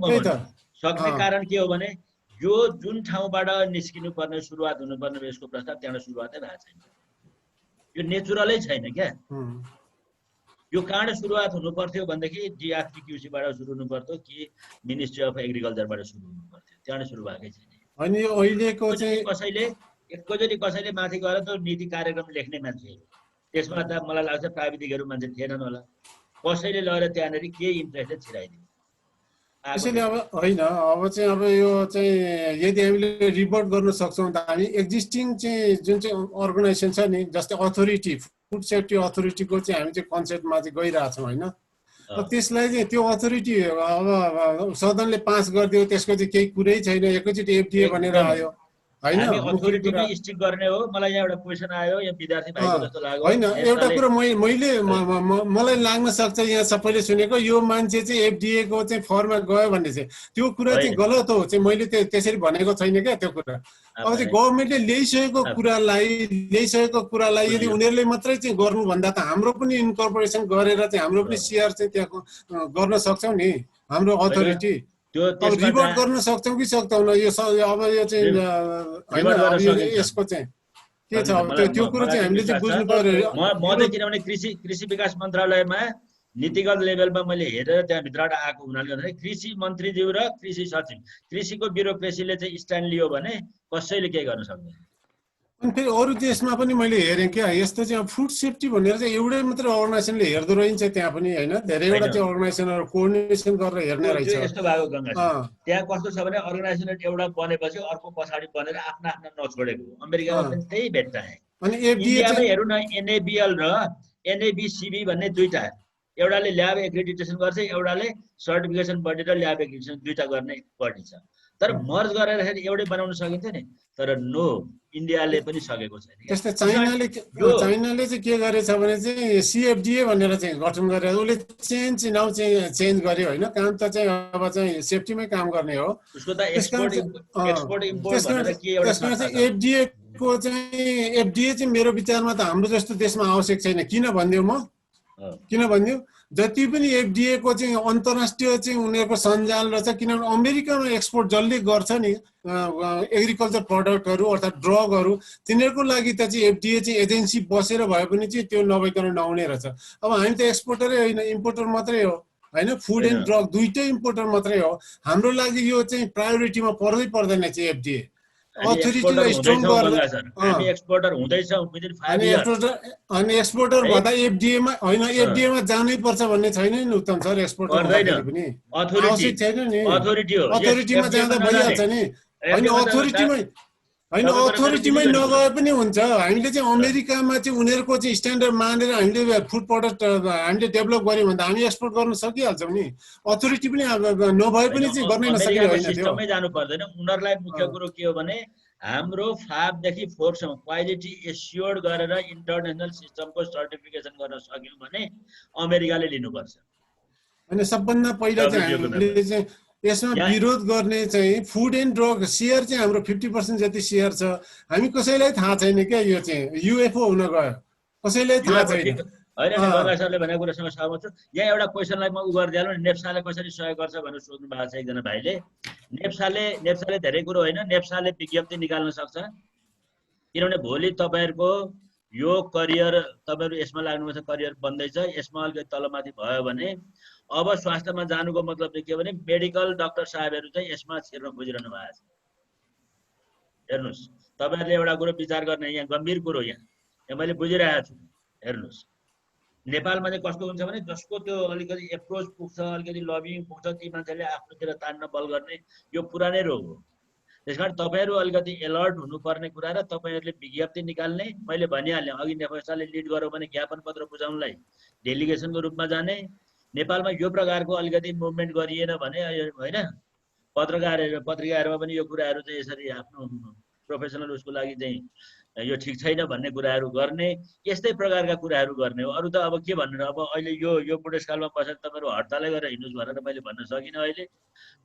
सक्ने कारण के हो भने यो जुन ठाउँबाट निस्किनु पर्ने सुरुवात हुनुपर्ने यसको प्रस्ताव त्यहाँबाट सुरुवातै भएको छैन, यो नेचुरलै छैन क्या। यो कहाँबाट सुरुवात हुनु पर्थ्यो भनेदेखि GRTQCबाट सुरु हुनु पर्थ्यो कि मिनिस्ट्री अफ एग्रिकल्चरबाट सुरु हुनु पर्थ्यो, त्यहाँबाट सुरु भएकै छैन। अनि अहिलेको चाहिँ कसैले माथि गएर त नीति कार्यक्रम लेख्ने मान्छे, त्यसमा त मलाई लाग्छ प्राविधिकहरू मान्छे थिएनन् होला, कसैले लगेर त्यहाँनिर के इन्ट्रेस्टले छिराइदियो। त्यसैले अब होइन, अब चाहिँ अब यो चाहिँ यदि हामीले रिभर्ट गर्न सक्छौँ त हामी एक्जिस्टिङ चाहिँ जुन चाहिँ अर्गनाइजेसन छ नि, जस्तै अथोरिटी फुड सेफ्टी अथोरिटीको चाहिँ हामी चाहिँ कन्सेप्टमा चाहिँ गइरहेछौँ होइन। त्यसलाई चाहिँ त्यो अथोरिटी अब सदनले पास गरिदियो, त्यसको चाहिँ केही कुरै छैन, एकैचोटि FDA भनेर आयो होइन। अथोरिटीमै स्टिक गर्ने हो। मलाई यहाँ एउटा क्वेसन आयो, यहाँ विद्यार्थी भाइको जस्तो लाग्यो होइन। एउटा कुरो मलाई लाग्न सक्छ यहाँ सबैले सुनेको यो मान्छे चाहिँ FDA को चाहिँ फर्ममा गयो भन्ने चाहिँ त्यो कुरा चाहिँ गलत हो चाहिँ, मैले त्यसरी भनेको छैन क्या त्यो कुरा। अब चाहिँ गभर्मेन्टले ल्याइसकेको कुरालाई यदि उनीहरूले मात्रै चाहिँ गर्नुभन्दा त हाम्रो पनि इन्कर्पोरेसन गरेर चाहिँ हाम्रो पनि शेयर चाहिँ त्यहाँ गर्न सक्छौँ नि, हाम्रो अथोरिटी रिभर्ट गर्न सक्छौँ कि सक्दैनौँ यो अब यो चाहिँ यसको चाहिँ के छ त्यो कुरो चाहिँ हामीले चाहिँ बुझ्नु पर्यो। म चाहिँ किनभने कृषि विकास मन्त्रालयमा नीतिगत लेभलमा मैले हेरेर त्यहाँभित्रबाट आएको हुनाले गर्दाखेरि कृषि मन्त्रीज्यू र कृषि सचिव कृषिको ब्युरोक्रेसीले चाहिँ स्ट्यान्ड लियो भने कसैले केही गर्न सक्दैन। अनि फेरि अरू देशमा पनि मैले हेरेँ क्या, यस्तो चाहिँ फुड सेफ्टी भनेर चाहिँ एउटै मात्रै अर्गनाइजेसनले हेर्दो रहन्छ त्यहाँ पनि होइन, धेरैवटा चाहिँ अर्गनाइजेसनहरू कोअर्डिनेसन गरेर हेर्ने रहेछ। यस्तो भएको गङ्गा त्यहाँ कस्तो छ भने अर्गनाइजेसन एउटा बनेपछि अर्को पछाडि बनेर आफ्ना नछोडेको। अमेरिकामा पनि त्यही भेट्टाएँ। अनि इन्डियामा हेरौँ न, NABL र NABCB भन्ने दुईटा, एउटाले ल्याब एक्रेडिटेसन गर्छ, एउटाले सर्टिफिकेसन बडी र ल्याब एक्रेडिटेसन दुईटा गर्ने बडी छ। तर मर्ज गरेर एउटै बनाउन सकिन्छ नि, तर नो, इन्डियाले पनि सकेको छैन। त्यस्तै चाइनाले चाहिँ के गरेछ भने चाहिँ CFDA भनेर चाहिँ गठन गरेर उसले नाउ चाहिँ चेन्ज गर्यो होइन। काम त चाहिँ अब चाहिँ सेफ्टीमै काम गर्ने हो। उसको त एक्सपोर्ट इम्पोर्ट भनेर के एउटा चाहिँ FDA चाहिँ मेरो विचारमा त हाम्रो जस्तो देशमा आवश्यक छैन। किन भनिदियो जति पनि FDA को चाहिँ अन्तर्राष्ट्रिय चाहिँ उनीहरूको सञ्जाल रहेछ, किनभने अमेरिकामा एक्सपोर्ट जसले गर्छ नि एग्रिकल्चर प्रडक्टहरू अर्थात् ड्रगहरू, तिनीहरूको लागि त चाहिँ FDA चाहिँ एजेन्सी बसेर भए पनि चाहिँ त्यो नभइकन नहुने रहेछ। अब हामी त एक्सपोर्टरै होइन, इम्पोर्टर मात्रै हो होइन। फुड एन्ड ड्रग दुइटै इम्पोर्टर मात्रै हो। हाम्रो लागि यो चाहिँ प्रायोरिटीमा पर्दैन चाहिँ FDA अथोरिटीलाई स्ट्रङ गर्न। हामी एक्सपोर्टर हुँदैछौँ विदिन 5 इयर्स। अनि एक्सपोर्टर भन्दा FDAमा होइन, FDAमा जानै पर्छ भन्ने छैन नि उत्तम सर। एक्सपोर्टर हुँदाखेरि पनि आवश्यक छैन नि, अथोरिटीमा जाँदा भइहाल्छ नि। अथोरिटीमै नगए पनि हुन्छ। हामीले चाहिँ अमेरिकामा चाहिँ उनीहरूको चाहिँ स्ट्यान्डर्ड मानेर हामीले फुड प्रडक्ट हामीले डेभलप गऱ्यौँ भने हामी एक्सपोर्ट गर्न सकिहाल्छौँ नि। अथोरिटी पनि नभए पनि चाहिँ गर्नै नसकिने होइन, सिस्टममै जानु पर्दैन। उनीहरूलाई मुख्य कुरो के हो भने हाम्रो फार्मदेखि फोर्कसम्म क्वालिटी एस्योर्ड गरेर इन्टरनेसनल सिस्टमको सर्टिफिकेसन गर्न सक्यौँ भने अमेरिकाले लिनुपर्छ। अनि सबभन्दा पहिला चाहिँ हामीले चाहिँ यसमा विरोध गर्ने चाहिँ फुड एन्ड ड्रग शेयर चाहिँ हाम्रो 50% जति शेयर छ। हामी कसैलाई थाहा छैन क्या, यो चाहिँ UFO हुन गयो, कसैलाई थाहा छैन। होइन गङ्गा सरले भनेको कुरासँग सहमत छु। यहाँ एउटा क्वेसनलाई म उ गरिदिहालौँ नि, नेप्साले कसरी सहयोग गर्छ भनेर सोध्नु भएको छ एकजना भाइले। नेप्साले धेरै कुरो होइन, नेप्साले विज्ञप्ति निकाल्न सक्छ। किनभने भोलि तपाईँहरूको यो करियर तपाईँहरू यसमा लाग्नुपर्छ, करियर बन्दैछ, यसमा अलिकति तलमाथि भयो भने अब स्वास्थ्यमा जानुको मतलब चाहिँ के भने मेडिकल डाक्टर साहेबहरू चाहिँ यसमा छिर्न खोजिरहनु भएको छ। हेर्नुहोस् तपाईँहरूले एउटा कुरो विचार गर्ने, यहाँ गम्भीर कुरो यहाँ मैले बुझिरहेको छु। हेर्नुहोस् नेपालमा चाहिँ कस्तो हुन्छ भने जसको त्यो अलिकति एप्रोच पुग्छ, अलिकति लबिङ पुग्छ, ती मान्छेले आफ्नोतिर तान्न बल गर्ने यो पुरानै रोग हो। त्यसकारण तपाईँहरू अलिकति एलर्ट हुनुपर्ने कुरा र तपाईँहरूले विज्ञप्ति निकाल्ने, मैले भनिहालेँ अघि नेफस्टाले लिड गर्यो भने ज्ञापन पत्र बुझाउनलाई डेलिगेसनको रूपमा जाने। नेपालमा यो प्रकारको अलिकति मुभमेन्ट गरिएन भने होइन पत्रिकाहरूमा पनि यो कुराहरू चाहिँ यसरी आफ्नो प्रोफेसनल उसको लागि चाहिँ यो ठिक छैन भन्ने कुराहरू गर्ने, यस्तै प्रकारका कुराहरू गर्ने हो। अरू त अब के भन्नु, अब अहिले यो बुढेसकालमा बसेर तपाईँहरू हडतालै गरेर हिँड्नुहोस् भनेर मैले भन्न सकिनँ अहिले।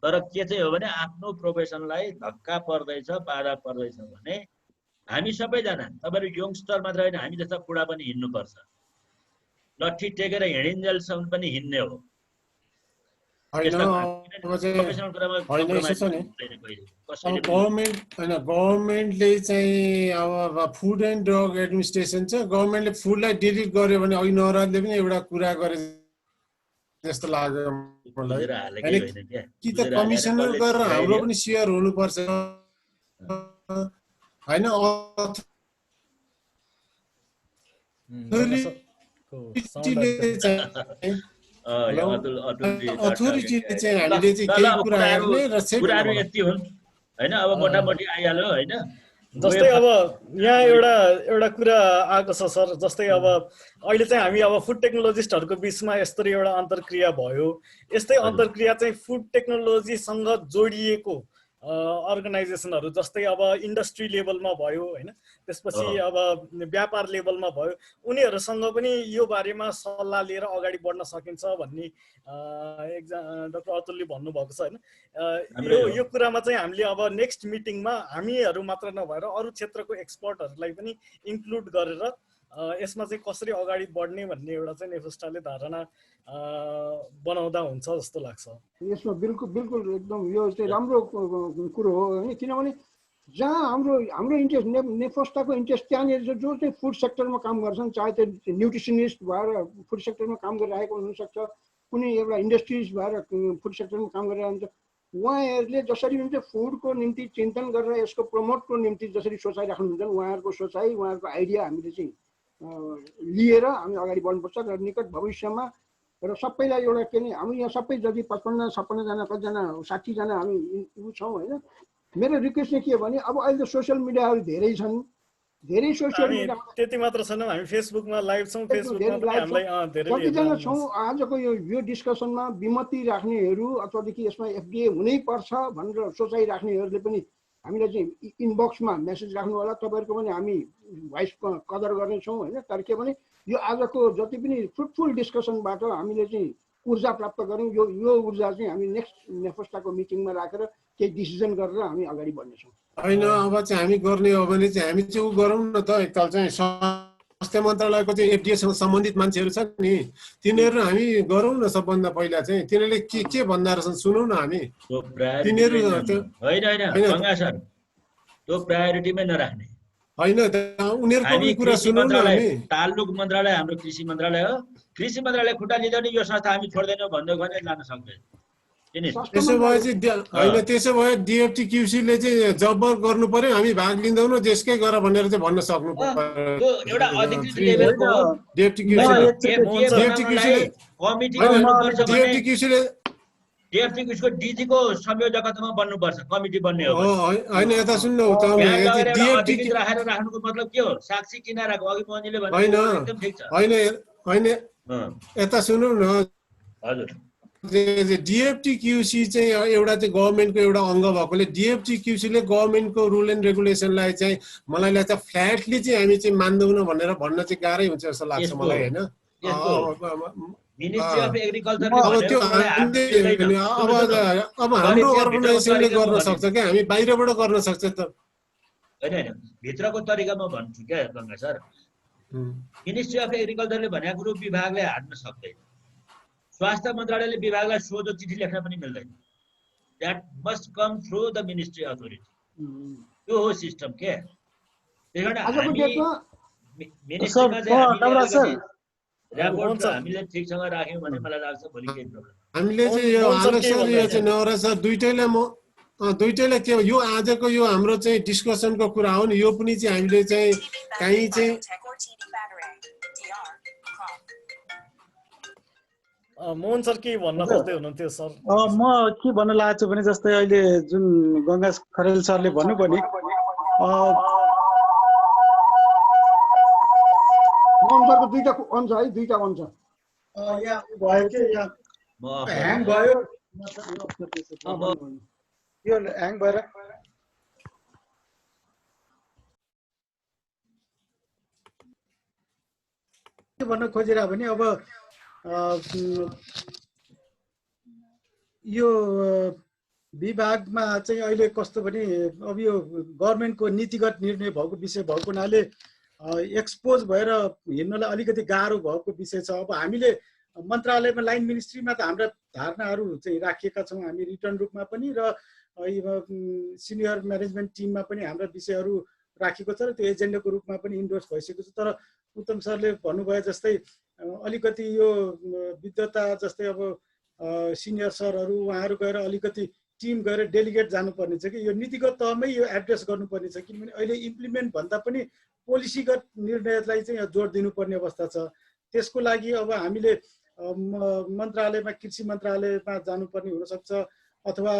तर के चाहिँ हो भने आफ्नो प्रोफेसनलाई धक्का पर्दैछ, बाधा पर्दैछ भने हामी सबैजना, तपाईँहरू यङ्स्टर मात्र होइन, हामी जस्ता बुढा पनि हिँड्नुपर्छ। लट्ठी टेकेर हिँडिन्जेलसम्म पनि हिँड्ने हो। गभर्मेन्टले चाहिँ अब फुड एन्ड ड्रग एडमिनिस्ट्रेसन छ, गभर्मेन्टले फुडलाई डिलिट गर्यो भने अघि नराजले पनि एउटा कुरा गरे जस्तो लाग्यो मलाई। कि त कमिसनर गरेर हाम्रो पनि सेयर हुनुपर्छ होइन, अथोरिटीले चाहिँ हामीले चाहिँ केही कुरा हेर्ने र कुराहरू यति हुन् होइन। अब मोटामोटी आइहाल्यो होइन। जस्तै अब यहाँ एउटा कुरा आएको छ सर, जस्तै अब अहिले चाहिँ हामी अब फुड टेक्नोलोजिस्टहरूको बिचमा यस्तरी एउटा अन्तर्क्रिया भयो। यस्तै अन्तर्क्रिया चाहिँ फुड टेक्नोलोजीसँग जोडिएको अर्गनाइजेसनहरू जस्तै अब इन्डस्ट्री लेभलमा भयो होइन, त्यसपछि अब व्यापार लेभलमा भयो, उनीहरूसँग पनि यो बारेमा सल्लाह लिएर अगाडि बढ्न सकिन्छ भन्ने डाक्टर अतुलले भन्नुभएको छ होइन। यो कुरामा चाहिँ हामीले अब नेक्स्ट मिटिङमा हामीहरू मात्र नभएर अरू क्षेत्रको एक्सपर्टहरूलाई पनि इन्क्लुड गरेर यसमा चाहिँ कसरी अगाडि बढ्ने भन्ने एउटा चाहिँ नेफस्टाले धारणा बनाउँदा हुन्छ जस्तो लाग्छ। यसमा बिल्कुल एकदम यो चाहिँ राम्रो कुरो हो होइन। किनभने जहाँ हाम्रो इन्ट्रेस्ट नेफस्टाको इन्ट्रेस्ट त्यहाँनिर जो चाहिँ फुड सेक्टरमा काम गर्छन्, चाहे त्यो न्युट्रिसनिस्ट भएर फुड सेक्टरमा काम गरिरहेको हुनसक्छ, कुनै एउटा इन्डस्ट्रिज भएर फुड सेक्टरमा काम गरिरहन्छ, उहाँहरूले जसरी हुन्छ फुडको निम्ति चिन्तन गरेर यसको प्रमोटको निम्ति जसरी सोचाइ राख्नुहुन्छ, उहाँहरूको सोचाइ उहाँहरूको आइडिया हामीले चाहिँ लिएर हामी अगाडि बढ्नुपर्छ र निकट भविष्यमा र सबैलाई एउटा के नि हामी यहाँ सबै जति 55-56जना कतिजना 60जना हामी छौँ होइन। मेरो रिक्वेस्ट चाहिँ के हो भने अब अहिले त सोसियल मिडियाहरू धेरै छन्, धेरै सोसियल मिडिया त्यति मात्र छैन, हामी फेसबुकमा लाइभ छौँ, कतिजना छौँ आजको यो डिस्कसनमा विमति राख्नेहरू अथवादेखि यसमा एफडिए हुनै पर्छ भनेर सोचाइ राख्नेहरूले पनि हामीलाई चाहिँ इनबक्समा मेसेज राख्नु होला। तपाईँहरूको पनि हामी भोइस कदर गर्नेछौँ होइन। तर के भने यो आजको जति पनि फ्रुटफुल डिस्कसनबाट हामीले चाहिँ ऊर्जा प्राप्त गऱ्यौँ, यो ऊर्जा चाहिँ हामी नेक्स्ट नेफस्टाको मिटिङमा राखेर केही डिसिजन गरेर हामी अगाडि बढ्नेछौँ। होइन अब चाहिँ हामी गर्ने हो भने चाहिँ हामी चाहिँ उ गरौँ न त, एकताल चाहिँ स्वास्थ्य मन्त्रालयको चाहिँ एफडिएसँग सम्बन्धित मान्छेहरू छ नि, तिनीहरू हामी गरौँ न। सबभन्दा पहिला चाहिँ तिनीहरूले के भन्दा रहेछन् सुनौँ न हामी। तिनीहरू होइन त्यो प्रायोरिटीमै नराख्ने होइन, उनीहरूको पनि कुरा सुनौँ न हामी। तालुक मन्त्रालय हाम्रो कृषि मन्त्रालय हो, कृषि मन्त्रालय खुट्टा लिँदा नि यो संस्था हामी छोड्दैनौँ भन्दै भने लान सक्दैन। त्यसो भए चाहिँ होइन, त्यसो भए डिएफटी क्युसीले चाहिँ जब गर्नु पर्यो, हामी भाग लिँदैनौ जेसकै गर भनेर चाहिँ भन्न सक्नु पर्यो। एउटा अधिकृत लेभलको डिएफटी उसको डीजीको संयोजकतामा बन्नुपर्छ, कमिटी बन्ने हो होइन। यता सुन्नु राखेर राख्नुको मतलब के हो? साक्षी किन राख्नु? अघि मनिले भने एकदम ठिक छ। होइन यता सुन्नु न हजुर, डिएफटी क्युसी चाहिँ एउटा चाहिँ गभर्मेन्टको एउटा अङ्ग भएकोले डिएफटी क्युसीले गभर्मेन्टको रुल एन्ड रेगुलेसनलाई चाहिँ मलाई लाग्छ फ्ल्याटली चाहिँ हामी चाहिँ मान्दैनौँ भनेर भन्न चाहिँ गाह्रै हुन्छ जस्तो लाग्छ मलाई होइन। मिनिस्ट्री अफ एग्रिकल्चर अब हाम्रो अर्गनाइजेसनले गर्न सक्छ क्या, हामी बाहिरबाट गर्न सक्छ त होइन। भित्रको तरिका म भन्छु क्या गङ्गा सर, मिनिस्ट्री अफ एग्रिकल्चरले भनेको कुरो विभागले हाट्न सक्दैन। स्वास्थ्य मन्त्रालयले विभागलाई सोझो चिठी लेख्न पनि मिल्दैन। That must come through the ministry authority. त्यो हो सिस्टम के। त्यही भएर हामी मिनिस्ट्रीमा चाहिँ हामीले ठिकसँग राख्यौँ भने मलाई लाग्छ भोलि केही प्रब्लम। हामीले चाहिँ यो आलोक सर यो चाहिँ नवराज सर दुइटैलाई के यो आजको यो हाम्रो चाहिँ डिस्कसनको कुरा हो नि, यो पनि चाहिँ हामीले चाहिँ कहीँ चाहिँ मोहन सर के भन्न खोज्दै हुनुहुन्थ्यो सर? म के भन्न लागेको छु भने जस्तै अहिले जुन गंगा खरेल सरले भन्नुभयो नि मोहन सरको दुईटा अन छ है, दुईटा अन छ। यहाँ भयो के यहाँ ह्याङ भयो, यो ह्याङ भएर के भन्न खोजिरहेको भने अब यो विभागमा चाहिँ अहिले कस्तो भने अब यो गभर्मेन्टको नीतिगत निर्णय भएको विषय भएको हुनाले एक्सपोज भएर हिँड्नलाई अलिकति गाह्रो भएको विषय छ। अब हामीले मन्त्रालयमा लाइन मिनिस्ट्रीमा त हाम्रा धारणाहरू चाहिँ राखिएका छौँ हामी रिटर्न रूपमा पनि, र सिनियर म्यानेजमेन्ट टिममा पनि हाम्रा विषयहरू राखेको छ र त्यो एजेन्डाको रूपमा पनि इन्डोर्स भइसकेको छ। तर उत्तम सरले भन्नुभयो जस्तै अलिकति यो विद्वता जस्तै अब सिनियर सरहरू उहाँहरू गएर अलिकति टिम गएर डेलिगेट जानुपर्ने छ कि यो नीतिगत तहमै यो एड्रेस गर्नुपर्ने छ, किनभने अहिले इम्प्लिमेन्ट भन्दा पनि पोलिसीगत निर्णयलाई चाहिँ जोड दिनुपर्ने अवस्था छ। त्यसको लागि अब हामीले मन्त्रालयमा कृषि मन्त्रालयमा जानुपर्ने हुनसक्छ अथवा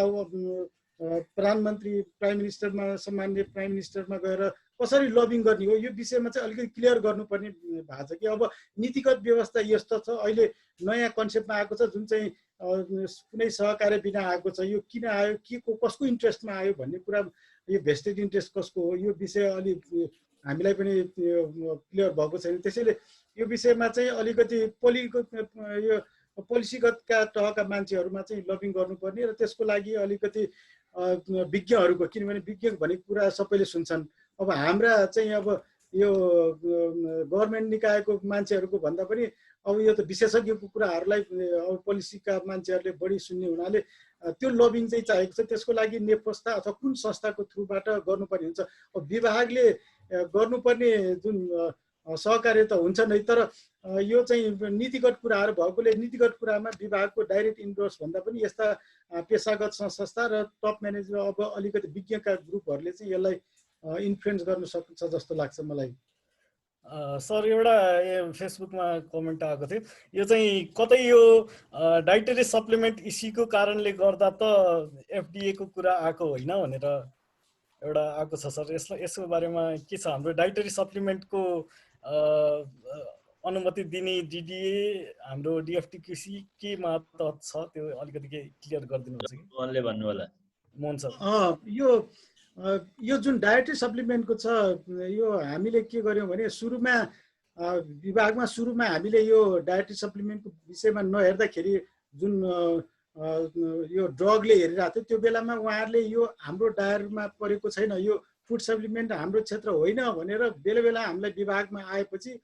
प्रधानमन्त्री प्राइम मिनिस्टरमा सामान्य प्राइम मिनिस्टरमा गएर कसरी लबिङ गर्ने हो यो विषयमा चाहिँ अलिकति क्लियर गर्नुपर्ने भएको छ कि अब नीतिगत व्यवस्था यस्तो छ। अहिले नयाँ कन्सेप्टमा आएको छ जुन चाहिँ कुनै सहकार्य बिना आएको छ। यो किन आयो, के को कसको इन्ट्रेस्टमा आयो भन्ने कुरा, यो भेस्टेड इन्ट्रेस्ट कसको हो यो विषय अलि हामीलाई पनि क्लियर भएको छैन। त्यसैले यो विषयमा चाहिँ अलिकति यो पोलिसीगतका तहका मान्छेहरूमा चाहिँ लबिङ गर्नुपर्ने र त्यसको लागि अलिकति विज्ञहरूको, किनभने विज्ञ भनेको कुरा सबैले सुन्छन्। अब हाम्रा चाहिँ अब यो गभर्मेन्ट निकायको मान्छेहरूको भन्दा पनि अब यो त विशेषज्ञको कुराहरूलाई अब पोलिसीका मान्छेहरूले बढी सुन्ने हुनाले त्यो लबिङ चाहिँ चाहिएको छ। त्यसको लागि नेपस्था अथवा कुन संस्थाको थ्रुबाट गर्नुपर्ने हुन्छ। अब विभागले गर्नुपर्ने जुन सहकार्य त हुन्छ नै, तर यो चाहिँ नीतिगत कुराहरू भएकोले नीतिगत कुरामा विभागको डाइरेक्ट इन्डोर्स भन्दा पनि यस्ता पेसागत संस्था र टप म्यानेजर अब अलिकति विज्ञका ग्रुपहरूले चाहिँ यसलाई इन्फ्लुएन्स गर्न सक्छ जस्तो लाग्छ मलाई। सर एउटा फेसबुकमा कमेन्ट आएको थियो, यो चाहिँ कतै यो डाइटरी सप्लिमेन्ट इस्युको कारणले गर्दा त एफडिए को कुरा आएको होइन भनेर एउटा आएको छ सर। यसको बारेमा के छ? हाम्रो डाइटरी सप्लिमेन्टको अनुमति दिने डिडिए हाम्रो डिएफटिक्युसी केमा तहत छ त्यो अलिकति के क्लियर गरिदिनुहुन्छ कि? मोहनले भन्नु होला। मोहन सर, यो जुन डायट्री सप्लिमेन्टको छ यो हामीले के गर्यौँ भने सुरुमा विभागमा हामीले यो डायट्री सप्लिमेन्टको विषयमा नहेर्दाखेरि जुन यो ड्रगले हेरिरहेको थियो त्यो बेलामा उहाँहरूले यो हाम्रो डायरीमा परेको छैन, यो फुड सप्लिमेन्ट हाम्रो क्षेत्र होइन भनेर बेला बेला हामीलाई विभागमा आएपछि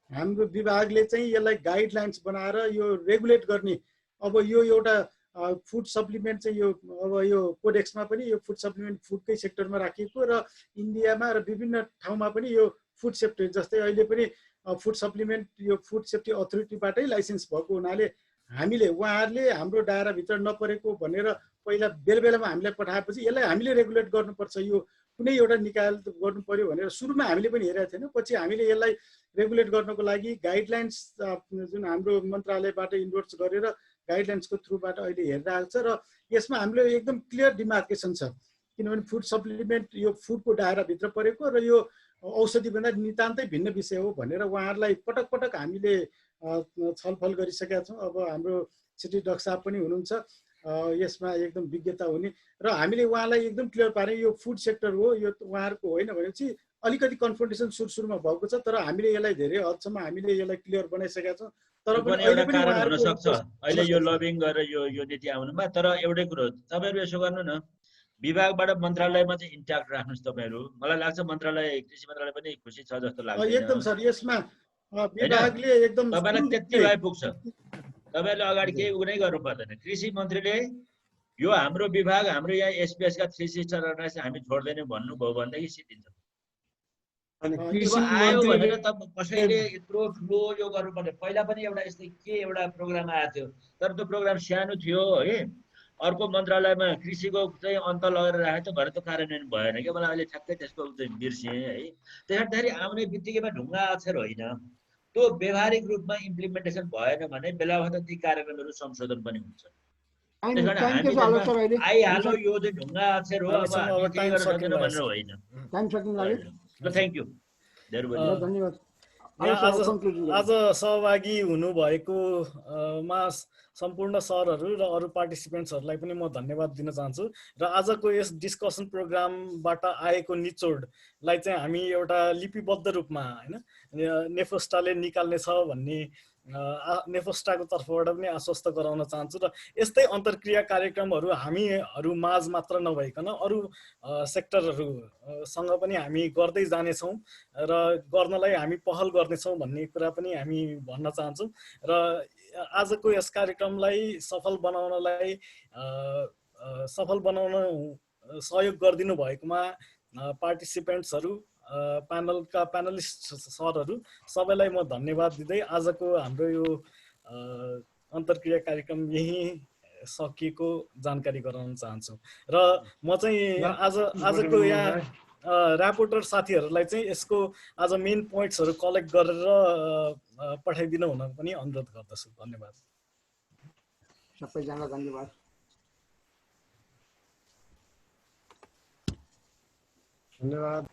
हाम्रो विभागले चाहिँ यसलाई गाइडलाइन्स बनाएर यो रेगुलेट गर्ने। अब यो एउटा फुड सप्लिमेन्ट चाहिँ यो अब यो कोडेक्समा पनि यो फुड सप्लिमेन्ट फुडकै सेक्टरमा राखिएको र इन्डियामा र विभिन्न ठाउँमा पनि यो फुड सेफ्टी जस्तै अहिले पनि फुड सप्लिमेन्ट यो फुड सेफ्टी अथोरिटीबाटै लाइसेन्स भएको हुनाले हामीले उहाँहरूले हाम्रो दायराभित्र नपरेको भनेर पहिला बेला बेलामा हामीलाई पठाएपछि यसलाई हामीले रेगुलेट गर्नुपर्छ, यो कुनै एउटा निकाय गर्नु पर्यो भनेर सुरुमा हामीले पनि हेरेका थिएनौँ। पछि हामीले यसलाई रेगुलेट गर्नको लागि गाइडलाइन्स जुन हाम्रो मन्त्रालयबाट इन्डोर्स गरेर गाइडलाइन्सको थ्रुबाट अहिले हेरिरहेको छ र यसमा हाम्रो एकदम क्लियर डिमार्केसन छ, किनभने फुड सप्लिमेन्ट यो फुडको दायराभित्र परेको र यो औषधिभन्दा नितान्तै भिन्न विषय हो भनेर उहाँहरूलाई पटक पटक हामीले छलफल गरिसकेका छौँ। अब हाम्रो सिटी डक्टर साहब पनि हुनुहुन्छ यसमा एकदम विज्ञता हुने र हामीले उहाँलाई एकदम क्लियर पारे यो फुड सेक्टर हो, यो उहाँहरूको होइन भनेपछि अलिकति कन्फ्रन्टेसन सुरुमा भएको छ, तर हामीले यसलाई धेरै हदसम्म हामीले यसलाई क्लियर बनाइसकेका छौँ। तर पनि एउटा कारण हुन सक्छ अहिले यो लबिङ गरेर यो नीति आउनुमा। तर एउटै कुरो तपाईँहरू यसो गर्नु न, विभागबाट मन्त्रालयमा चाहिँ इन्ट्याक्ट राख्नुहोस् तपाईहरु। मलाई लाग्छ मन्त्रालय कृषि मन्त्रालय पनि खुसी छ जस्तो लाग्दैन। एकदम सर, यसमा विभागले एकदम तपाईलाई त्यति भए पुग्छ। तपाईहरुले अगाडि केही उनै गर्नु पर्दैन। कृषि मन्त्रीले यो हाम्रो विभाग, हाम्रो यहाँ एसपीएस का 3 सिस्टर अर्गनाइजेसन हामी छोड्दैनौं भन्नुभयो भनेदेखि सिद्धिन्छ। अनि अब कृषि आयो भनेर मन्त्रीले त कसैले यत्रो ठुलो यो गर्नुपर्ने। पहिला पनि एउटा यस्तै एउटा प्रोग्राम आएको थियो, तर त्यो प्रोग्राम सानो थियो है। अर्को मन्त्रालयमा कृषिको चाहिँ अन्त लगेर राखेको थियो, भरे त्यो कार्यान्वयन भएन के। मलाई अहिले ठ्याक्कै त्यसको चाहिँ बिर्सिएँ है। त्यसैले आउने बित्तिकैमा ढुङ्गा अक्षर होइन, त्यो व्यवहारिक रूपमा इम्प्लिमेन्टेसन भएन भने बेलाबखत ती कार्यक्रमहरू संशोधन पनि हुन्छ। त्यसकारण हामी त्यसमा आइहाल्यो यो चाहिँ ढुङ्गा अक्षर हो, अब हामी केही गर्न सक्दैनौँ भनेर होइन। टाइम सकिन लाग्यो। थ्याङ्क यू, धेरै भयो। धन्यवाद। आज सहभागी हुनुभएको मा सम्पूर्ण सरहरू र अरू पार्टिसिपेन्ट्सहरूलाई पनि म धन्यवाद दिन चाहन्छु। र आजको यस डिस्कसन प्रोग्रामबाट आएको निचोडलाई चाहिँ हामी एउटा लिपिबद्ध रूपमा हैन नेफोस्टाले निकाल्ने छ भन्ने नेफोस्टाको तर्फबाट पनि आश्वस्त गराउन चाहन्छु। र यस्तै अन्तर्क्रिया कार्यक्रमहरू हामीहरू माझ मात्र नभइकन अरू सेक्टरहरूसँग पनि हामी गर्दै जानेछौँ र गर्नलाई हामी पहल गर्नेछौँ भन्ने कुरा पनि हामी भन्न चाहन्छौँ। र आजको यस कार्यक्रमलाई सफल बनाउन सहयोग गरिदिनु भएकोमा पार्टिसिपेन्ट्सहरू, प्यानलिस्ट सरहरू सबैलाई म धन्यवाद दिँदै आजको हाम्रो यो अन्तर्क्रिया कार्यक्रम यही सकिएको जानकारी गराउन चाहन्छु। र म चाहिँ आजको यहाँ ऱ्यापोर्टर साथीहरूलाई चाहिँ यसको आज मेन पोइन्ट्सहरू कलेक्ट गरेर पठाइदिनु हुन पनि अनुरोध गर्दछु। धन्यवाद। सबैजनालाई धन्यवाद। धन्यवाद।